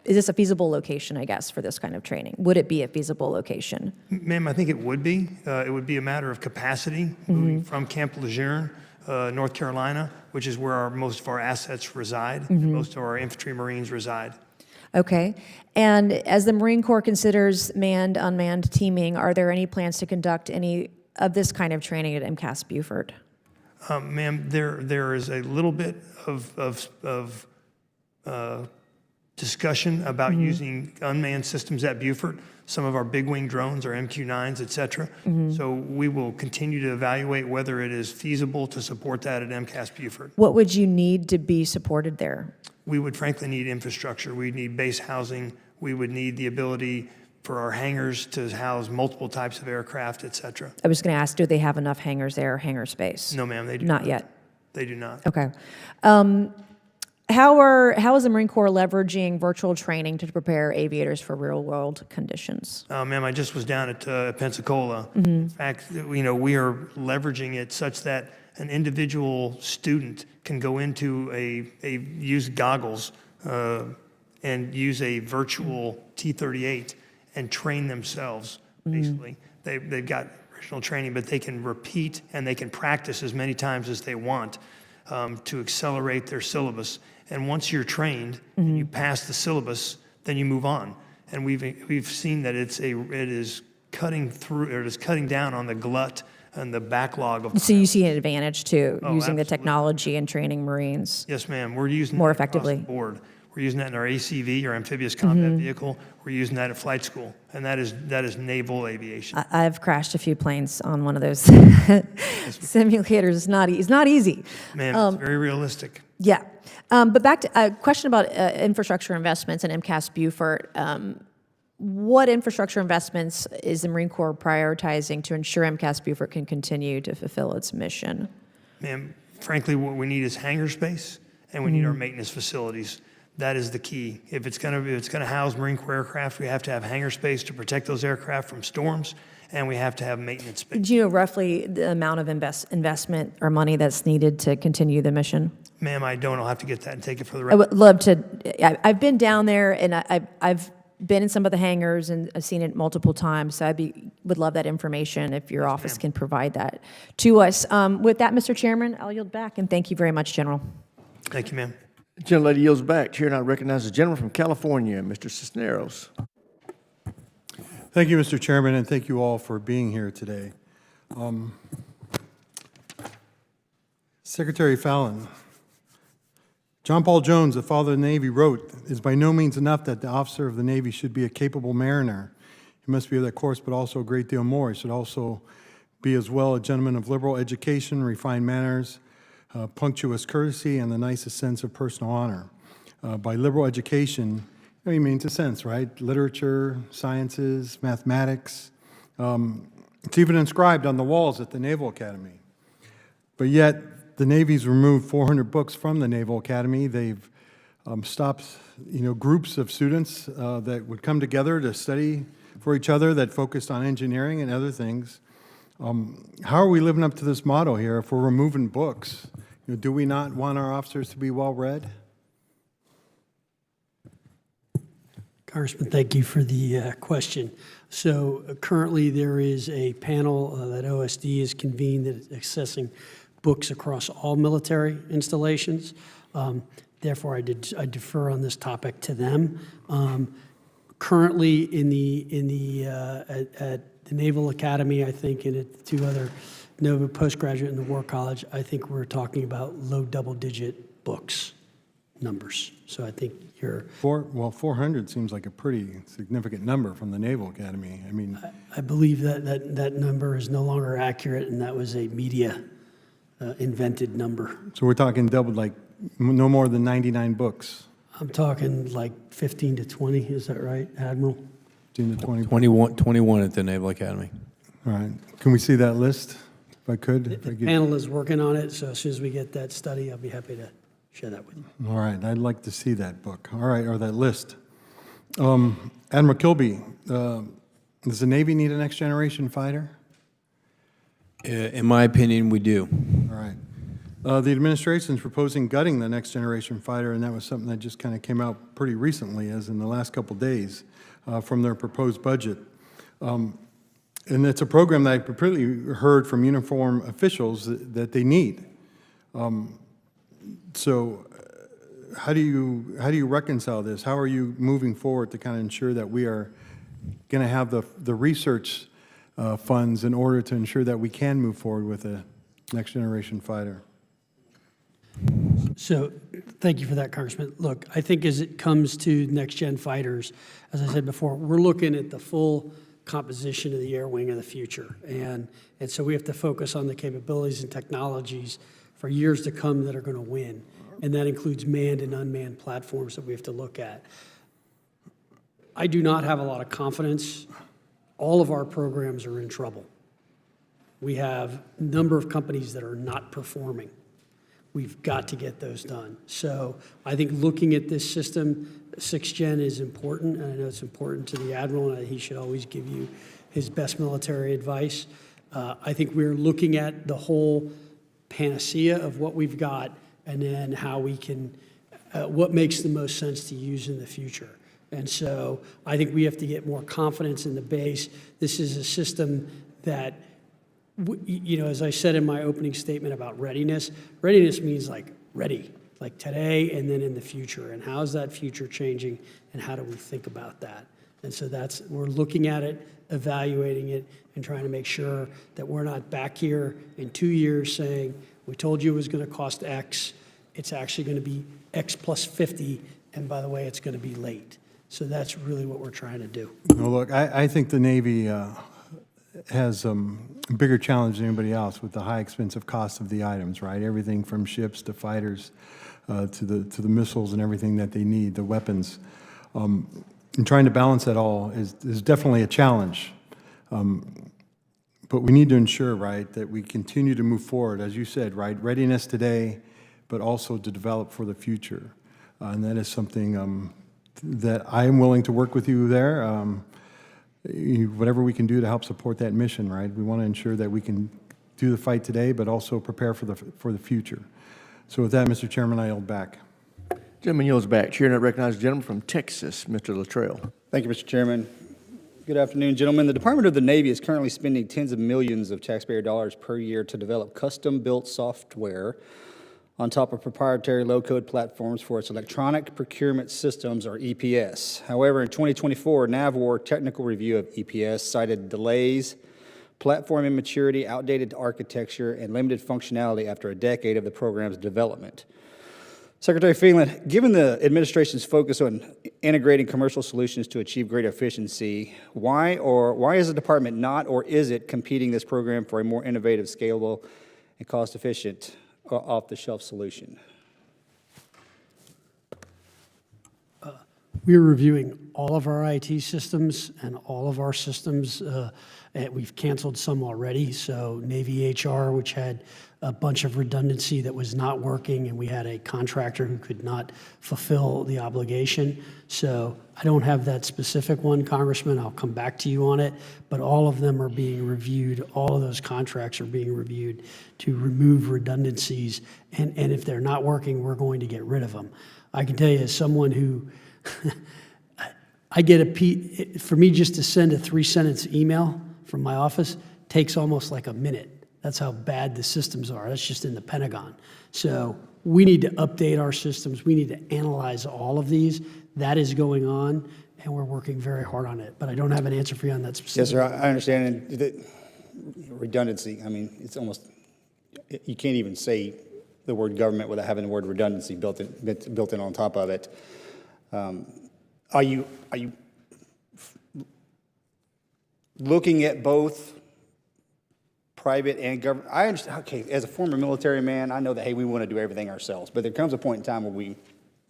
is this a feasible location, I guess, for this kind of training? Would it be a feasible location? Ma'am, I think it would be. It would be a matter of capacity, moving from Camp Lejeune, North Carolina, which is where most of our assets reside, and most of our infantry Marines reside. Okay, and as the Marine Corps considers manned, unmanned teaming, are there any plans to conduct any of this kind of training at MCAS Beaufort? Ma'am, there is a little bit of discussion about using unmanned systems at Beaufort. Some of our big wing drones, our MQ-9s, et cetera. So we will continue to evaluate whether it is feasible to support that at MCAS Beaufort. What would you need to be supported there? We would frankly need infrastructure. We'd need base housing. We would need the ability for our hangars to house multiple types of aircraft, et cetera. I was going to ask, do they have enough hangars there, hangar space? No, ma'am, they do not. Not yet. They do not. Okay. How is the Marine Corps leveraging virtual training to prepare aviators for real-world conditions? Ma'am, I just was down at Pensacola. In fact, we are leveraging it such that an individual student can go into use goggles and use a virtual T-38 and train themselves, basically. They've got original training, but they can repeat and they can practice as many times as they want to accelerate their syllabus. And once you're trained and you pass the syllabus, then you move on. And we've seen that it is cutting through, or it is cutting down on the glut and the backlog of. So you see an advantage to using absolutely. the technology and training Marines? Yes, ma'am. We're using more that effectively. Across the board. We're using that in our ACV, our amphibious combat vehicle. We're using that at flight school, and that is naval aviation. I've crashed a few planes on one of those simulators. It's not easy. Ma'am, it's very realistic. Yeah. But back to a question about infrastructure investments and MCAS Beaufort. What infrastructure investments is the Marine Corps prioritizing to ensure MCAS Beaufort can continue to fulfill its mission? Ma'am, frankly, what we need is hangar space, and we need our maintenance facilities. That is the key. If it's going to house Marine Corps aircraft, we have to have hangar space to protect those aircraft from storms, and we have to have maintenance space. Do you know roughly the amount of investment or money that's needed to continue the mission? Ma'am, I don't. I'll have to get that and take it for the I record. would love to. I've been down there, and I've been in some of the hangars, and I've seen it multiple times. So would love that information if your office can provide that to us. With that, Mr. Chairman, I'll yield back, and thank you very much, General. Thank you, ma'am. The gentlelady yields back. Chair now recognizes the gentleman from California, Mr. Cisneros. Thank you, Mr. Chairman, and thank you all for being here today. Secretary Fallon, John Paul Jones, the father of the Navy, wrote, "It is by no means enough that the officer of the Navy should be a capable mariner. He must be of that course, but also a great deal more. He should also be as well a gentleman of liberal education, refined manners, punctuous courtesy, and the nicest sense of personal honor." By liberal education, he means a sense, right? Literature, sciences, mathematics. It's even inscribed on the walls at the Naval Academy. But yet, the Navy's removed 400 books from the Naval Academy. They've stopped, groups of students that would come together to study for each other that focused on engineering and other things. How are we living up to this motto here if we're removing books? Do we not want our officers to be well-read? Congressman, thank you for the question. So currently there is a panel that OSD has convened that is assessing books across all military installations. Therefore, I defer on this topic to them. Currently, at the Naval Academy, I think, and at the two other Nova postgraduate in the War College, I think we're talking about low double-digit books numbers. So I think you're... 400 seems like a pretty significant number from the Naval Academy. I mean... I believe that number is no longer accurate, and that was a media invented number. So we're talking double, like no more than 99 books. I'm talking like 15 to 20, is that right, Admiral? 15 to 20. 21 at the Naval Academy. All right. Can we see that list, if I could? The panel is working on it, so as soon as we get that study, I'll be happy to share that with you. All right. I'd like to see that book. All right, or that list. Admiral Kilby, does the Navy need a next-generation fighter? In my opinion, we do. All right. The administration is proposing gutting the next-generation fighter, and that was something that just kind of came out pretty recently, as in the last couple days, from their proposed budget. And it's a program that I completely heard from uniform officials that they need. So how do you reconcile this? How are you moving forward to kind of ensure that we are going to have the research funds in order to ensure that we can move forward with a next-generation fighter? So thank you for that, Congressman. Look, I think as it comes to next-gen fighters, as I said before, we're looking at the full composition of the air wing of the future. And so we have to focus on the capabilities and technologies for years to come that are going to win. And that includes manned and unmanned platforms that we have to look at. I do not have a lot of confidence. All of our programs are in trouble. We have a number of companies that are not performing. We've got to get those done. So I think looking at this system, 6th Gen is important, and I know it's important to the Admiral, and he should always give you his best military advice. I think we're looking at the whole panacea of what we've got, and then how we can, what makes the most sense to use in the future. And so I think we have to get more confidence in the base. This is a system that, you know, as I said in my opening statement about readiness, readiness means like ready, like today and then in the future. And how is that future changing, and how do we think about that? And so we're looking at it, evaluating it, and trying to make sure that we're not back here in 2 years saying, we told you it was going to cost X, it's actually going to be X plus 50, and by the way, it's going to be late. So that's really what we're trying to do. Well, look, I think the Navy has a bigger challenge than anybody else with the high expensive cost of the items, right? Everything from ships to fighters to the missiles and everything that they need, the weapons. And trying to balance that all is definitely a challenge. But we need to ensure, right, that we continue to move forward, as you said, right? Readiness today, but also to develop for the future. And that is something that I am willing to work with you there. Whatever we can do to help support that mission, right? We want to ensure that we can do the fight today, but also prepare for the future. So with that, Mr. Chairman, I yield back. Gentleman yields back. Chair, now recognizes the gentleman from Texas, Mr. Luttrell. Thank you, Mr. Chairman. Good afternoon, gentlemen. The Department of the Navy is currently spending tens of millions of taxpayer dollars per year to develop custom-built software on top of proprietary low-code platforms for its electronic procurement systems, or EPS. However, in 2024, NAVWAR technical review of EPS cited delays, platform immaturity, outdated architecture, and limited functionality after a decade of the program's development. Secretary Phelan, given the administration's focus on integrating commercial solutions to achieve greater efficiency, why is the department not, or is it competing this program for a more innovative, scalable, and cost-efficient off-the-shelf solution? We're reviewing all of our IT systems and all of our systems. And we've canceled some already. So Navy HR, which had a bunch of redundancy that was not working, and we had a contractor who could not fulfill the obligation. So I don't have that specific one, Congressman. I'll come back to you on it. But all of them are being reviewed. All of those contracts are being reviewed to remove redundancies. And if they're not working, we're going to get rid of them. I can tell you, as someone who I get for me just to send a 3-sentence email from my office takes almost like a minute. That's how bad the systems are. That's just in the Pentagon. So We need to update our systems. We need to analyze all of these. That is going on, and we're working very hard on it. But I don't have an answer for you on that specific. Yes, sir, I understand. And redundancy, I mean, it's almost, you can't even say the word government without having the word redundancy built in on top of it. Are you looking at both private and government? I understand, okay, as a former military man, I know that, hey, we want to do everything ourselves, but there comes a point in time where we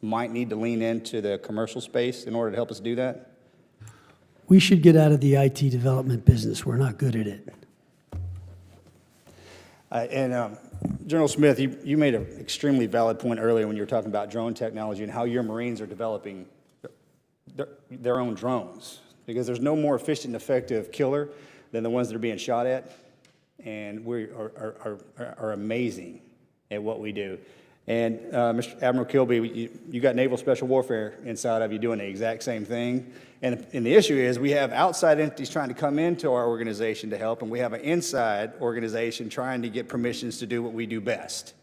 might need to lean into the commercial space in order to help us do that. We should get out of the IT development business. We're not good at it. General Smith, you made an extremely valid point earlier when you were talking about drone technology and how your Marines are developing their own drones, because there's no more efficient and effective killer than the ones that are being shot at, and we are amazing at what we do. And Mr. Admiral Kilby, you got naval special warfare inside of you doing the exact same thing. And the issue is we have outside entities trying to come into our organization to help, and we have an inside organization trying to get permissions to do what we do best.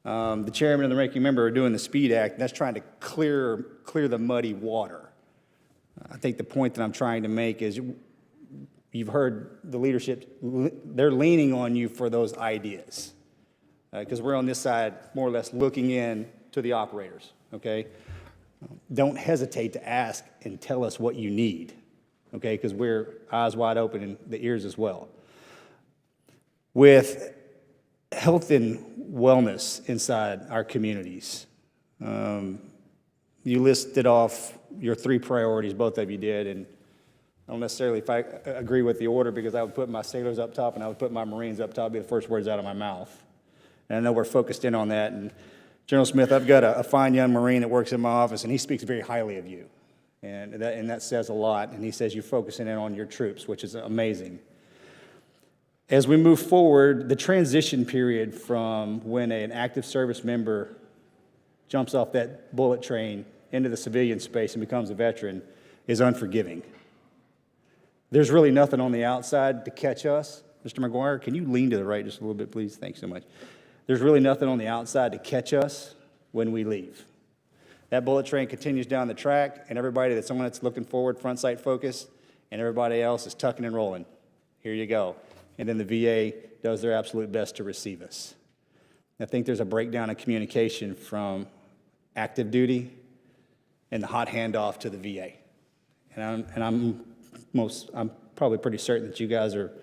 The chairman and the ranking member are doing the SPEED Act, and that's trying to clear the muddy water. I think the point that I'm trying to make is you've heard the leadership, they're leaning on you for those ideas. Because we're on this side more or less looking in to the operators, okay? Don't hesitate to ask and tell us what you need, okay? Because we're eyes wide open and the ears as well. With health and wellness inside our communities, you listed off your 3 priorities, both of you did, and I don't necessarily agree with the order, because I would put my sailors up top and I would put my Marines up top, be the first words out of my mouth. And I know we're focused in on that. And General Smith, I've got a fine young Marine that works in my office, and he speaks very highly of you. And that says a lot. And he says you're focusing in on your troops, which is amazing. As we move forward, the transition period from when an active service member jumps off that bullet train into the civilian space and becomes a veteran is unforgiving. There's really nothing on the outside to catch us. Mr. McGuire, can you lean to the right just a little bit, please? Thanks so much. There's really nothing on the outside to catch us when we leave. That bullet train continues down the track, and everybody that's someone that's looking forward, front sight focused, and everybody else is tucking and rolling. Here you go. And then the VA does their absolute best to receive us. I think there's a breakdown in communication from active duty and the hot handoff to the VA. And I'm probably pretty certain that you guys are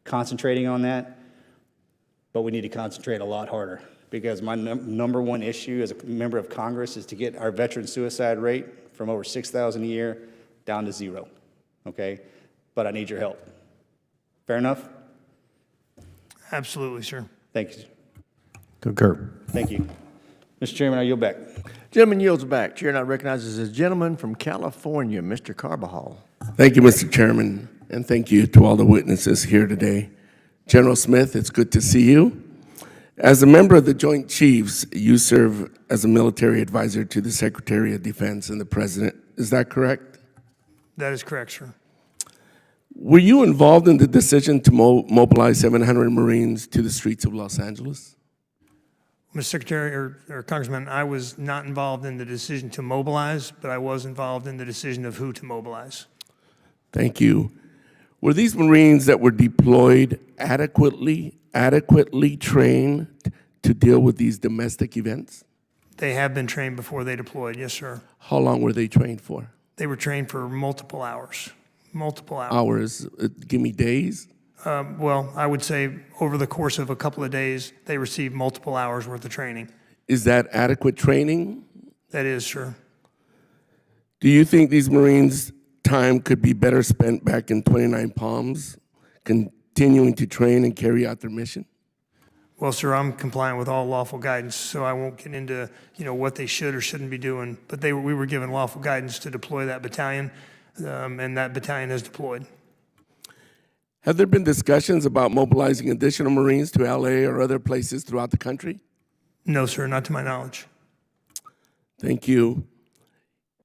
concentrating on that. But we need to concentrate a lot harder, because my number one issue as a member of Congress is to get our veteran suicide rate from over 6,000 a year down to 0, okay? But I need your help. Fair enough? Absolutely, sir. Thank you. Concur. Thank you. Mr. Chairman, I yield back. Gentleman yields back. Chair now recognizes a gentleman from California, Mr. Carbajal. Thank you, Mr. Chairman, and thank you to all the witnesses here today. General Smith, it's good to see you. As a member of the Joint Chiefs, you serve as a military advisor to the Secretary of Defense and the President. Is that correct? That is correct, sir. Were you involved in the decision to mobilize 700 Marines to the streets of Los Angeles? Mr. Secretary or Congressman, I was not involved in the decision to mobilize, but I was involved in the decision of who to mobilize. Thank you. Were these Marines that were deployed adequately trained to deal with these domestic events? They have been trained before they deployed, yes, sir. How long were they trained for? They were trained for multiple hours. Hours? Give me days? Well, I would say over the course of a couple of days, they received multiple hours worth of training. Is that adequate training? That is, sir. Do you think these Marines' time could be better spent back in 29 Palms, continuing to train and carry out their mission? Well, sir, I'm compliant with all lawful guidance, so I won't get into what they should or shouldn't be doing. But we were given lawful guidance to deploy that battalion, and that battalion has deployed. Have there been discussions about mobilizing additional Marines to LA or other places throughout the country? No, sir, not to my knowledge. Thank you.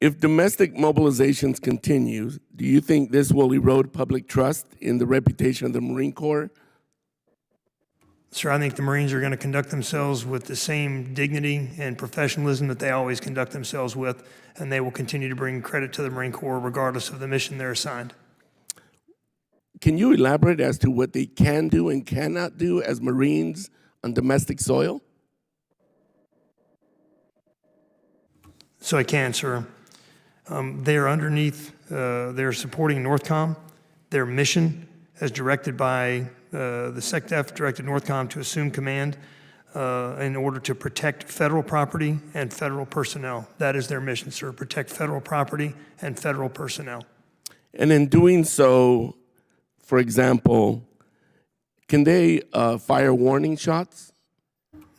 If domestic mobilizations continue, do you think this will erode public trust in the reputation of the Marine Corps? Sir, I think the Marines are going to conduct themselves with the same dignity and professionalism that they always conduct themselves with, and they will continue to bring credit to the Marine Corps regardless of the mission they're assigned. Can you elaborate as to what they can do and cannot do as Marines on domestic soil? So I can, sir. They are underneath, they're supporting NORTHCOM. Their mission, as directed by the SecDef, directed NORTHCOM to assume command in order to protect federal property and federal personnel. That is their mission, sir, protect federal property and federal personnel. And in doing so, for example, can they fire warning shots?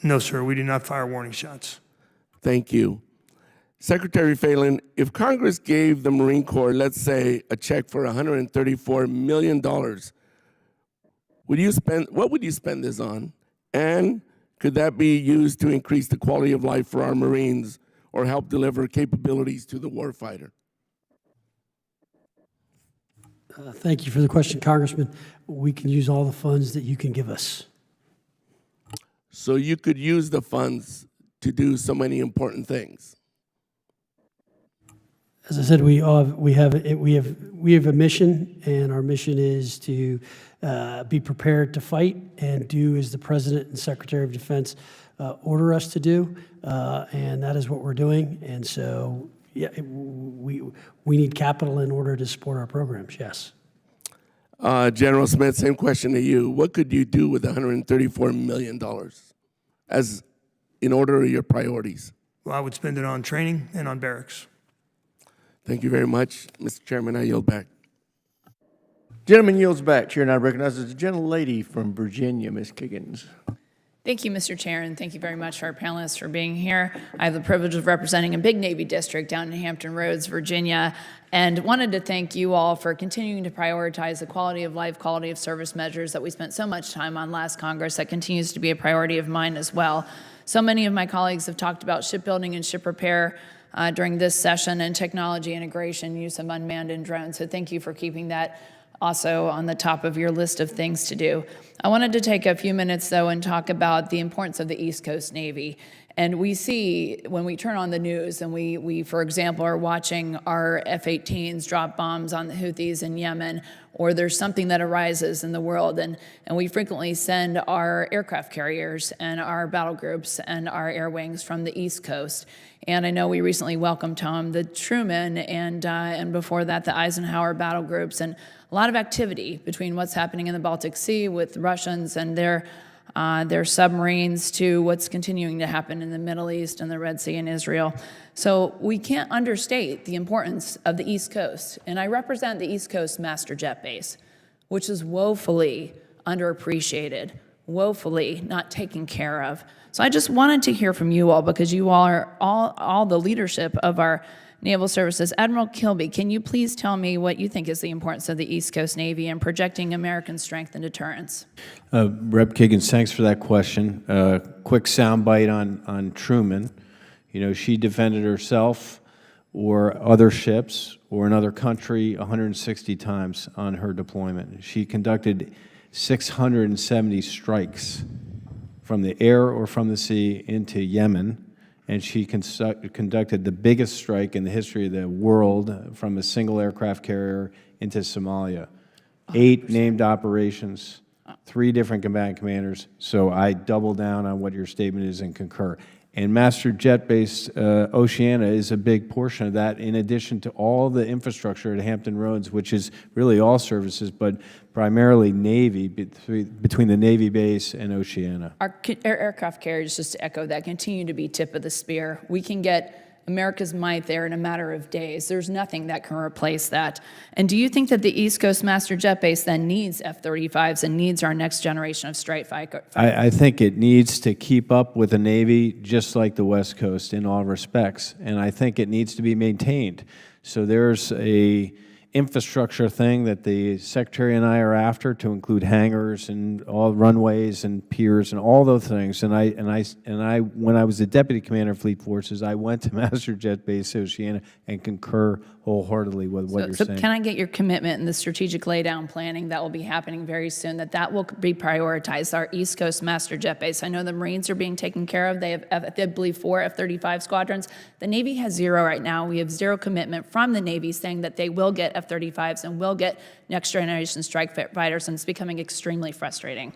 No, sir, we do not fire warning shots. Thank you. Secretary Phelan, if Congress gave the Marine Corps, let's say, a check for $134 million, what would you spend this on? And could that be used to increase the quality of life for our Marines or help deliver capabilities to the warfighter? Thank you for the question, Congressman. We can use all the funds that you can give us. So you could use the funds to do so many important things. As I said, we have a mission, and our mission is to be prepared to fight and do as the President and Secretary of Defense order us to do, and that is what we're doing. And so, yeah, we need capital in order to support our programs. Yes. General Smith, same question to you. What could you do with $134 million as in order of your priorities? Well, I would spend it on training and on barracks. Thank you very much. Mr. Chairman, I yield back. Gentleman yields back. Chair now recognizes the gentlelady from Virginia, Ms. Kiggins. Thank you, Mr. Chair, and thank you very much to our panelists for being here. I have the privilege of representing a big Navy district down in Hampton Roads, Virginia, and wanted to thank you all for continuing to prioritize the quality of life, quality of service measures that we spent so much time on last Congress. That continues to be a priority of mine as well. So many of my colleagues have talked about shipbuilding and ship repair during this session, and technology integration, use of unmanned and drones. So thank you for keeping that also on the top of your list of things to do. I wanted to take a few minutes, though, and talk about the importance of the East Coast Navy. And we see when we turn on the news and we, for example, are watching our F-18s drop bombs on the Houthis in Yemen, or there's something that arises in the world, and we frequently send our aircraft carriers and our battle groups and our air wings from the East Coast. And I know we recently welcomed home the Truman and before that the Eisenhower battle groups, and a lot of activity between what's happening in the Baltic Sea with Russians and their submarines to what's continuing to happen in the Middle East and the Red Sea and Israel. So we can't understate the importance of the East Coast. And I represent the East Coast Master Jet Base, which is woefully underappreciated, woefully not taken care of. So I just wanted to hear from you all, because you all are all the leadership of our naval services. Admiral Kilby, can you please tell me what you think is the importance of the East Coast Navy in projecting American strength and deterrence? Rep. Kiggins, thanks for that question. Quick soundbite on Truman. You know, she defended herself or other ships or another country 160 times on her deployment. She conducted 670 strikes from the air or from the sea into Yemen, and she conducted the biggest strike in the history of the world from a single aircraft carrier into Somalia. 8 named operations, 3 different combatant commanders, so I double down on what your statement is and concur. And Master Jet Base Oceana is a big portion of that, in addition to all the infrastructure at Hampton Roads, which is really all services, but primarily Navy, between the Navy base and Oceana. Our aircraft carriers, just to echo that, continue to be tip of the spear. We can get America's might there in a matter of days. There's nothing that can replace that. And do you think that the East Coast Master Jet Base then needs F-35s and needs our next generation of strike fighter? I think it needs to keep up with the Navy just like the West Coast in all respects, and I think it needs to be maintained. So there's a infrastructure thing that the Secretary and I are after, to include hangars and all runways and piers and all those things. And I, when I was the Deputy Commander of Fleet Forces, I went to Masterjet Base Oceana and concur wholeheartedly with what you're So saying. can I get your commitment in the strategic laydown planning that will be happening very soon, that will be prioritized, our East Coast master jet base? I know the Marines are being taken care of. They have, I believe, 4 F-35 squadrons. The Navy has 0 right now. We have 0 commitment from the Navy saying that they will get F-35s and will get next generation strike fighters, and it's becoming extremely frustrating.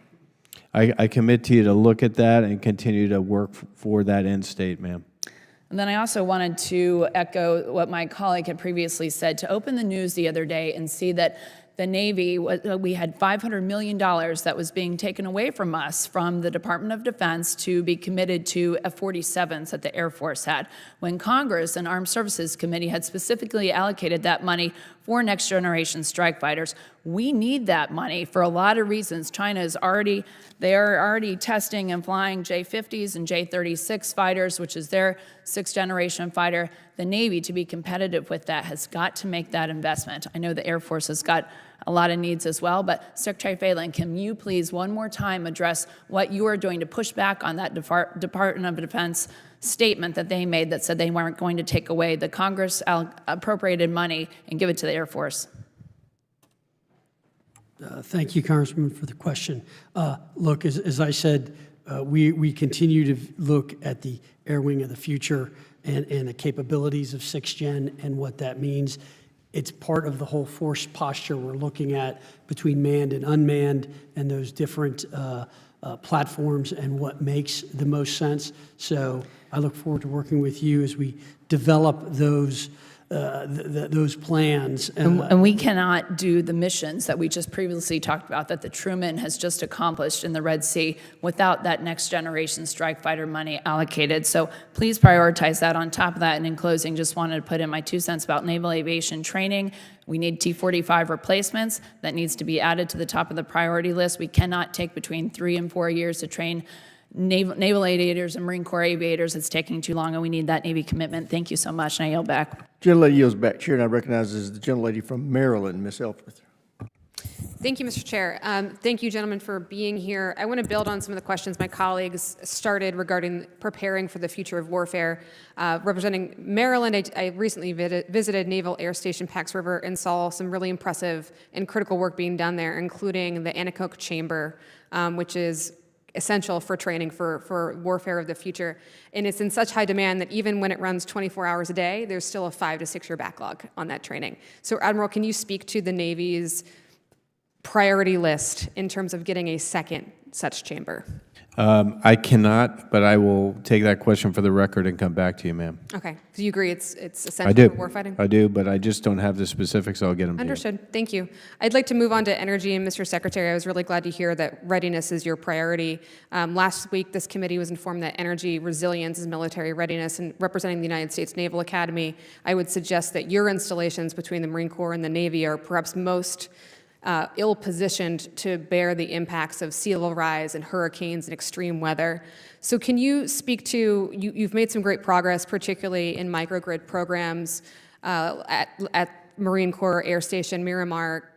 I commit to you to look at that and continue to work for that end state, ma'am. And then I also wanted to echo what my colleague had previously said, to open the news the other day and see that the Navy, we had $500 million that was being taken away from us from the Department of Defense to be committed to F-47s that the Air Force had, when Congress and Armed Services Committee had specifically allocated that money for next generation strike fighters. We need that money for a lot of reasons. China is already, they're already testing and flying J-50s and J-36 fighters, which is their 6th generation fighter. The Navy, to be competitive with that, has got to make that investment. I know the Air Force has got a lot of needs as well, but Secretary Phelan, can you please one more time address what you are doing to push back on that Department of Defense statement that they made that said they weren't going to take away the Congress appropriated money and give it to the Air Force? Thank you, Congressman, for the question. Look, as I said, we continue to look at the air wing of the future and the capabilities of 6th Gen and what that means. It's part of the whole force posture we're looking at between manned and unmanned and those different platforms and what makes the most sense. So I look forward to working with you as we develop those plans. And we cannot do the missions that we just previously talked about, that the Truman has just accomplished in the Red Sea, without that next generation strike fighter money allocated. So please prioritize that. On top of that, and in closing, just wanted to put in my 2 cents about naval aviation training. We need T-45 replacements. That needs to be added to the top of the priority list. We cannot take between 3 and 4 years to train naval aviators and Marine Corps aviators. It's taking too long, and we need that Navy commitment. Thank you so much, and I yield back. Gentlelady yields back. Chair now recognizes the gentlelady from Maryland, Ms. Elfreth. Thank you, Mr. Chair. Thank you, gentlemen, for being here. I want to build on some of the questions my colleagues started regarding preparing for the future of warfare. Representing Maryland, I recently visited Naval Air Station Pax River and saw some really impressive and critical work being done there, including the anechoic chamber, which is essential for training for warfare of the future. And it's in such high demand that even when it runs 24 hours a day, there's still a 5 to 6 year backlog on that training. So Admiral, can you speak to the Navy's priority list in terms of getting a second such chamber? I cannot, but I will take that question for the record and come back to you, ma'am. Okay. Do you agree it's essential I do. for warfighting? I do, but I just don't have the specifics. I'll get them to you. Understood. Thank you. I'd like to move on to energy. And Mr. Secretary, I was really glad to hear that readiness is your priority. Last week, this committee was informed that energy resilience is military readiness. And representing the United States Naval Academy, I would suggest that your installations between the Marine Corps and the Navy are perhaps most ill-positioned to bear the impacts of sea level rise and hurricanes and extreme weather. So can you speak to, you've made some great progress, particularly in microgrid programs at Marine Corps Air Station Miramar.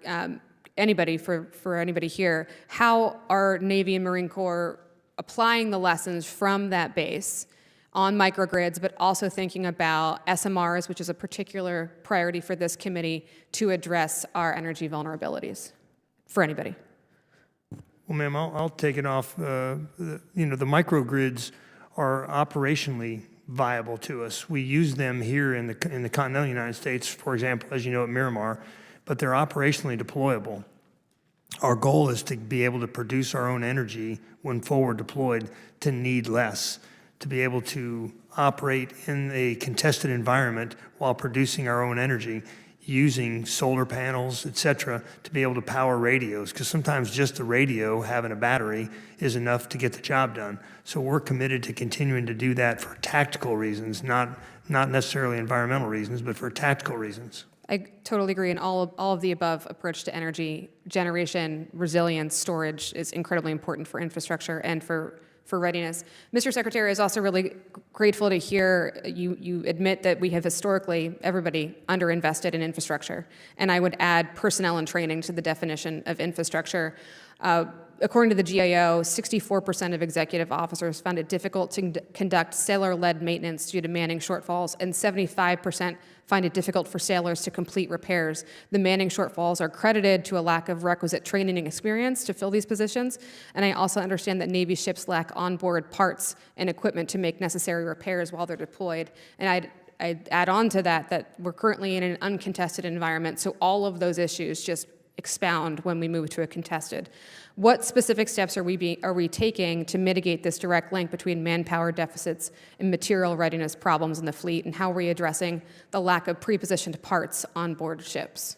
Anybody, for anybody here, how are Navy and Marine Corps applying the lessons from that base on microgrids, but also thinking about SMRs, which is a particular priority for this committee to address our energy vulnerabilities for anybody? Well, ma'am, I'll take it off. The microgrids are operationally viable to us. We use them here in the continental United States, for example, as you know, at Miramar, but they're operationally deployable. Our goal is to be able to produce our own energy when forward deployed, to need less, to be able to operate in a contested environment while producing our own energy, using solar panels, et cetera, to be able to power radios, because sometimes just the radio having a battery is enough to get the job done. So we're committed to continuing to do that for tactical reasons, not necessarily environmental reasons, but for tactical reasons. I totally agree, and all of the above approach to energy generation, resilience, storage is incredibly important for infrastructure and for readiness. Mr. Secretary, I was also really grateful to hear you admit that we have historically, everybody, underinvested in infrastructure. And I would add personnel and training to the definition of infrastructure. According to the GAO, 64% of executive officers found it difficult to conduct sailor-led maintenance due to manning shortfalls, and 75% find it difficult for sailors to complete repairs. The manning shortfalls are credited to a lack of requisite training and experience to fill these positions, and I also understand that Navy ships lack onboard parts and equipment to make necessary repairs while they're deployed. And I'd add on to that we're currently in an uncontested environment, so all of those issues just expound when we move to a contested. What specific steps are we taking to mitigate this direct link between manpower deficits and material readiness problems in the fleet, and how are we addressing the lack of pre-positioned parts on board ships?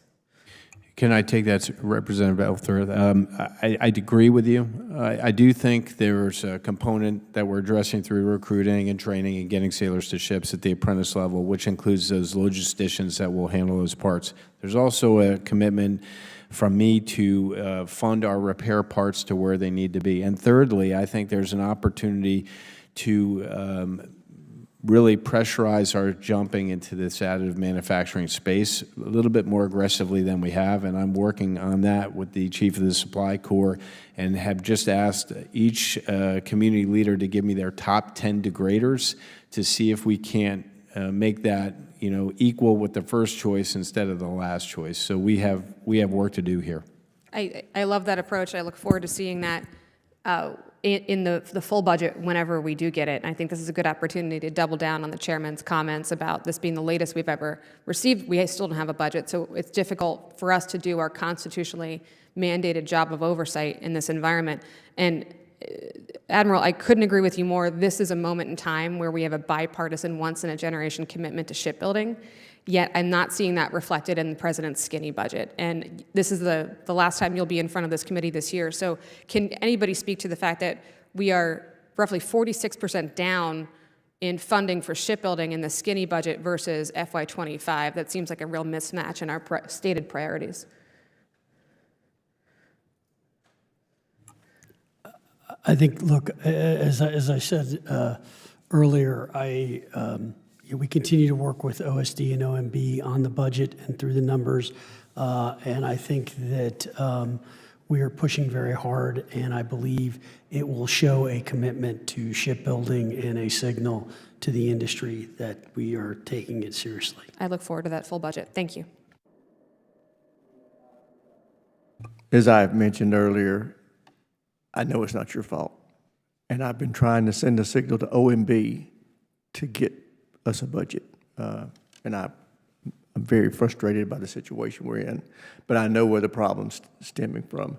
Can I take that, Representative Elthworth? I agree with you. I do think there's a component that we're addressing through recruiting and training and getting sailors to ships at the apprentice level, which includes those logisticians that will handle those parts. There's also a commitment from me to fund our repair parts to where they need to be. And thirdly, I think there's an opportunity to really pressurize our jumping into this additive manufacturing space a little bit more aggressively than we have, and I'm working on that with the Chief of the Supply Corps, and have just asked each community leader to give me their top 10 degraders to see if we can't make that equal with the first choice instead of the last choice. So we have work to do here. I love that approach. I look forward to seeing that in the full budget whenever we do get it. And I think this is a good opportunity to double down on the chairman's comments about this being the latest we've ever received. We still don't have a budget, so it's difficult for us to do our constitutionally mandated job of oversight in this environment. And Admiral, I couldn't agree with you more. This is a moment in time where we have a bipartisan, once-in-a-generation commitment to shipbuilding, yet I'm not seeing that reflected in the president's skinny budget. And this is the last time you'll be in front of this committee this year. So can anybody speak to the fact that we are roughly 46% down in funding for shipbuilding in the skinny budget versus FY25? That seems like a real mismatch in our stated priorities. I think, look, as I said earlier, we continue to work with OSD and OMB on the budget and through the numbers, and I think that we are pushing very hard, and I believe it will show a commitment to shipbuilding and a signal to the industry that we are taking it seriously. I look forward to that full budget. Thank you. As I've mentioned earlier, I know it's not your fault, and I've been trying to send a signal to OMB to get us a budget, and I'm very frustrated by the situation we're in, but I know where the problem's stemming from.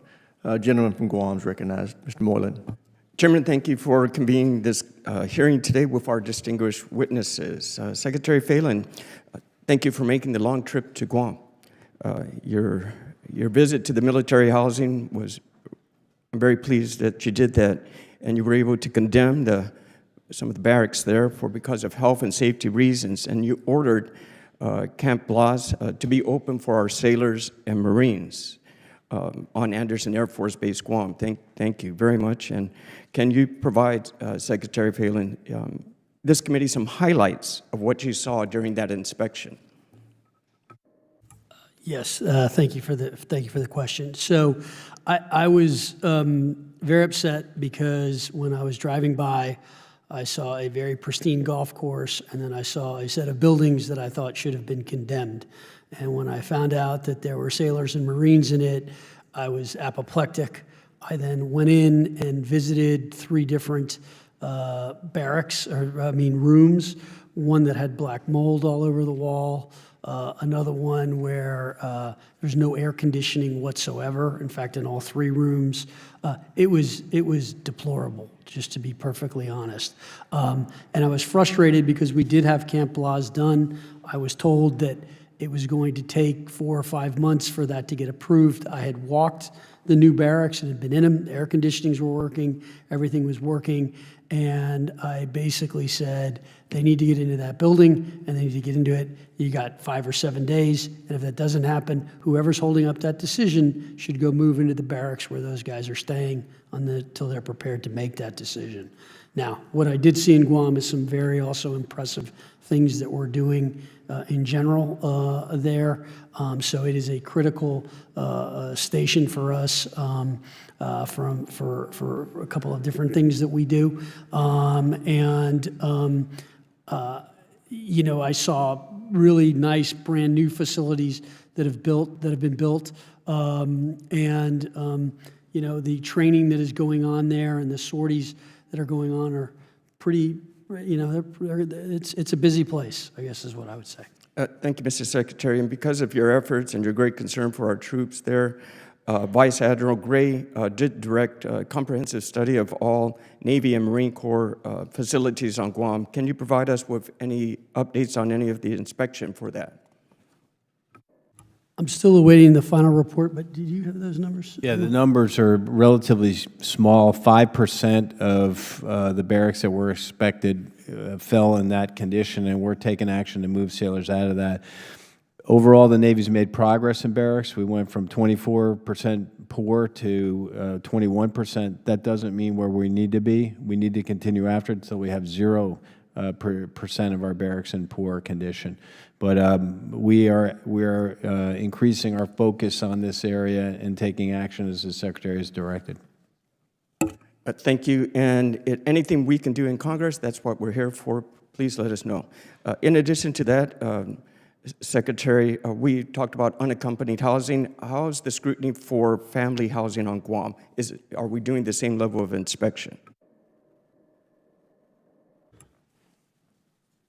Gentleman from Guam is recognized. Mr. Moylan. Chairman, thank you for convening this hearing today with our distinguished witnesses. Secretary Phelan, thank you for making the long trip to Guam. Your visit to the military housing was, I'm very pleased that you did that, and you were able to condemn some of the barracks there because of health and safety reasons, and you ordered Camp Blas to be open for our sailors and Marines on Anderson Air Force Base, Guam. Thank you very much. And can you provide, Secretary Phelan, this committee some highlights of what you saw during that inspection? Yes, thank you for the question. So I was very upset because when I was driving by, I saw a very pristine golf course, and then I saw a set of buildings that I thought should have been condemned. And when I found out that there were sailors and Marines in it, I was apoplectic. I then went in and visited 3 different rooms, one that had black mold all over the wall, another one where there's no air conditioning whatsoever. In fact, in all 3 rooms, it was deplorable, just to be perfectly honest. And I was frustrated because we did have Camp Blas done. I was told that it was going to take 4 or 5 months for that to get approved. I had walked the new barracks and had been in them. The air conditionings were working. Everything was working. And I basically said, they need to get into that building and they need to get into it. You got 5 or 7 days. And if that doesn't happen, whoever's holding up that decision should go move into the barracks where those guys are staying until they're prepared to make that decision. Now, what I did see in Guam is some very also impressive things that we're doing in general there. So it is a critical station for us for a couple of different things that we do. You know, I saw really nice brand new facilities that have been built. You know, the training that is going on there and the sorties that are going on are pretty, you know, it's a busy place, I guess is what I would say. Thank you, Mr. Secretary. And because of your efforts and your great concern for our troops there, Vice Admiral Gray did direct a comprehensive study of all Navy and Marine Corps facilities on Guam. Can you provide us with any updates on any of the inspection for that? I'm still awaiting the final report, but did you have those numbers? Yeah, the numbers are relatively small. 5% of the barracks that were expected fell in that condition, and we're taking action to move sailors out of that. Overall, the Navy's made progress in barracks. We went from 24% poor to 21%. That doesn't mean where we need to be. We need to continue after it until we have 0% of our barracks in poor condition. But we are increasing our focus on this area and taking action as the Secretary has directed. Thank you. And anything we can do in Congress, that's what we're here for. Please let us know. In addition to that, Secretary, we talked about unaccompanied housing. How is the scrutiny for family housing on Guam? Are we doing the same level of inspection?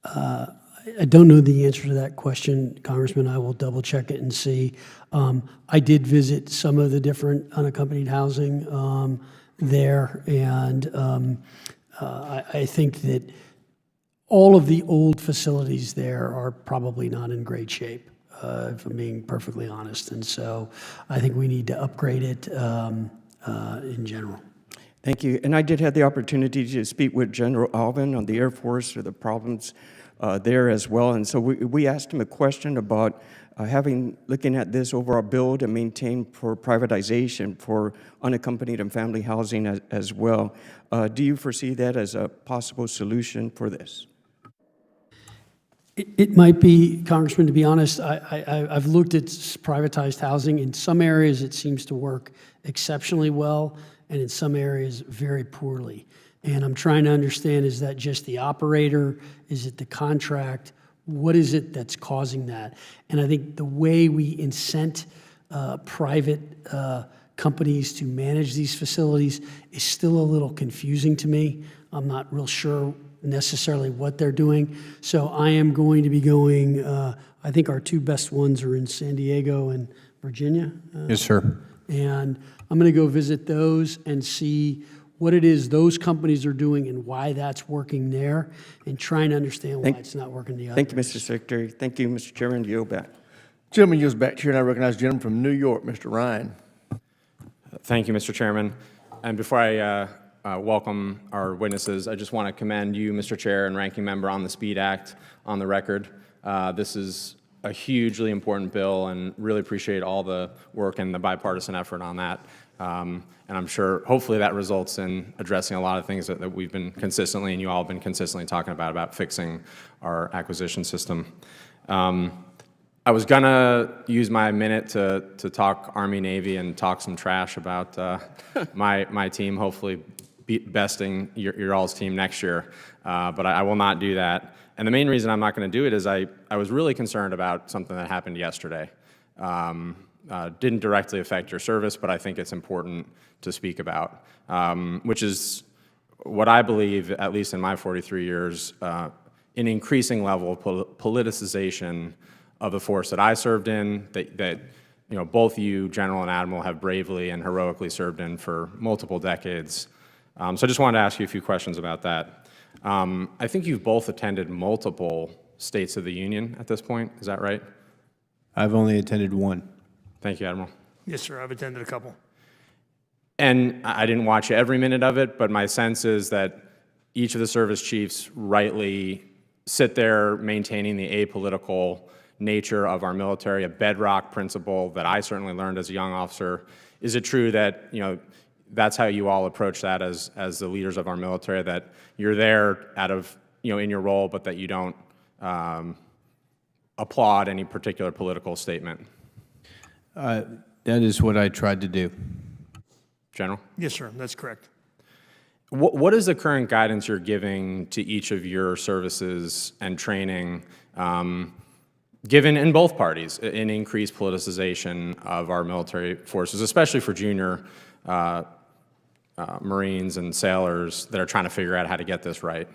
I don't know the answer to that question, Congressman. I will double check it and see. I did visit some of the different unaccompanied housing there, and I think that all of the old facilities there are probably not in great shape, if I'm being perfectly honest. And so I think we need to upgrade it in general. Thank you. And I did have the opportunity to speak with General Alvin on the Air Force or the problems there as well. And so we asked him a question about looking at this overall build and maintain for privatization for unaccompanied and family housing as well. Do you foresee that as a possible solution for this? It might be, Congressman, to be honest. I've looked at privatized housing. In some areas, it seems to work exceptionally well, and in some areas, very poorly. And I'm trying to understand, is that just the operator? Is it the contract? What is it that's causing that? And I think the way we incent private companies to manage these facilities is still a little confusing to me. I'm not real sure necessarily what they're doing. So I am going to be going, I think our two best ones are in San Diego and Virginia. Yes, sir. And I'm going to go visit those and see what it is those companies are doing and why that's working there, and trying to understand why it's not working the other. Thank you, Mr. Secretary. Thank you, Mr. Chairman. Yield back. Gentleman yields back to you, and I recognize the gentleman from New York, Mr. Ryan. Thank you, Mr. Chairman. And before I welcome our witnesses, I just want to commend you, Mr. Chair and Ranking Member, on the SPEED Act on the record. This is a hugely important bill, and really appreciate all the work and the bipartisan effort on that. And I'm sure, hopefully, that results in addressing a lot of things that we've been consistently, and you all have been consistently talking about fixing our acquisition system. I was gonna use my minute to talk Army, Navy, and talk some trash about my team, hopefully besting your all's team next year, but I will not do that. And the main reason I'm not gonna do it is I was really concerned about something that happened yesterday. Didn't directly affect your service, but I think it's important to speak about, which is what I believe, at least in my 43 years, an increasing level of politicization of the force that I served in, that you know, both you, General and Admiral, have bravely and heroically served in for multiple decades. So I just wanted to ask you a few questions about that. I think you've both attended multiple States of the Union at this point, is that right? I've only attended one. Thank you, Admiral. Yes, sir, I've attended a couple. And I didn't watch every minute of it, but my sense is that each of the service chiefs rightly sit there maintaining the apolitical nature of our military, a bedrock principle that I certainly learned as a young officer. Is it true that, that's how you all approach that as the leaders of our military, that you're there out of, in your role, but that you don't applaud any particular political statement? That is what I tried to do. General? Yes, sir, that's correct. What is the current guidance you're giving to each of your services and training, given in both parties an increased politicization of our military forces, especially for junior Marines and sailors that are trying to figure out how to get this right,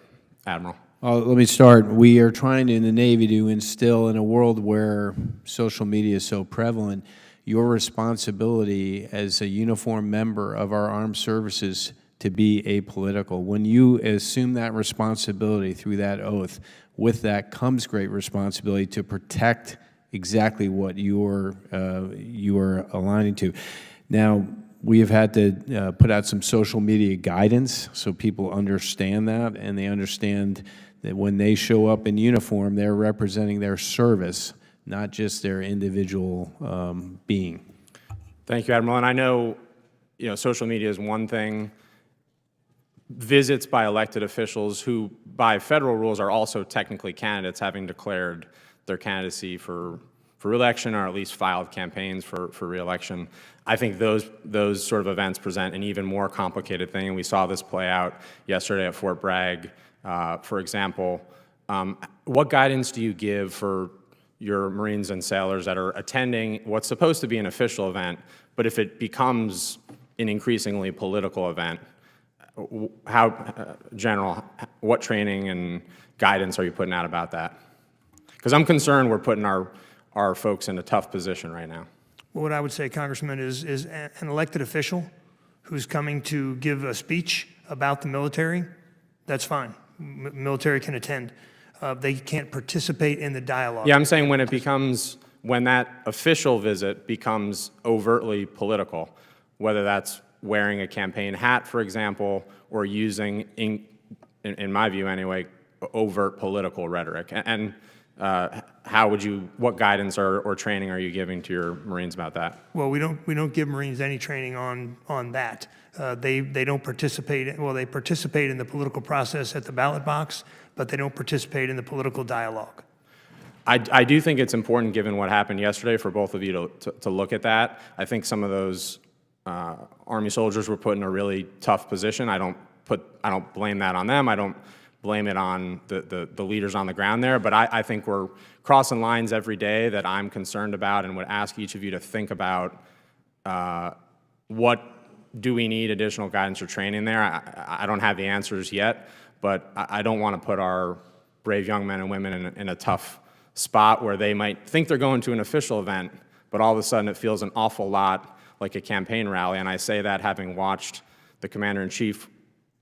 Admiral? Let me start. We are trying in the Navy to instill, in a world where social media is so prevalent, your responsibility as a uniformed member of our armed services to be apolitical. When you assume that responsibility through that oath, with that comes great responsibility to protect exactly what you are aligning to. Now, we have had to put out some social media guidance so people understand that, and they understand that when they show up in uniform, they're representing their service, not just their individual being. Thank you, Admiral. And I know, social media is one thing. Visits by elected officials who, by federal rules, are also technically candidates, having declared their candidacy for re-election, or at least filed campaigns for re-election. I think those sort of events present an even more complicated thing, and we saw this play out yesterday at Fort Bragg. For example, what guidance do you give for your Marines and sailors that are attending what's supposed to be an official event, but if it becomes an increasingly political event, General, what training and guidance are you putting out about that? Because I'm concerned we're putting our folks in a tough position right now. Well, what I would say, Congressman, is an elected official who's coming to give a speech about the military, that's fine. Military can attend. They can't participate in the dialogue. Yeah, I'm saying when that official visit becomes overtly political, whether that's wearing a campaign hat, for example, or using, in my view anyway, overt political rhetoric. And what guidance or training are you giving to your Marines about that? Well, we don't give Marines any training on that. They don't participate. Well, they participate in the political process at the ballot box, but they don't participate in the political dialogue. I do think it's important, given what happened yesterday, for both of you to look at that. I think some of those Army soldiers were put in a really tough position. I don't blame that on them. I don't blame it on the leaders on the ground there. But I think we're crossing lines every day that I'm concerned about, and would ask each of you to think about what do we need additional guidance or training there. I don't have the answers yet, but I don't want to put our brave young men and women in a tough spot where they might think they're going to an official event, but all of a sudden it feels an awful lot like a campaign rally. And I say that having watched the Commander-in-Chief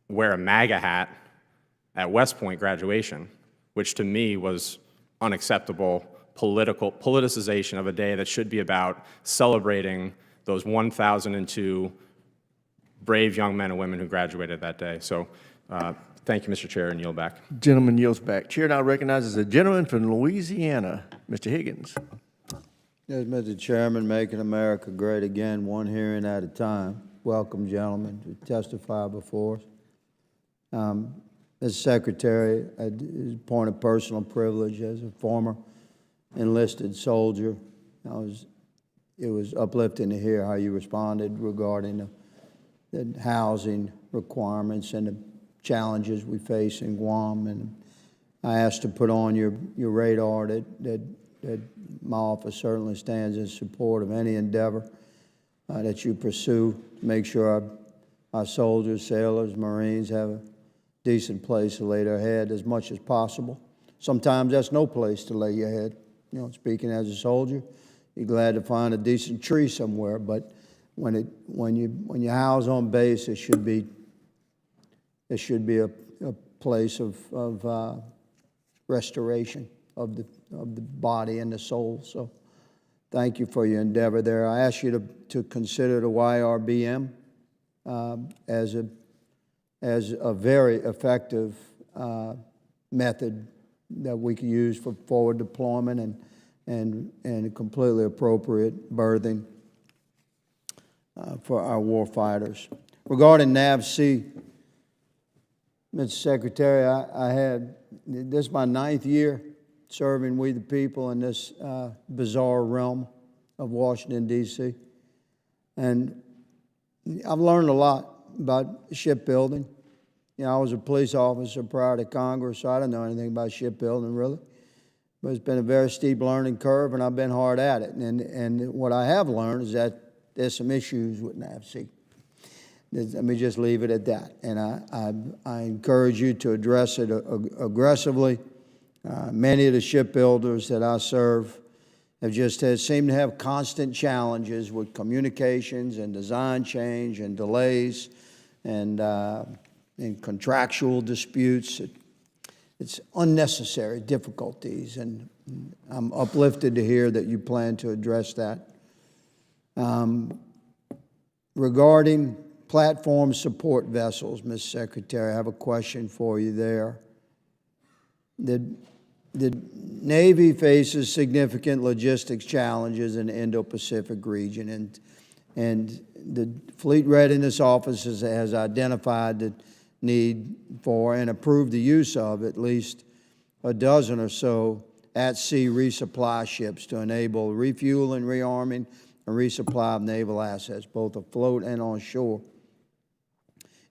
wear a MAGA hat at West Point graduation, which to me was unacceptable politicization of a day that should be about celebrating those 1,002 brave young men and women who graduated that day. So thank you, Mr. Chair, and yield back. Gentleman yields back. Chair now recognizes the gentleman from Louisiana, Mr. Higgins. Yes, Mr. Chairman, making America great again, one hearing at a time. Welcome, gentlemen, to testify before us. Mr. Secretary, as a point of personal privilege, as a former enlisted soldier, it was uplifting to hear how you responded regarding the housing requirements and the challenges we face in Guam. And I asked to put on your radar that my office certainly stands in support of any endeavor that you pursue to make sure our soldiers, sailors, Marines have a decent place to lay their head as much as possible. Sometimes that's no place to lay your head. Speaking as a soldier, you're glad to find a decent tree somewhere, but when you house on base, it should be a place of restoration of the body and the soul. So thank you for your endeavor there. I ask you to consider the YRBM as a very effective method that we can use for forward deployment and completely appropriate berthing for our war fighters. Regarding NAVC, Mr. Secretary, this is my 9th year serving we the people in this bizarre realm of Washington, D.C. And I've learned a lot about shipbuilding. You know, I was a police officer prior to Congress, so I didn't know anything about shipbuilding, really. But it's been a very steep learning curve, and I've been hard at it. And what I have learned is that there's some issues with NAVC. Let me just leave it at that. And I encourage you to address it aggressively. Many of the shipbuilders that I serve seem to have constant challenges with communications and design change and delays and contractual disputes. It's unnecessary difficulties, and I'm uplifted to hear that you plan to address that. Regarding platform support vessels, Ms. Secretary, I have a question for you there. The Navy faces significant logistics challenges in the Indo-Pacific region, and the Fleet Readiness Office has identified the need for and approved the use of at least a dozen or so at-sea resupply ships to enable refueling, rearming, and resupply of naval assets, both afloat and on shore,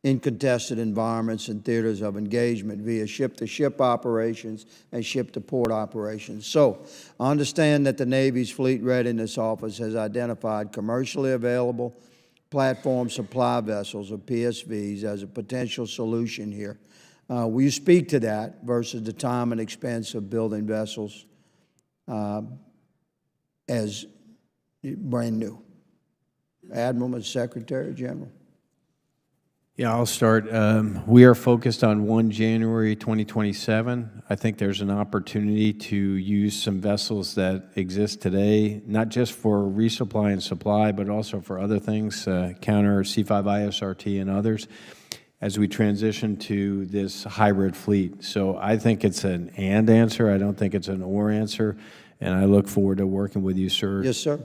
in contested environments and theaters of engagement via ship-to-ship operations and ship-to-port operations. So, I understand that the Navy's Fleet Readiness Office has identified commercially available platform supply vessels, or PSVs, as a potential solution here. Will you speak to that versus the time and expense of building vessels as brand new? Admiral and Secretary General. Yeah, I'll start. We are focused on 1 January 2027. I think there's an opportunity to use some vessels that exist today, not just for resupply and supply, but also for other things, counter C5ISRT and others, as we transition to this hybrid fleet. So I think it's an and answer. I don't think it's an or answer, and I look forward to working with you, sir. Yes, sir.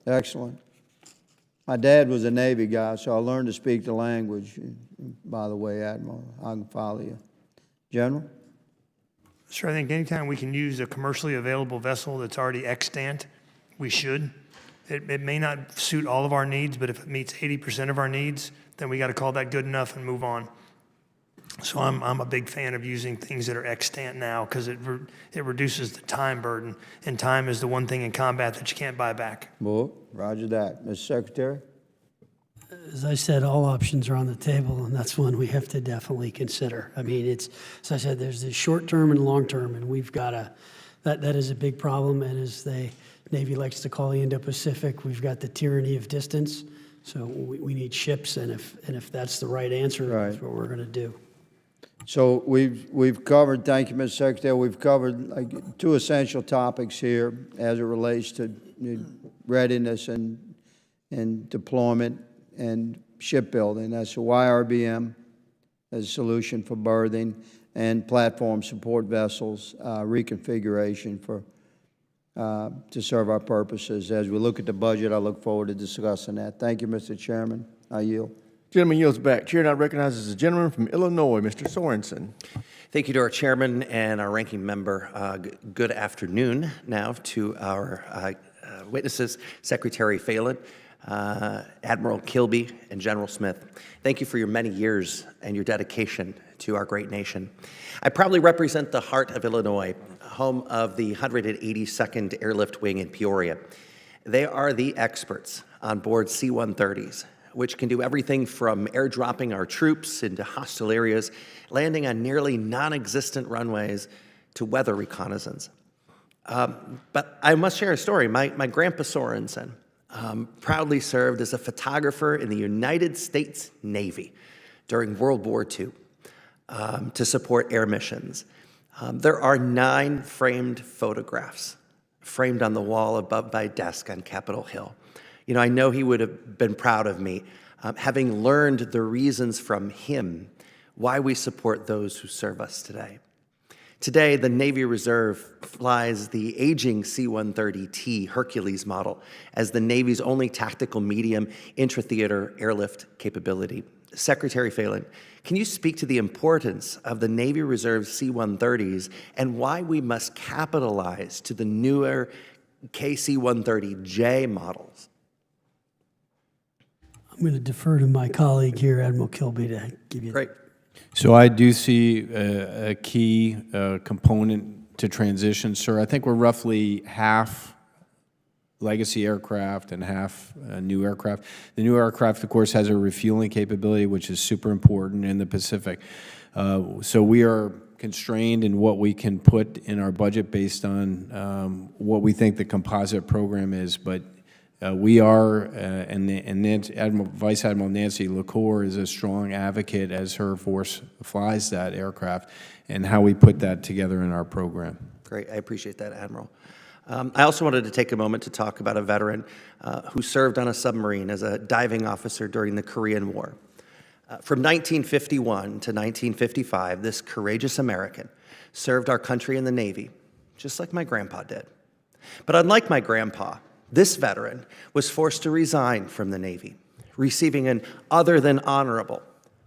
Excellent. My dad was a Navy guy, so I learned to speak the language. By the way, Admiral, I can follow you. General? Sir, I think anytime we can use a commercially available vessel that's already extant, we should. It may not suit all of our needs, but if it meets 80% of our needs, then we got to call that good enough and move on. So I'm a big fan of using things that are extant now because it reduces the time burden, and time is the one thing in combat that you can't buy back. Well, roger that. Mr. Secretary? As I said, all options are on the table, and that's one we have to definitely consider. I mean, it's, as I said, there's the short term and long term, and we've got to, that is a big problem, and as the Navy likes to call the Indo-Pacific, we've got the tyranny of distance, so we need ships, and if that's the right answer, that's what we're going to do. So we've covered, thank you, Mr. Secretary, we've covered like 2 essential topics here as it relates to readiness and deployment and shipbuilding. That's the YRBM as a solution for berthing and platform support vessels reconfiguration to serve our purposes. As we look at the budget, I look forward to discussing that. Thank you, Mr. Chairman. I yield. Gentleman yields back. Chair now recognizes the gentleman from Illinois, Mr. Sorensen. Thank you to our chairman and our ranking member. Good afternoon now to our witnesses, Secretary Phelan, Admiral Kilby, and General Smith. Thank you for your many years and your dedication to our great nation. I proudly represent the heart of Illinois, home of the 182nd Airlift Wing in Peoria. They are the experts on board C-130s, which can do everything from airdropping our troops into hostile areas, landing on nearly non-existent runways, to weather reconnaissance. But I must share a story. My grandpa Sorensen proudly served as a photographer in the United States Navy during World War II to support air missions. There are 9 framed photographs framed on the wall above my desk on Capitol Hill. You know, I know he would have been proud of me, having learned the reasons from him why we support those who serve us today. Today, the Navy Reserve flies the aging C-130T Hercules model as the Navy's only tactical medium intra-theater airlift capability. Secretary Phelan, can you speak to the importance of the Navy Reserve C-130s and why we must capitalize to the newer KC-130J models? I'm going to defer to my colleague here, Admiral Kilby, to give you. Great. So I do see a key component to transition, sir. I think we're roughly half legacy aircraft and half new aircraft. The new aircraft, of course, has a refueling capability, which is super important in the Pacific. So we are constrained in what we can put in our budget based on what we think the composite program is, but we are, and Vice Admiral Nancy LaCour is a strong advocate as her force flies that aircraft and how we put that together in our program. Great, I appreciate that, Admiral. I also wanted to take a moment to talk about a veteran who served on a submarine as a diving officer during the Korean War. From 1951 to 1955, this courageous American served our country in the Navy, just like my grandpa did. But unlike my grandpa, this veteran was forced to resign from the Navy, receiving an other than honorable,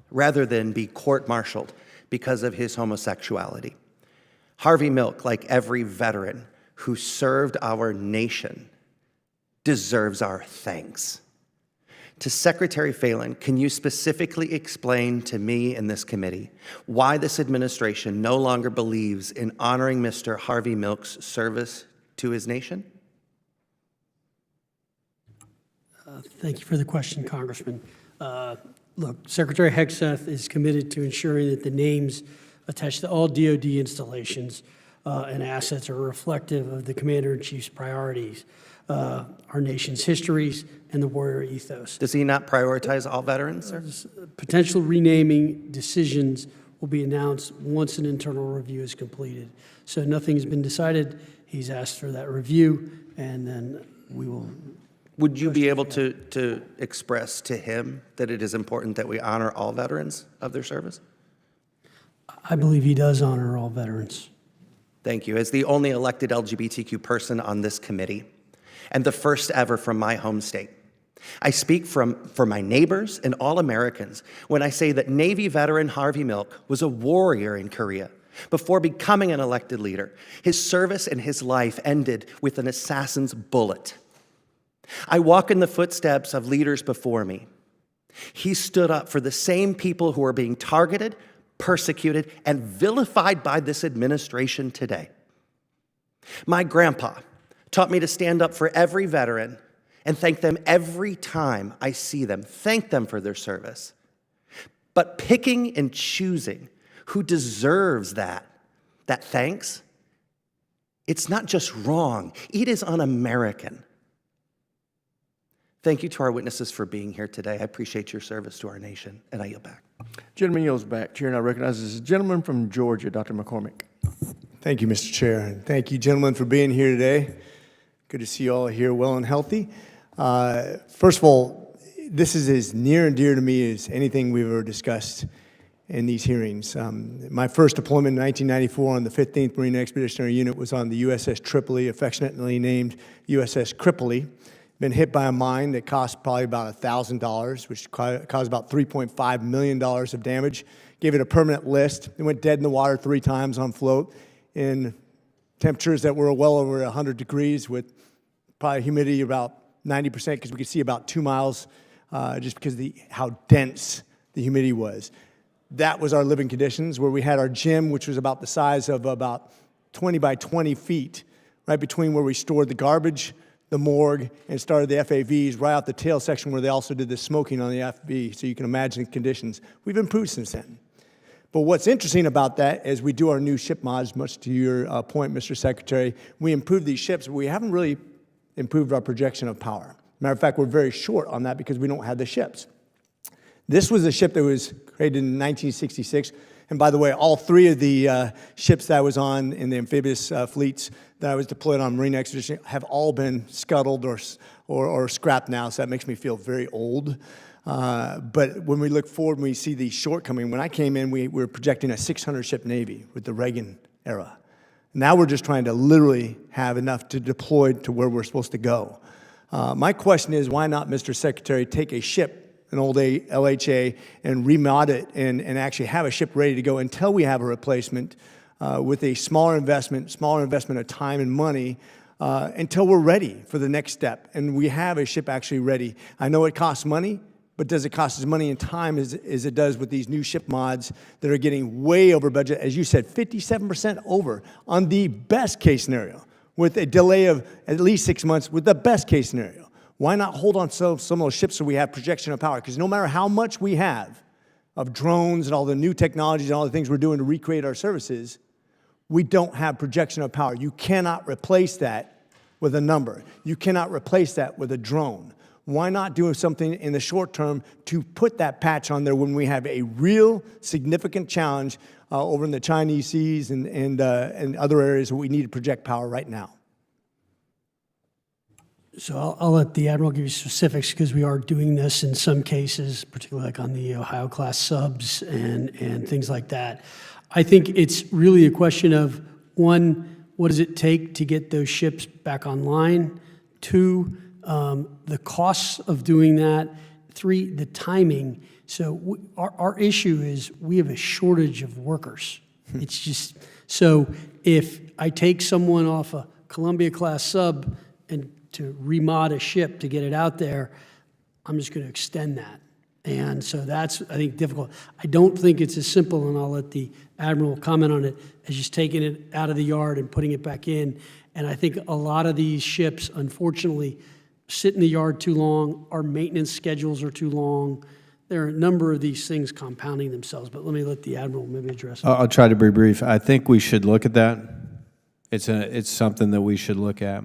rather than be court-martialed because of his homosexuality. Harvey Milk, like every veteran who served our nation, deserves our thanks. To Secretary Phelan, can you specifically explain to me and this committee why this administration no longer believes in honoring Mr. Harvey Milk's service to his nation? Thank you for the question, Congressman. Look, Secretary Hegseth is committed to ensuring that the names attached to all DoD installations and assets are reflective of the Commander-in-Chief's priorities, our nation's histories, and the warrior ethos. Does he not prioritize all veterans, sir? Potential renaming decisions will be announced once an internal review is completed. So nothing's been decided. He's asked for that review, and then we will. Would you be able to express to him that it is important that we honor all veterans of their service? I believe he does honor all veterans. Thank you. As the only elected LGBTQ person on this committee, and the first ever from my home state, I speak for my neighbors and all Americans when I say that Navy veteran Harvey Milk was a warrior in Korea. Before becoming an elected leader, his service and his life ended with an assassin's bullet. I walk in the footsteps of leaders before me. He stood up for the same people who are being targeted, persecuted, and vilified by this administration today. My grandpa taught me to stand up for every veteran and thank them every time I see them, thank them for their service. But picking and choosing who deserves that thanks, it's not just wrong, it is un-American. Thank you to our witnesses for being here today. I appreciate your service to our nation, and I yield back. Gentleman yields back. Chair now recognizes the gentleman from Georgia, Dr. McCormick. Thank you, Mr. Chair, and thank you, gentlemen, for being here today. Good to see you all here well and healthy. First of all, this is as near and dear to me as anything we've ever discussed in these hearings. My first deployment in 1994 on the 15th Marine Expeditionary Unit was on the USS Tripoli, affectionately named USS Crippley. Been hit by a mine that cost probably about $1,000, which caused about $3.5 million of damage. Gave it a permanent list. It went dead in the water 3 times on float in temperatures that were well over 100 degrees with probably humidity about 90% because we could see about 2 miles just because of how dense the humidity was. That was our living conditions where we had our gym, which was about the size of about 20 by 20 feet, right between where we stored the garbage, the morgue, and started the FAVs right out the tail section where they also did the smoking on the FB, so you can imagine the conditions. We've improved since then. But what's interesting about that is we do our new ship mods, much to your point, Mr. Secretary. We improved these ships, but we haven't really improved our projection of power. Matter of fact, we're very short on that because we don't have the ships. This was a ship that was created in 1966. And by the way, all three of the ships that I was on in the amphibious fleets that I was deployed on Marine Expedition have all been scuttled or scrapped now, so that makes me feel very old. But when we look forward and we see the shortcoming, when I came in, we were projecting a 600-ship Navy with the Reagan era. Now we're just trying to literally have enough to deploy to where we're supposed to go. My question is, why not, Mr. Secretary, take a ship, an old LHA, and remod it and actually have a ship ready to go until we have a replacement with a smaller investment of time and money until we're ready for the next step and we have a ship actually ready. I know it costs money, but does it cost as money and time as it does with these new ship mods that are getting way over budget? As you said, 57% over on the best case scenario, with a delay of at least 6 months with the best case scenario. Why not hold on to some of those ships so we have projection of power? Because no matter how much we have of drones and all the new technologies and all the things we're doing to recreate our services, we don't have projection of power. You cannot replace that with a number. You cannot replace that with a drone. Why not do something in the short term to put that patch on there when we have a real significant challenge over in the Chinese seas and other areas where we need to project power right now? So I'll let the Admiral give you specifics because we are doing this in some cases, particularly like on the Ohio-class subs and things like that. I think it's really a question of, one, what does it take to get those ships back online? Two, the costs of doing that. Three, the timing. So our issue is we have a shortage of workers. It's just, so if I take someone off a Columbia-class sub and to remod a ship to get it out there, I'm just going to extend that. And so that's, I think, difficult. I don't think it's as simple, and I'll let the Admiral comment on it, as just taking it out of the yard and putting it back in. And I think a lot of these ships, unfortunately, sit in the yard too long. Our maintenance schedules are too long. There are a number of these things compounding themselves, but let me let the Admiral maybe address it. I'll try to be brief. I think we should look at that. It's something that we should look at.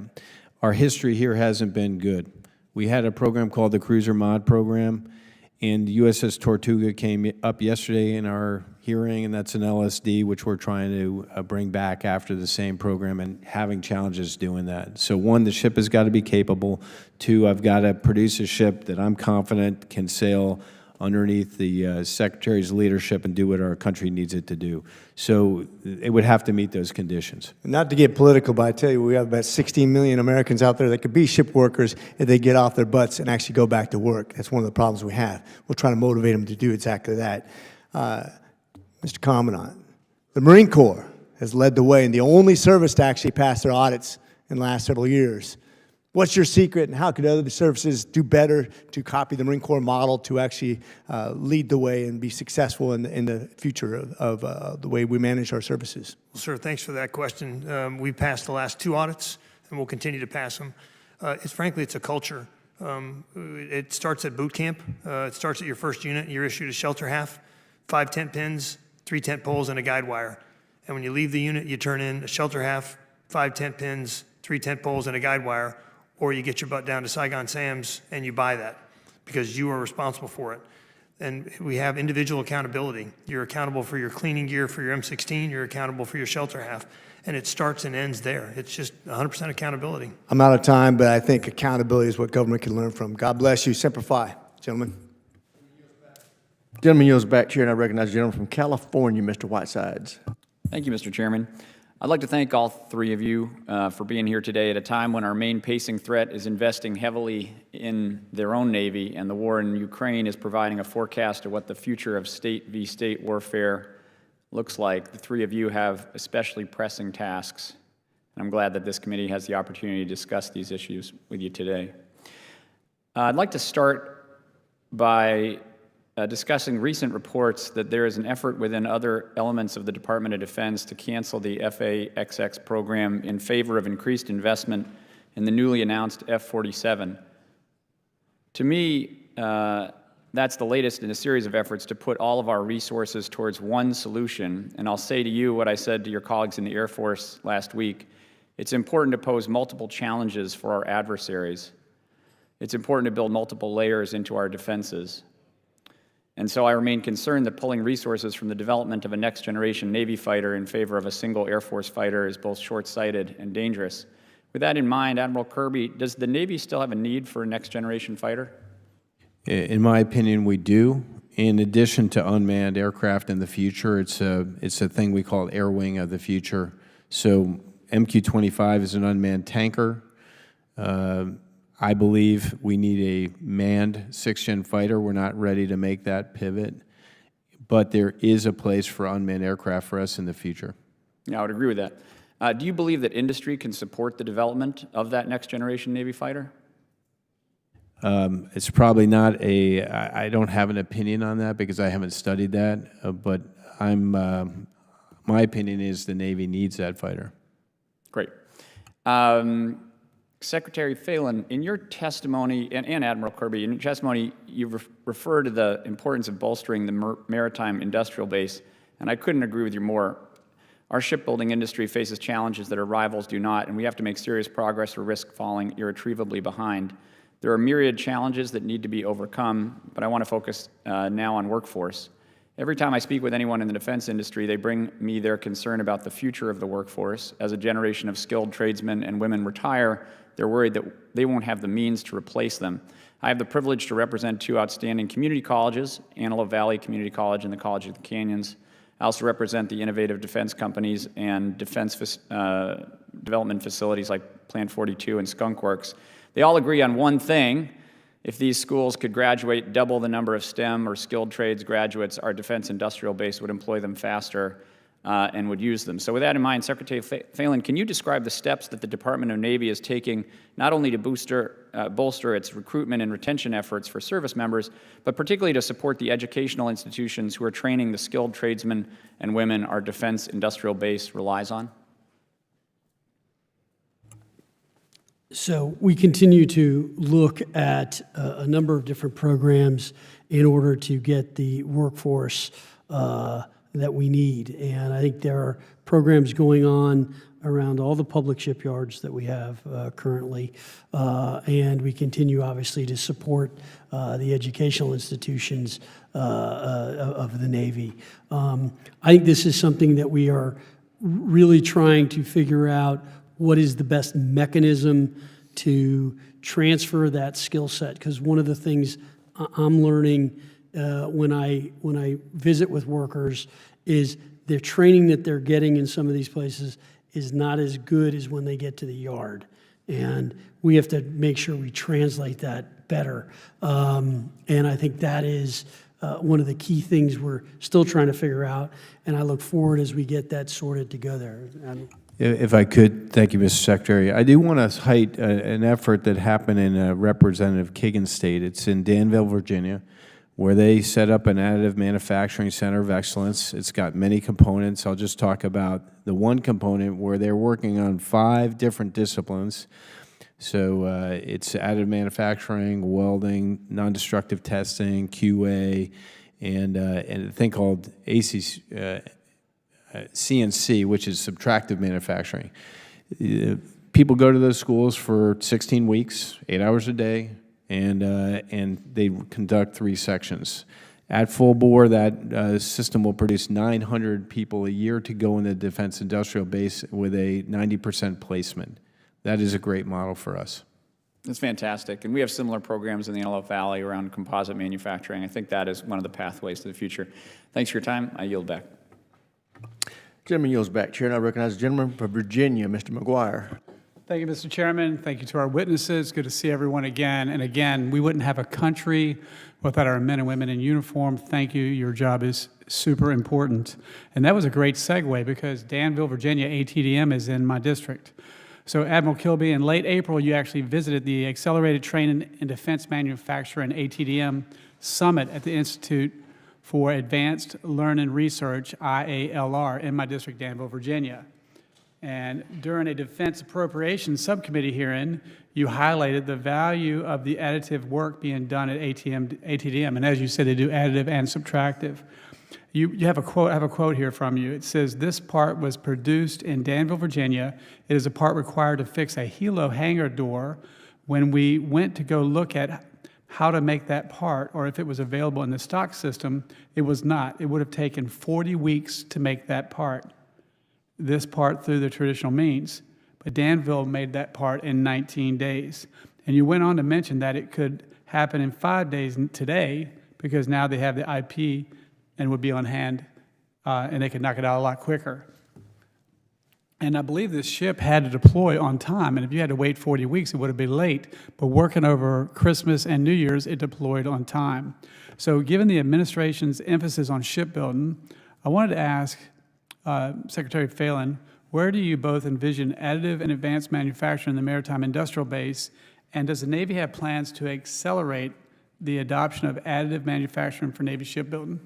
Our history here hasn't been good. We had a program called the Cruiser Mod Program, and USS Tortuga came up yesterday in our hearing, and that's an LSD, which we're trying to bring back after the same program and having challenges doing that. So one, the ship has got to be capable. Two, I've got to produce a ship that I'm confident can sail underneath the Secretary's leadership and do what our country needs it to do. So it would have to meet those conditions. Not to get political, but I tell you, we have about 16 million Americans out there that could be ship workers if they get off their butts and actually go back to work. That's one of the problems we have. We're trying to motivate them to do exactly that. Mr. Commandant, the Marine Corps has led the way and the only service to actually pass their audits in the last several years. What's your secret, and how could other services do better to copy the Marine Corps model to actually lead the way and be successful in the future of the way we manage our services? Well, sir, thanks for that question. We passed the last 2 audits, and we'll continue to pass them. Frankly, it's a culture. It starts at boot camp. It starts at your first unit. You're issued a shelter half, 5 tent pins, 3 tent poles, and a guide wire. And when you leave the unit, you turn in a shelter half, 5 tent pins, 3 tent poles, and a guide wire, or you get your butt down to Saigon Sam's and you buy that because you are responsible for it. And we have individual accountability. You're accountable for your cleaning gear for your M16. You're accountable for your shelter half. And it starts and ends there. It's just 100% accountability. I'm out of time, but I think accountability is what government can learn from. God bless you. Semper Fi, gentlemen. Gentleman yields back, Chair, and I recognize the gentleman from California, Mr. Whitesides. Thank you, Mr. Chairman. I'd like to thank all 3 of you for being here today at a time when our main pacing threat is investing heavily in their own Navy, and the war in Ukraine is providing a forecast of what the future of state v. state warfare looks like. The 3 of you have especially pressing tasks, and I'm glad that this committee has the opportunity to discuss these issues with you today. I'd like to start by discussing recent reports that there is an effort within other elements of the Department of Defense to cancel the FA-XX program in favor of increased investment in the newly announced F-47. To me, that's the latest in a series of efforts to put all of our resources towards one solution. And I'll say to you what I said to your colleagues in the Air Force last week. It's important to pose multiple challenges for our adversaries. It's important to build multiple layers into our defenses. And so I remain concerned that pulling resources from the development of a next-generation Navy fighter in favor of a single Air Force fighter is both short-sighted and dangerous. With that in mind, Admiral Kirby, does the Navy still have a need for a next-generation fighter? In my opinion, we do. In addition to unmanned aircraft in the future, it's a thing we call air wing of the future. So MQ-25 is an unmanned tanker. I believe we need a manned 6th-gen fighter. We're not ready to make that pivot, but there is a place for unmanned aircraft for us in the future. Yeah, I would agree with that. Do you believe that industry can support the development of that next-generation Navy fighter? It's probably not I don't have an opinion on that because I haven't studied that, but my opinion is the Navy needs that fighter. Great. Secretary Phelan, in your testimony, and Admiral Kirby, in your testimony, you refer to the importance of bolstering the maritime industrial base, and I couldn't agree with you more. Our shipbuilding industry faces challenges that our rivals do not, and we have to make serious progress or risk falling irretrievably behind. There are myriad challenges that need to be overcome, but I want to focus now on workforce. Every time I speak with anyone in the defense industry, they bring me their concern about the future of the workforce. As a generation of skilled tradesmen and women retire, they're worried that they won't have the means to replace them. I have the privilege to represent 2 outstanding community colleges, Antelope Valley Community College and the College of the Canyons. I also represent the innovative defense companies and defense development facilities like Plant 42 and Skunk Works. They all agree on one thing: if these schools could graduate double the number of STEM or skilled trades graduates, our defense industrial base would employ them faster and would use them. So with that in mind, Secretary Phelan, can you describe the steps that the Department of Navy is taking not only to bolster its recruitment and retention efforts for service members, but particularly to support the educational institutions who are training the skilled tradesmen and women our defense industrial base relies on? So we continue to look at a number of different programs in order to get the workforce that we need. And I think there are programs going on around all the public shipyards that we have currently. And we continue, obviously, to support the educational institutions of the Navy. I think this is something that we are really trying to figure out what is the best mechanism to transfer that skill set. Because one of the things I'm learning when I visit with workers is the training that they're getting in some of these places is not as good as when they get to the yard. And we have to make sure we translate that better. And I think that is one of the key things we're still trying to figure out. And I look forward as we get that sorted to go there. If I could, thank you, Mr. Secretary. I do want to cite an effort that happened in Representative Kagan's state. It's in Danville, Virginia, where they set up an additive manufacturing center of excellence. It's got many components. I'll just talk about the one component where they're working on 5 different disciplines. So it's additive manufacturing, welding, non-destructive testing, QA, and a thing called CNC, which is subtractive manufacturing. People go to those schools for 16 weeks, 8 hours a day, and they conduct 3 sections. At full bore, that system will produce 900 people a year to go in the defense industrial base with a 90% placement. That is a great model for us. That's fantastic. And we have similar programs in the Antelope Valley around composite manufacturing. I think that is one of the pathways to the future. Thanks for your time. I yield back. Gentleman yields back. Chair, and I recognize the gentleman from Virginia, Mr. McGuire. Thank you, Mr. Chairman. Thank you to our witnesses. Good to see everyone again. And again, we wouldn't have a country without our men and women in uniform. Thank you. Your job is super important. And that was a great segue because Danville, Virginia, ATDM is in my district. So Admiral Kilby, in late April, you actually visited the Accelerated Training in Defense Manufacturing ATDM Summit at the Institute for Advanced Learning Research, IALR, in my district, Danville, Virginia. And during a Defense Appropriations Subcommittee hearing, you highlighted the value of the additive work being done at ATDM. And as you said, they do additive and subtractive. You have a quote. I have a quote here from you. It says, "This part was produced in Danville, Virginia. It is a part required to fix a helo hangar door. When we went to go look at how to make that part, or if it was available in the stock system. It was not. It would have taken 40 weeks to make that part, this part through the traditional means. But Danville made that part in 19 days. And you went on to mention that it could happen in 5 days today, because now they have the IP and would be on hand, and they could knock it out a lot quicker. And I believe this ship had to deploy on time, and if you had to wait 40 weeks, it would have been late. But working over Christmas and New Year's, it deployed on time. So given the administration's emphasis on shipbuilding, I wanted to ask Secretary Phelan, where do you both envision additive and advanced manufacturing in the maritime industrial base, and does the Navy have plans to accelerate the adoption of additive manufacturing for Navy shipbuilding?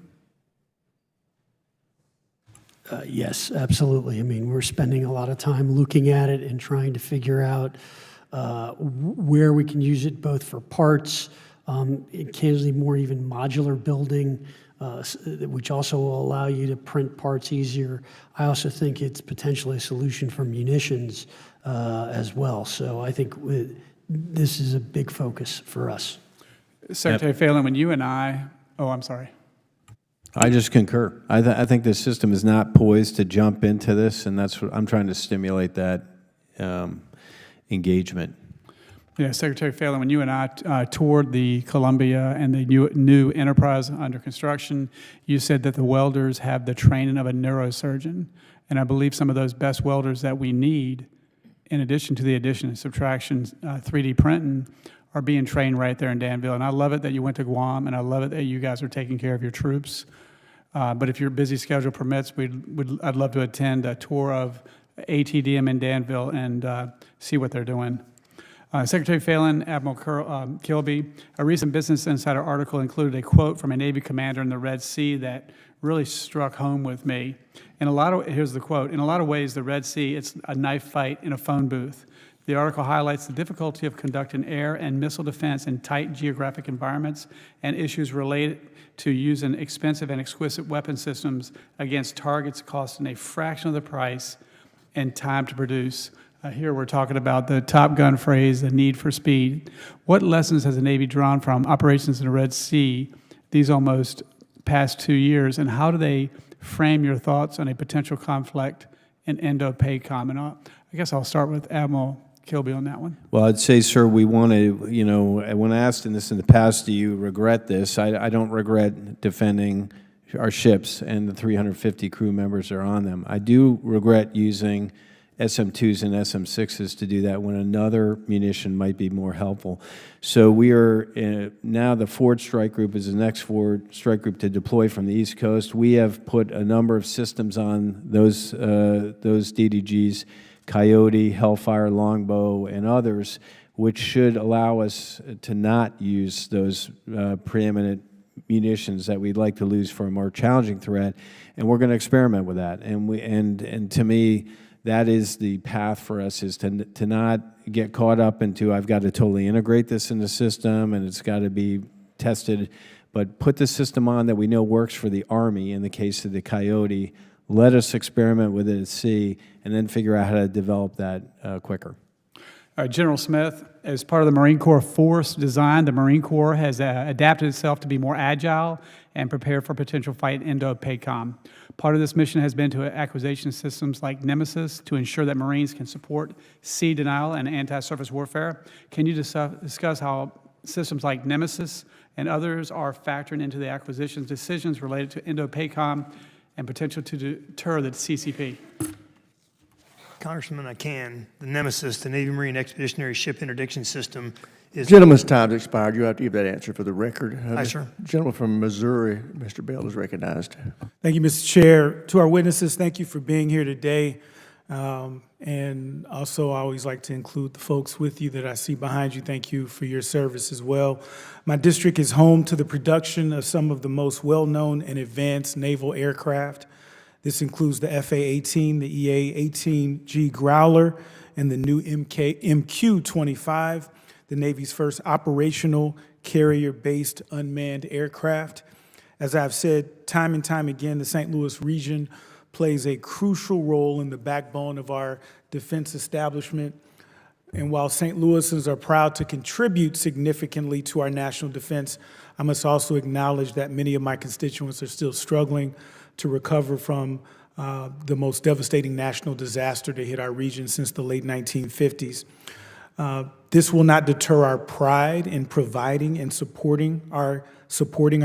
Yes, absolutely. I mean, we're spending a lot of time looking at it and trying to figure out where we can use it, both for parts, occasionally more even modular building, which also will allow you to print parts easier. I also think it's potentially a solution for munitions as well. So I think this is a big focus for us. Secretary Phelan, when you and I, I'm sorry. I just concur. I think the system is not poised to jump into this, and that's what I'm trying to stimulate, that engagement. Yeah, Secretary Phelan, when you and I toured the Columbia and the new enterprise under construction, you said that the welders have the training of a neurosurgeon. And I believe some of those best welders that we need, in addition to the addition and subtraction 3D printing, are being trained right there in Danville. And I love it that you went to Guam, and I love it that you guys are taking care of your troops. But if your busy schedule permits, I'd love to attend a tour of ATDM in Danville and see what they're doing. Secretary Phelan, Admiral Kilby, a recent Business Insider article included a quote from a Navy commander in the Red Sea that really struck home with me. Here's the quote: "In a lot of ways, the Red Sea, it's a knife fight in a phone booth." The article highlights the difficulty of conducting air and missile defense in tight geographic environments and issues related to using expensive and exquisite weapon systems against targets costing a fraction of the price and time to produce. Here we're talking about the Top Gun phrase, the need for speed. What lessons has the Navy drawn from operations in the Red Sea these almost past 2 years, and how do they frame your thoughts on a potential conflict in Indo-PACOM? And I guess I'll start with Admiral Kilby on that one. Well, I'd say, sir, we want to, when asked in this in the past, do you regret this? I don't regret defending our ships and the 350 crew members that are on them. I do regret using SM2s and SM6s to do that when another munition might be more helpful. So we are, now the Forward Strike Group is the next Forward Strike Group to deploy from the East Coast. We have put a number of systems on those DDGs, Coyote, Hellfire, Longbow, and others, which should allow us to not use those preeminent munitions that we'd like to lose for a more challenging threat, and we're going to experiment with that. And to me, that is the path for us, is to not get caught up into, I've got to totally integrate this in the system and it's got to be tested, but put the system on that we know works for the Army in the case of the Coyote. Let us experiment with it at sea and then figure out how to develop that quicker. General Smith, as part of the Marine Corps force design, the Marine Corps has adapted itself to be more agile and prepare for potential fight in Indo-PACOM. Part of this mission has been to acquisition systems like Nemesis to ensure that Marines can support sea denial and anti-surface warfare. Can you discuss how systems like Nemesis and others are factoring into the acquisition decisions related to Indo-PACOM and potential to deter the CCP? Congressman, I can. The Nemesis, the Navy Marine Expeditionary Ship Interdiction System, is... Gentleman's time's expired. You have to give that answer for the record. Aye, sir. Gentleman from Missouri, Mr. Bell, is recognized. Thank you, Mr. Chair. To our witnesses, thank you for being here today. And also, I always like to include the folks with you that I see behind you. Thank you for your service as well. My district is home to the production of some of the most well-known and advanced naval aircraft. This includes the FA-18, the EA-18G Growler, and the new MQ-25, the Navy's first operational carrier-based unmanned aircraft. As I've said time and time again, the St. Louis region plays a crucial role in the backbone of our defense establishment. And while St. Louisans are proud to contribute significantly to our national defense, I must also acknowledge that many of my constituents are still struggling to recover from the most devastating national disaster to hit our region since the late 1950s. This will not deter our pride in providing and supporting our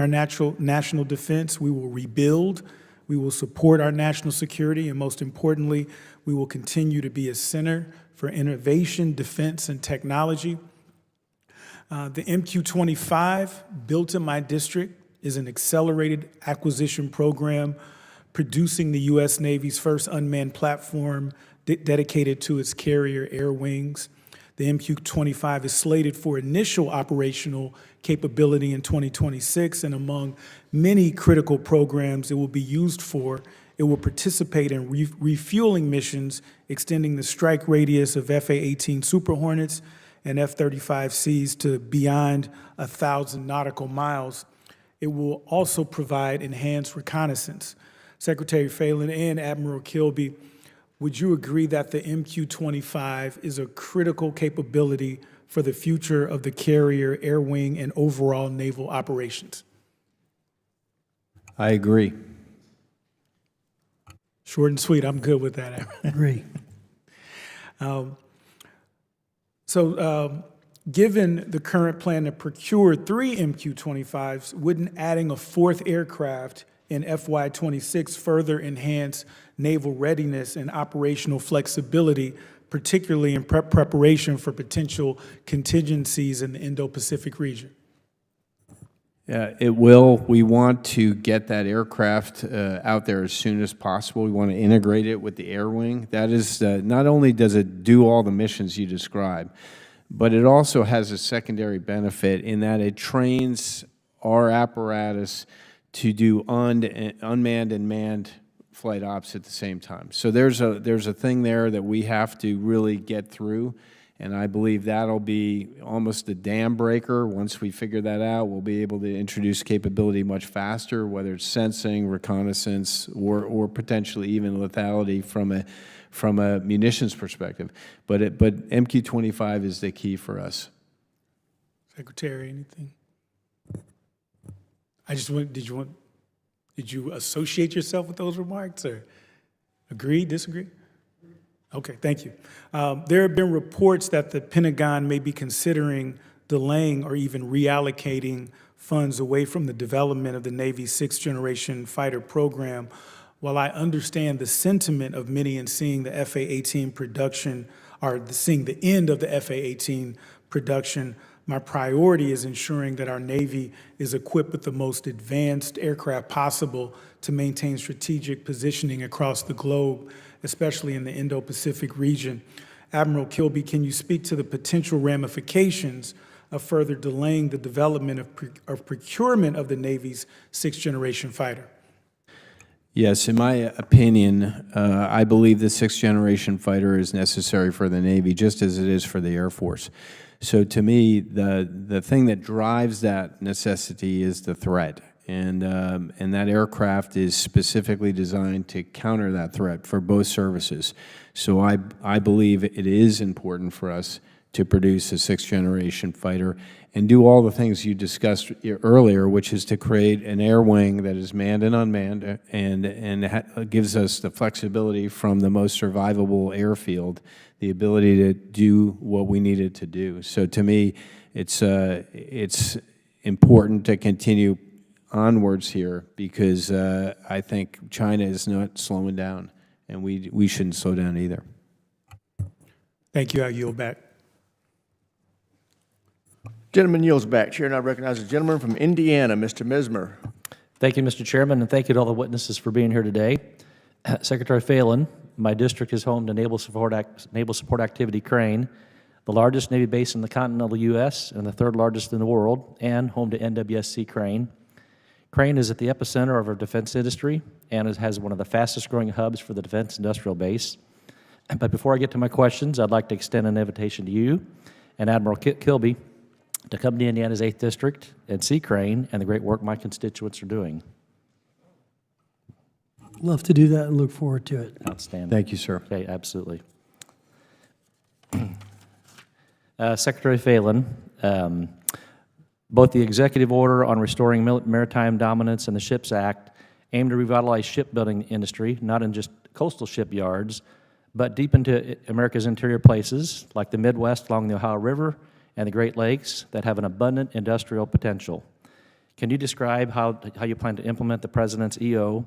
national defense. We will rebuild, we will support our national security, and most importantly, we will continue to be a center for innovation, defense, and technology. The MQ-25, built in my district, is an accelerated acquisition program producing the U.S. Navy's first unmanned platform dedicated to its carrier air wings. The MQ-25 is slated for initial operational capability in 2026, and among many critical programs it will be used for, it will participate in refueling missions extending the strike radius of FA-18 Super Hornets and F-35Cs to beyond 1,000 nautical miles. It will also provide enhanced reconnaissance. Secretary Phelan and Admiral Kilby, would you agree that the MQ-25 is a critical capability for the future of the carrier, air wing, and overall naval operations? I agree. Short and sweet, I'm good with that. Agree. Given the current plan to procure 3 MQ-25s, wouldn't adding a 4th aircraft in FY26 further enhance naval readiness and operational flexibility, particularly in preparation for potential contingencies in the Indo-Pacific region? Yeah, it will. We want to get that aircraft out there as soon as possible. We want to integrate it with the air wing. That is, not only does it do all the missions you described, but it also has a secondary benefit in that it trains our apparatus to do unmanned and manned flight ops at the same time. So there's a thing there that we have to really get through, and I believe that'll be almost a dam breaker. Once we figure that out, we'll be able to introduce capability much faster, whether it's sensing, reconnaissance, or potentially even lethality from a munitions perspective. But MQ-25 is the key for us. Secretary, anything? Did you associate yourself with those remarks, or agree, disagree? Okay, thank you. There have been reports that the Pentagon may be considering delaying or even reallocating funds away from the development of the Navy's 6th-generation fighter program. While I understand the sentiment of many in seeing the FA-18 production, or seeing the end of the FA-18 production, my priority is ensuring that our Navy is equipped with the most advanced aircraft possible to maintain strategic positioning across the globe, especially in the Indo-Pacific region. Admiral Kilby, can you speak to the potential ramifications of further delaying the development of procurement of the Navy's 6th-generation fighter? Yes, in my opinion, I believe the 6th-generation fighter is necessary for the Navy, just as it is for the Air Force. So to me, the thing that drives that necessity is the threat. And that aircraft is specifically designed to counter that threat for both services. So I believe it is important for us to produce a 6th-generation fighter and do all the things you discussed earlier, which is to create an air wing that is manned and unmanned and gives us the flexibility from the most survivable airfield, the ability to do what we needed to do. So to me, it's important to continue onwards here because I think China is not slowing down, and we shouldn't slow down either. Thank you. I yield back. Gentleman yields back. Chair now recognizes the gentleman from Indiana, Mr. Mismer. Thank you, Mr. Chairman, and thank you to all the witnesses for being here today. Secretary Phelan, my district is home to Naval Support Activity Crane, the largest Navy base in the continental U.S. and the 3rd largest in the world, and home to NWSC Crane. Crane is at the epicenter of our defense industry and has one of the fastest growing hubs for the defense industrial base. But before I get to my questions, I'd like to extend an invitation to you and Admiral Kilby to come to Indiana's 8th District and see Crane and the great work my constituents are doing. Love to do that and look forward to it. Outstanding. Thank you, sir. Okay, absolutely. Secretary Phelan, both the executive order on restoring maritime dominance and the SHIPS Act aim to revitalize shipbuilding industry, not in just coastal shipyards, but deep into America's interior places like the Midwest along the Ohio River and the Great Lakes that have an abundant industrial potential. Can you describe how you plan to implement the President's EO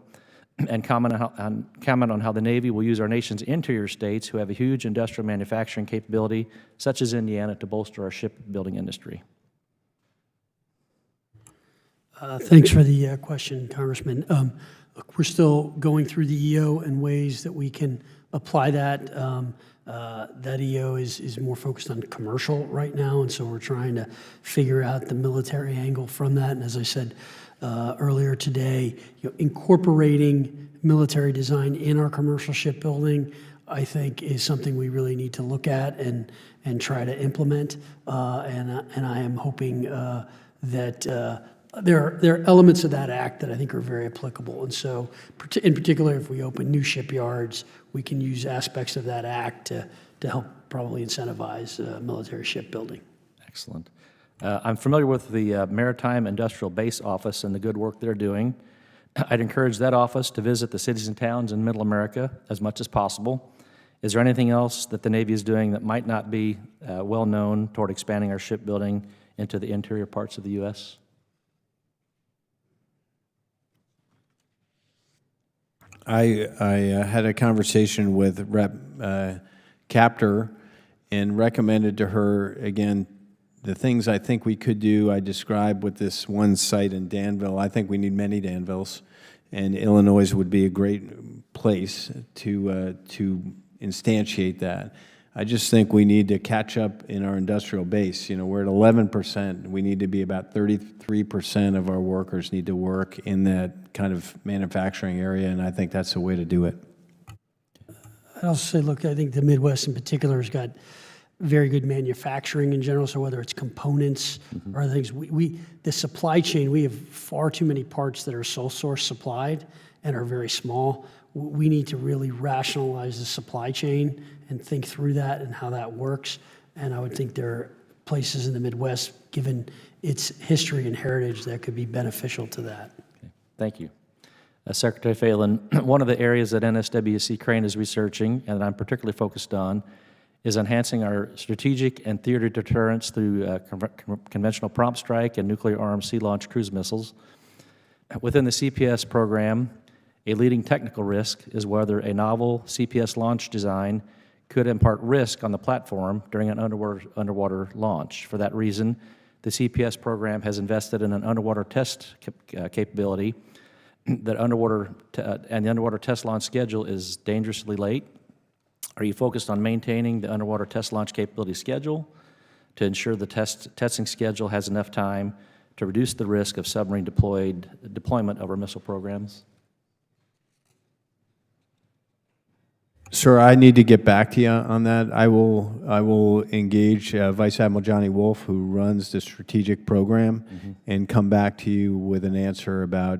and comment on how the Navy will use our nation's interior states who have a huge industrial manufacturing capability, such as Indiana, to bolster our shipbuilding industry? Thanks for the question, Congressman. Look, we're still going through the EO and ways that we can apply that. That EO is more focused on commercial right now, and so we're trying to figure out the military angle from that. And as I said earlier today, incorporating military design in our commercial shipbuilding, I think, is something we really need to look at and try to implement. And I am hoping that there are elements of that act that I think are very applicable. And so, in particular, if we open new shipyards, we can use aspects of that act to help probably incentivize military shipbuilding. Excellent. I'm familiar with the Maritime Industrial Base Office and the good work they're doing. I'd encourage that office to visit the cities and towns in Middle America as much as possible. Is there anything else that the Navy is doing that might not be well known toward expanding our shipbuilding into the interior parts of the U.S.? I had a conversation with Rep. Capter and recommended to her, again, the things I think we could do. I described with this one site in Danville. I think we need many Danvilles, and Illinois would be a great place to instantiate that. I just think we need to catch up in our industrial base. You know, we're at 11%. We need to be about 33% of our workers need to work in that kind of manufacturing area, and I think that's the way to do it. I'd also say, look, I think the Midwest in particular has got very good manufacturing in general, so whether it's components or other things, the supply chain, we have far too many parts that are sole source supplied and are very small. We need to really rationalize the supply chain and think through that and how that works. And I would think there are places in the Midwest, given its history and heritage, that could be beneficial to that. Okay. Thank you. Secretary Phelan, one of the areas that NSWC Crane is researching, and that I'm particularly focused on, is enhancing our strategic and theater deterrence through conventional prompt strike and nuclear-armed sea-launched cruise missiles. Within the CPS program, a leading technical risk is whether a novel CPS launch design could impart risk on the platform during an underwater launch. For that reason, the CPS program has invested in an underwater test capability. The underwater test launch schedule is dangerously late. Are you focused on maintaining the underwater test launch capability schedule to ensure the testing schedule has enough time to reduce the risk of submarine deployment of our missile programs? Sir, I need to get back to you on that. I will engage Vice Admiral Johnny Wolf, who runs the strategic program, and come back to you with an answer about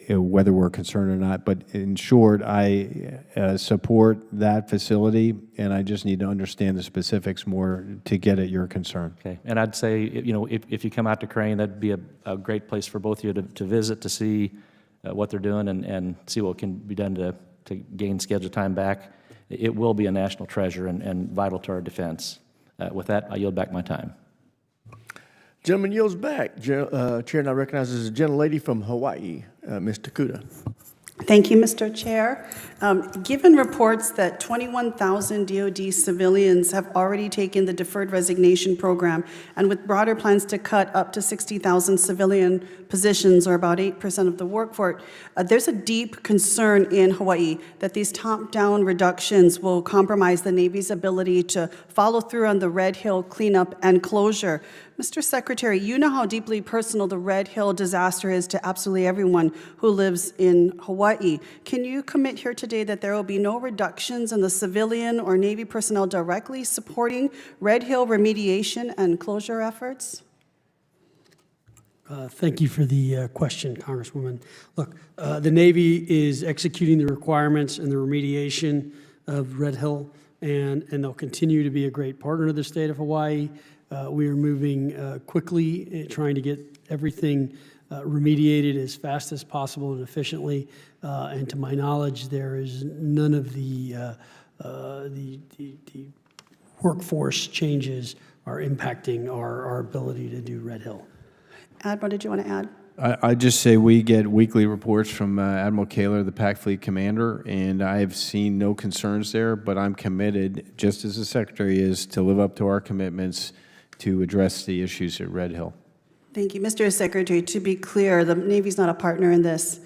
whether we're concerned or not. But in short, I support that facility, and I just need to understand the specifics more to get at your concern. Okay, and I'd say, you know, if you come out to Crane, that'd be a great place for both of you to visit, to see what they're doing and see what can be done to gain schedule time back. It will be a national treasure and vital to our defense. With that, I yield back my time. Gentleman yields back. Chair now recognizes a gentlelady from Hawaii, Ms. Takuda. Thank you, Mr. Chair. Given reports that 21,000 DoD civilians have already taken the deferred resignation program, and with broader plans to cut up to 60,000 civilian positions, or about 8% of the workforce, there's a deep concern in Hawaii that these top-down reductions will compromise the Navy's ability to follow through on the Red Hill cleanup and closure. Mr. Secretary, you know how deeply personal the Red Hill disaster is to absolutely everyone who lives in Hawaii. Can you commit here today that there will be no reductions in the civilian or Navy personnel directly supporting Red Hill remediation and closure efforts? Thank you for the question, Congresswoman. Look, the Navy is executing the requirements and the remediation of Red Hill and they'll continue to be a great partner to the state of Hawaii. We are moving quickly, trying to get everything remediated as fast as possible and efficiently. And to my knowledge, there is none of the workforce changes are impacting our ability to do Red Hill. Admiral, did you want to add? I just say we get weekly reports from Admiral Kaler, the Pac Fleet Commander, and I have seen no concerns there, but I'm committed, just as the Secretary is, to live up to our commitments to address the issues at Red Hill. Thank you. Mr. Secretary, to be clear, the Navy's not a partner in this.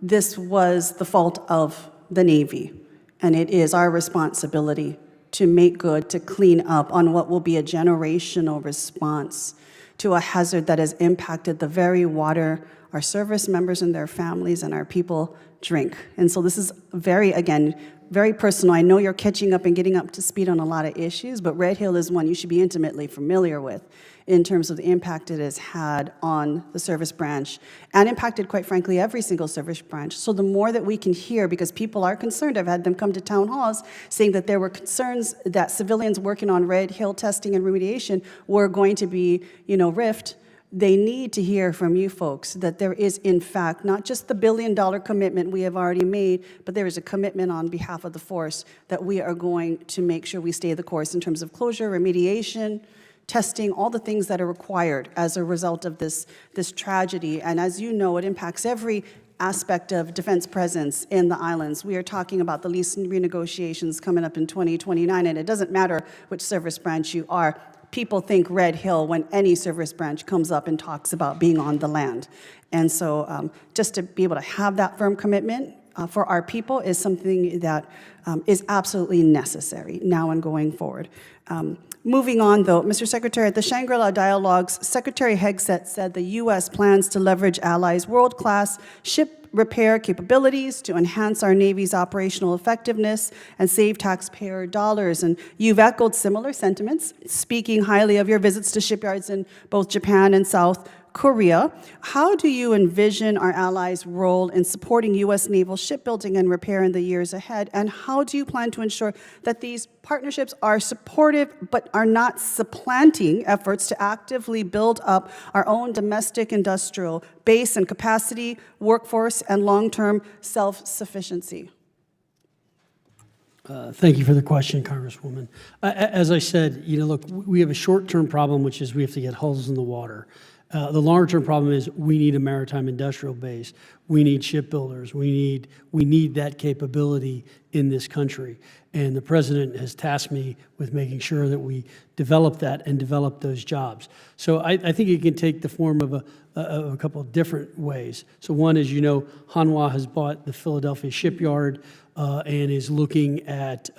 This was the fault of the Navy, and it is our responsibility to make good, to clean up on what will be a generational response to a hazard that has impacted the very water our service members and their families and our people drink. And so this is again, very personal. I know you're catching up and getting up to speed on a lot of issues, but Red Hill is one you should be intimately familiar with in terms of the impact it has had on the service branch and impacted, quite frankly, every single service branch. So the more that we can hear, because people are concerned, I've had them come to town halls saying that there were concerns that civilians working on Red Hill testing and remediation were going to be, riffed. They need to hear from you folks that there is, in fact, not just the $1 billion commitment we have already made, but there is a commitment on behalf of the force that we are going to make sure we stay the course in terms of closure, remediation, testing, all the things that are required as a result of this tragedy. And as you know, it impacts every aspect of defense presence in the islands. We are talking about the lease renegotiations coming up in 2029, and it doesn't matter which service branch you are. People think Red Hill when any service branch comes up and talks about being on the land. And so just to be able to have that firm commitment for our people is something that is absolutely necessary now and going forward. Moving on, though, Mr. Secretary, at the Shangri-La Dialogues, Secretary Hegseth said the U.S. plans to leverage allies' world-class ship repair capabilities to enhance our Navy's operational effectiveness and save taxpayer dollars. And you've echoed similar sentiments, speaking highly of your visits to shipyards in both Japan and South Korea. How do you envision our allies' role in supporting U.S. naval shipbuilding and repair in the years ahead? And how do you plan to ensure that these partnerships are supportive but are not supplanting efforts to actively build up our own domestic industrial base and capacity, workforce, and long-term self-sufficiency? Thank you for the question, Congresswoman. As I said, look, we have a short-term problem, which is we have to get hulls in the water. The long-term problem is we need a maritime industrial base. We need shipbuilders. We need that capability in this country. And the President has tasked me with making sure that we develop that and develop those jobs. So I think it can take the form of a couple of different ways. So one is, Hanwha has bought the Philadelphia shipyard and is looking at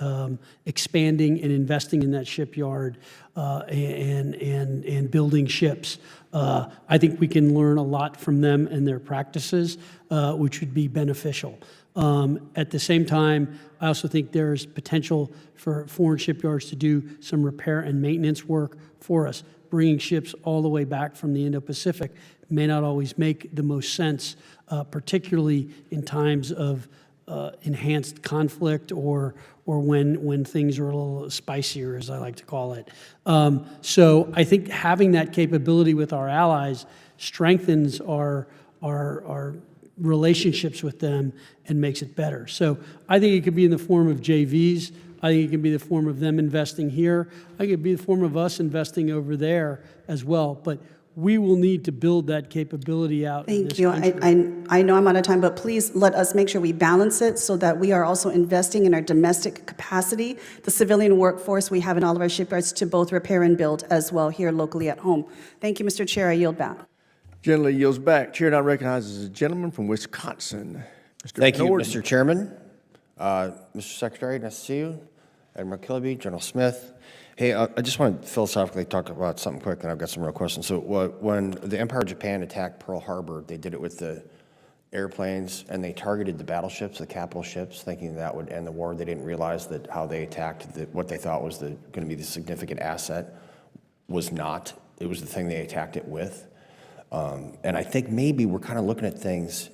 expanding and investing in that shipyard and building ships. I think we can learn a lot from them and their practices, which would be beneficial. At the same time, I also think there's potential for foreign shipyards to do some repair and maintenance work for us. Bringing ships all the way back from the Indo-Pacific may not always make the most sense, particularly in times of enhanced conflict or when things are a little spicier, as I like to call it. So I think having that capability with our allies strengthens our relationships with them and makes it better. So I think it could be in the form of JVs. I think it can be the form of them investing here. I think it could be the form of us investing over there as well. But we will need to build that capability out. Thank you. I know I'm out of time, but please let us make sure we balance it so that we are also investing in our domestic capacity, the civilian workforce we have in all of our shipyards to both repair and build as well here locally at home. Thank you, Mr. Chair. I yield back. Gentleman yields back. Chair now recognizes a gentleman from Wisconsin. Mr. Thank you, Norton. Mr. Chairman. Mr. Secretary, nice to see you. Admiral Kilby, General Smith. Hey, I just want to philosophically talk about something quick, and I've got some real questions. So when the Empire of Japan attacked Pearl Harbor, they did it with the airplanes, and they targeted the battleships, the capital ships, thinking that would end the war. They didn't realize that how they attacked what they thought was going to be the significant asset was not. It was the thing they attacked it with. And I think maybe we're kind of looking at things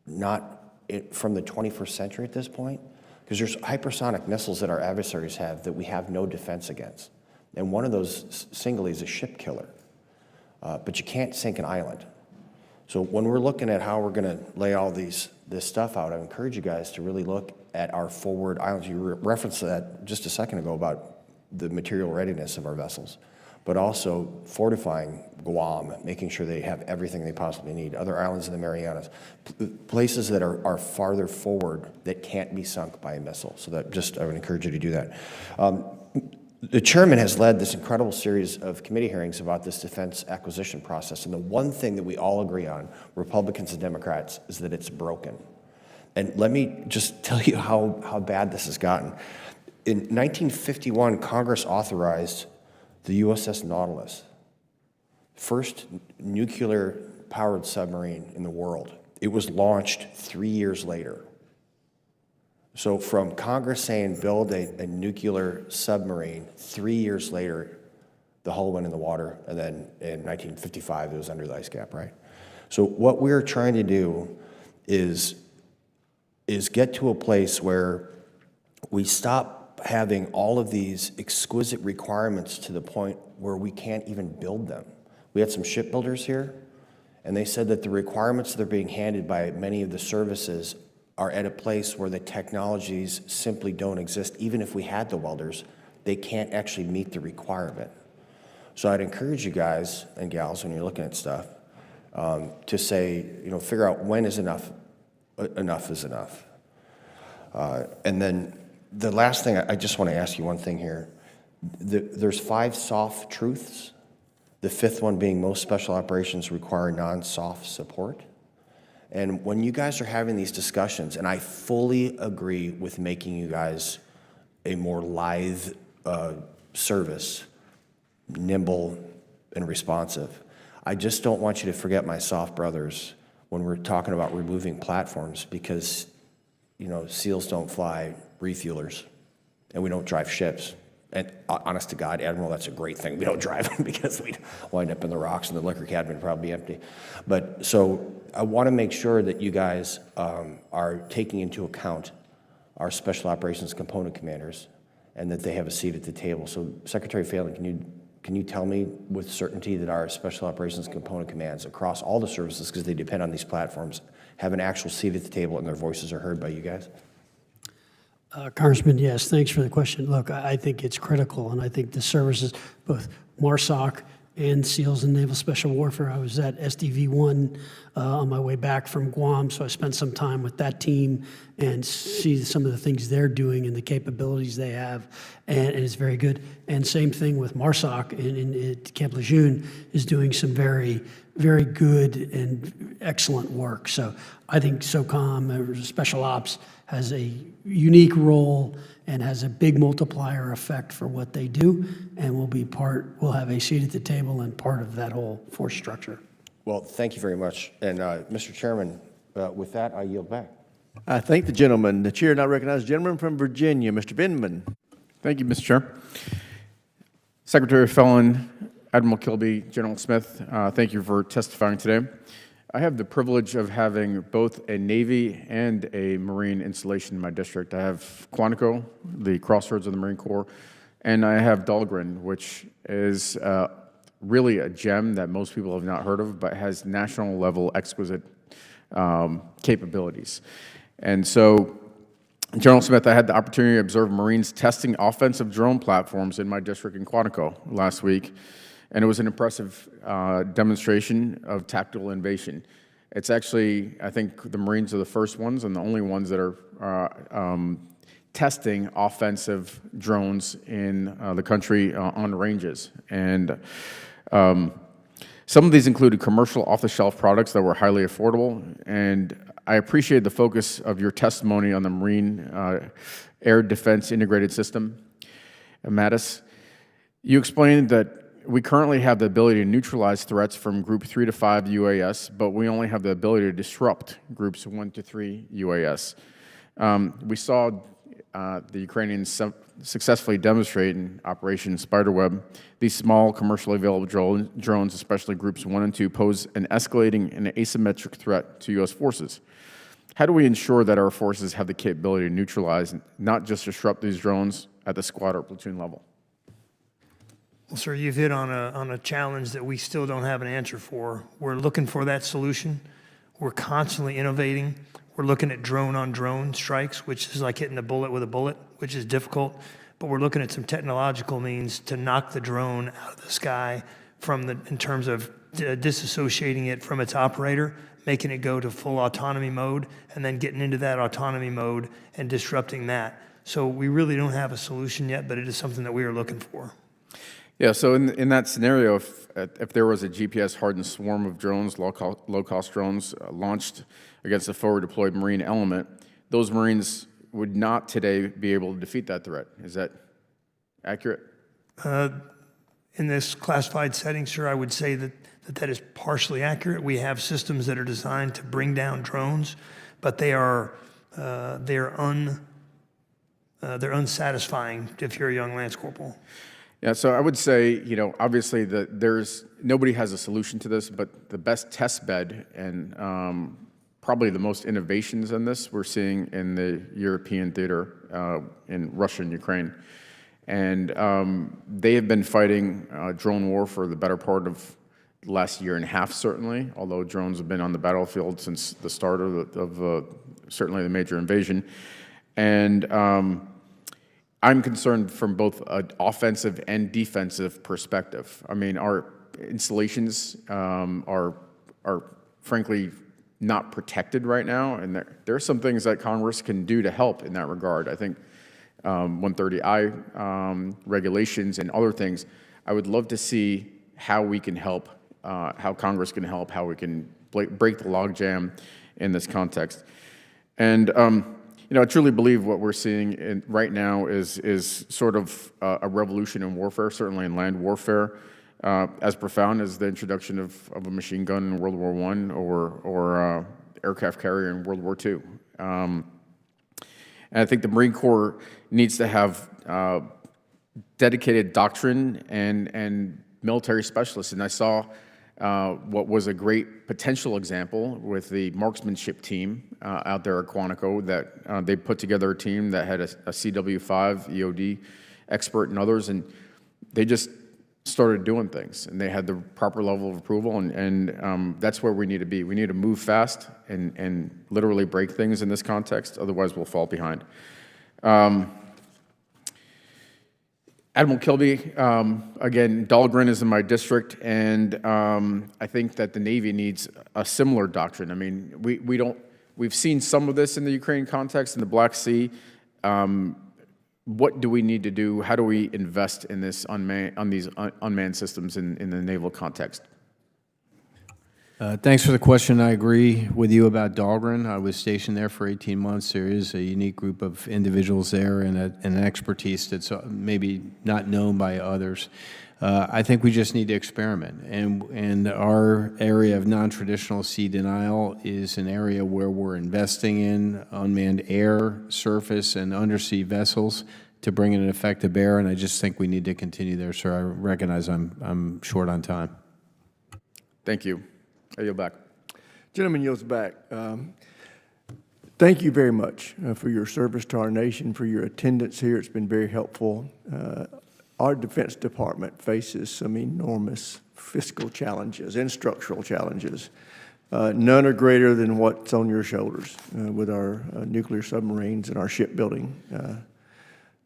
not from the 21st century at this point, Because there's hypersonic missiles that our adversaries have that we have no defense against. And one of those singly is a ship killer. But you can't sink an island. So when we're looking at how we're going to lay all this stuff out, I encourage you guys to really look at our forward islands. You referenced that just a second ago about the material readiness of our vessels, but also fortifying Guam, making sure they have everything they possibly need, other islands in the Marianas, places that are farther forward that can't be sunk by a missile. So that just, I would encourage you to do that. The chairman has led this incredible series of committee hearings about this defense acquisition process, and the one thing that we all agree on, Republicans and Democrats, is that it's broken. And let me just tell you how bad this has gotten. In 1951, Congress authorized the USS Nautilus, first nuclear-powered submarine in the world. It was launched 3 years later. So from Congress saying build a nuclear submarine, 3 years later, the hull went in the water, and then in 1955, it was under the ice cap, right? So what we're trying to do is get to a place where we stop having all of these exquisite requirements to the point where we can't even build them. We had some shipbuilders here, and they said that the requirements that are being handed by many of the services are at a place where the technologies simply don't exist. Even if we had the welders, they can't actually meet the requirement. So I'd encourage you guys and gals, when you're looking at stuff, to say, figure out when is enough. Enough is enough. And then the last thing, I just want to ask you one thing here. There's 5 soft truths, the 5th one being most special operations require non-soft support. And when you guys are having these discussions, and I fully agree with making you guys a more lithe service, nimble and responsive, I just don't want you to forget my soft brothers when we're talking about removing platforms, because, SEALs don't fly refuelers, and we don't drive ships. And honest to God, Admiral, that's a great thing. We don't drive them because we'd wind up in the rocks and the liquor cabinet would probably be empty. But so I want to make sure that you guys are taking into account our special operations component commanders and that they have a seat at the table. So Secretary Phelan, can you tell me with certainty that our special operations component commands across all the services, because they depend on these platforms, have an actual seat at the table and their voices are heard by you guys? Congressman, yes, thanks for the question. Look, I think it's critical, and I think the services, both MARSOC and SEALs and Naval Special Warfare. I was at SDV-1 on my way back from Guam, so I spent some time with that team and see some of the things they're doing and the capabilities they have, and it's very good. And same thing with MARSOC in Camp Lejeune is doing some very, very good and excellent work. So I think SOCOM, Special Ops, has a unique role and has a big multiplier effect for what they do, and we'll have a seat at the table and part of that whole force structure. Well, thank you very much. And Mr. Chairman, with that, I yield back. I thank the gentleman. The chair now recognizes the gentleman from Virginia, Mr. Vindman. Thank you, Mr. Chair. Secretary Phelan, Admiral Kilby, General Smith, thank you for testifying today. I have the privilege of having both a Navy and a Marine installation in my district. I have Quantico, the crossroads of the Marine Corps, and I have Dahlgren, which is really a gem that most people have not heard of, but has national level exquisite capabilities. And so, General Smith, I had the opportunity to observe Marines testing offensive drone platforms in my district in Quantico last week, and it was an impressive demonstration of tactical innovation. It's actually, I think the Marines are the first ones and the only ones that are testing offensive drones in the country on ranges. And some of these included commercial off-the-shelf products that were highly affordable, and I appreciate the focus of your testimony on the Marine Air Defense Integrated System, MADIS. You explained that we currently have the ability to neutralize threats from Group 3 to 5 UAS, but we only have the ability to disrupt Groups 1 to 3 UAS. We saw the Ukrainians successfully demonstrate in Operation Spiderweb. These small commercially available drones, especially Groups 1 and 2, pose an escalating and asymmetric threat to U.S. forces. how do we ensure that our forces have the capability to neutralize, not just disrupt these drones at the squad or platoon level? Well, sir, you've hit on a challenge that we still don't have an answer for. We're looking for that solution. We're constantly innovating. We're looking at drone-on-drone strikes, which is like hitting a bullet with a bullet, which is difficult. But we're looking at some technological means to knock the drone out of the sky in terms of disassociating it from its operator, making it go to full autonomy mode, and then getting into that autonomy mode and disrupting that. So we really don't have a solution yet, but it is something that we are looking for. Yeah, so in that scenario, if there was a GPS-hardened swarm of drones, low-cost drones, launched against a forward-deployed Marine element, those Marines would not today be able to defeat that threat. Is that accurate? In this classified setting, sir, I would say that is partially accurate. We have systems that are designed to bring down drones, but they're unsatisfying if you're a young Lance Corporal. Yeah, so I would say, obviously nobody has a solution to this, but the best test bed and probably the most innovations in this we're seeing in the European theater in Russia and Ukraine. And they have been fighting drone war for the better part of the last year and a half, certainly, although drones have been on the battlefield since the start of certainly the major invasion. And I'm concerned from both an offensive and defensive perspective. I mean, our installations are frankly not protected right now, and there are some things that Congress can do to help in that regard. I think 130I regulations and other things, I would love to see how we can help, how Congress can help, how we can break the logjam in this context. And I truly believe what we're seeing right now is sort of a revolution in warfare, certainly in land warfare, as profound as the introduction of a machine gun in World War I or aircraft carrier in World War II. And I think the Marine Corps needs to have dedicated doctrine and military specialists. And I saw what was a great potential example with the marksmanship team out there at Quantico, that they put together a team that had a CW5 EOD expert and others, and they just started doing things, and they had the proper level of approval, and that's where we need to be. We need to move fast and literally break things in this context, otherwise we'll fall behind. Admiral Kilby, again, Dahlgren is in my district, and I think that the Navy needs a similar doctrine. I mean, we've seen some of this in the Ukraine context, in the Black Sea. What do we need to do? How do we invest in this unmanned systems in the naval context? Thanks for the question. I agree with you about Dahlgren. I was stationed there for 18 months. There is a unique group of individuals there and an expertise that's maybe not known by others. I think we just need to experiment. And our area of non-traditional sea denial is an area where we're investing in unmanned air, surface, and undersea vessels to bring an effect to bear. And I just think we need to continue there, sir. I recognize I'm short on time. Thank you. I yield back. Gentleman yields back. Thank you very much for your service to our nation, for your attendance here. It's been very helpful. Our Defense Department faces some enormous fiscal challenges and structural challenges. None are greater than what's on your shoulders with our nuclear submarines and our shipbuilding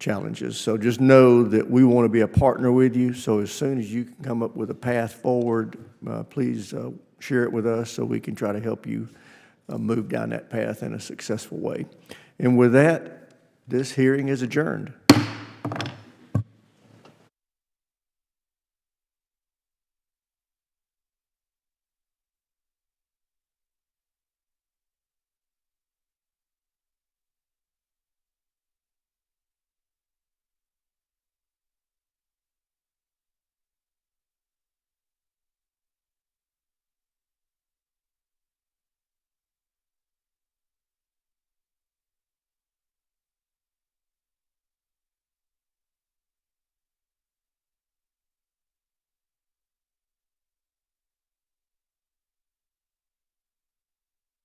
challenges. So just know that we want to be a partner with you. So as soon as you can come up with a path forward, please share it with us so we can try to help you move down that path in a successful way. And with that, this hearing is adjourned.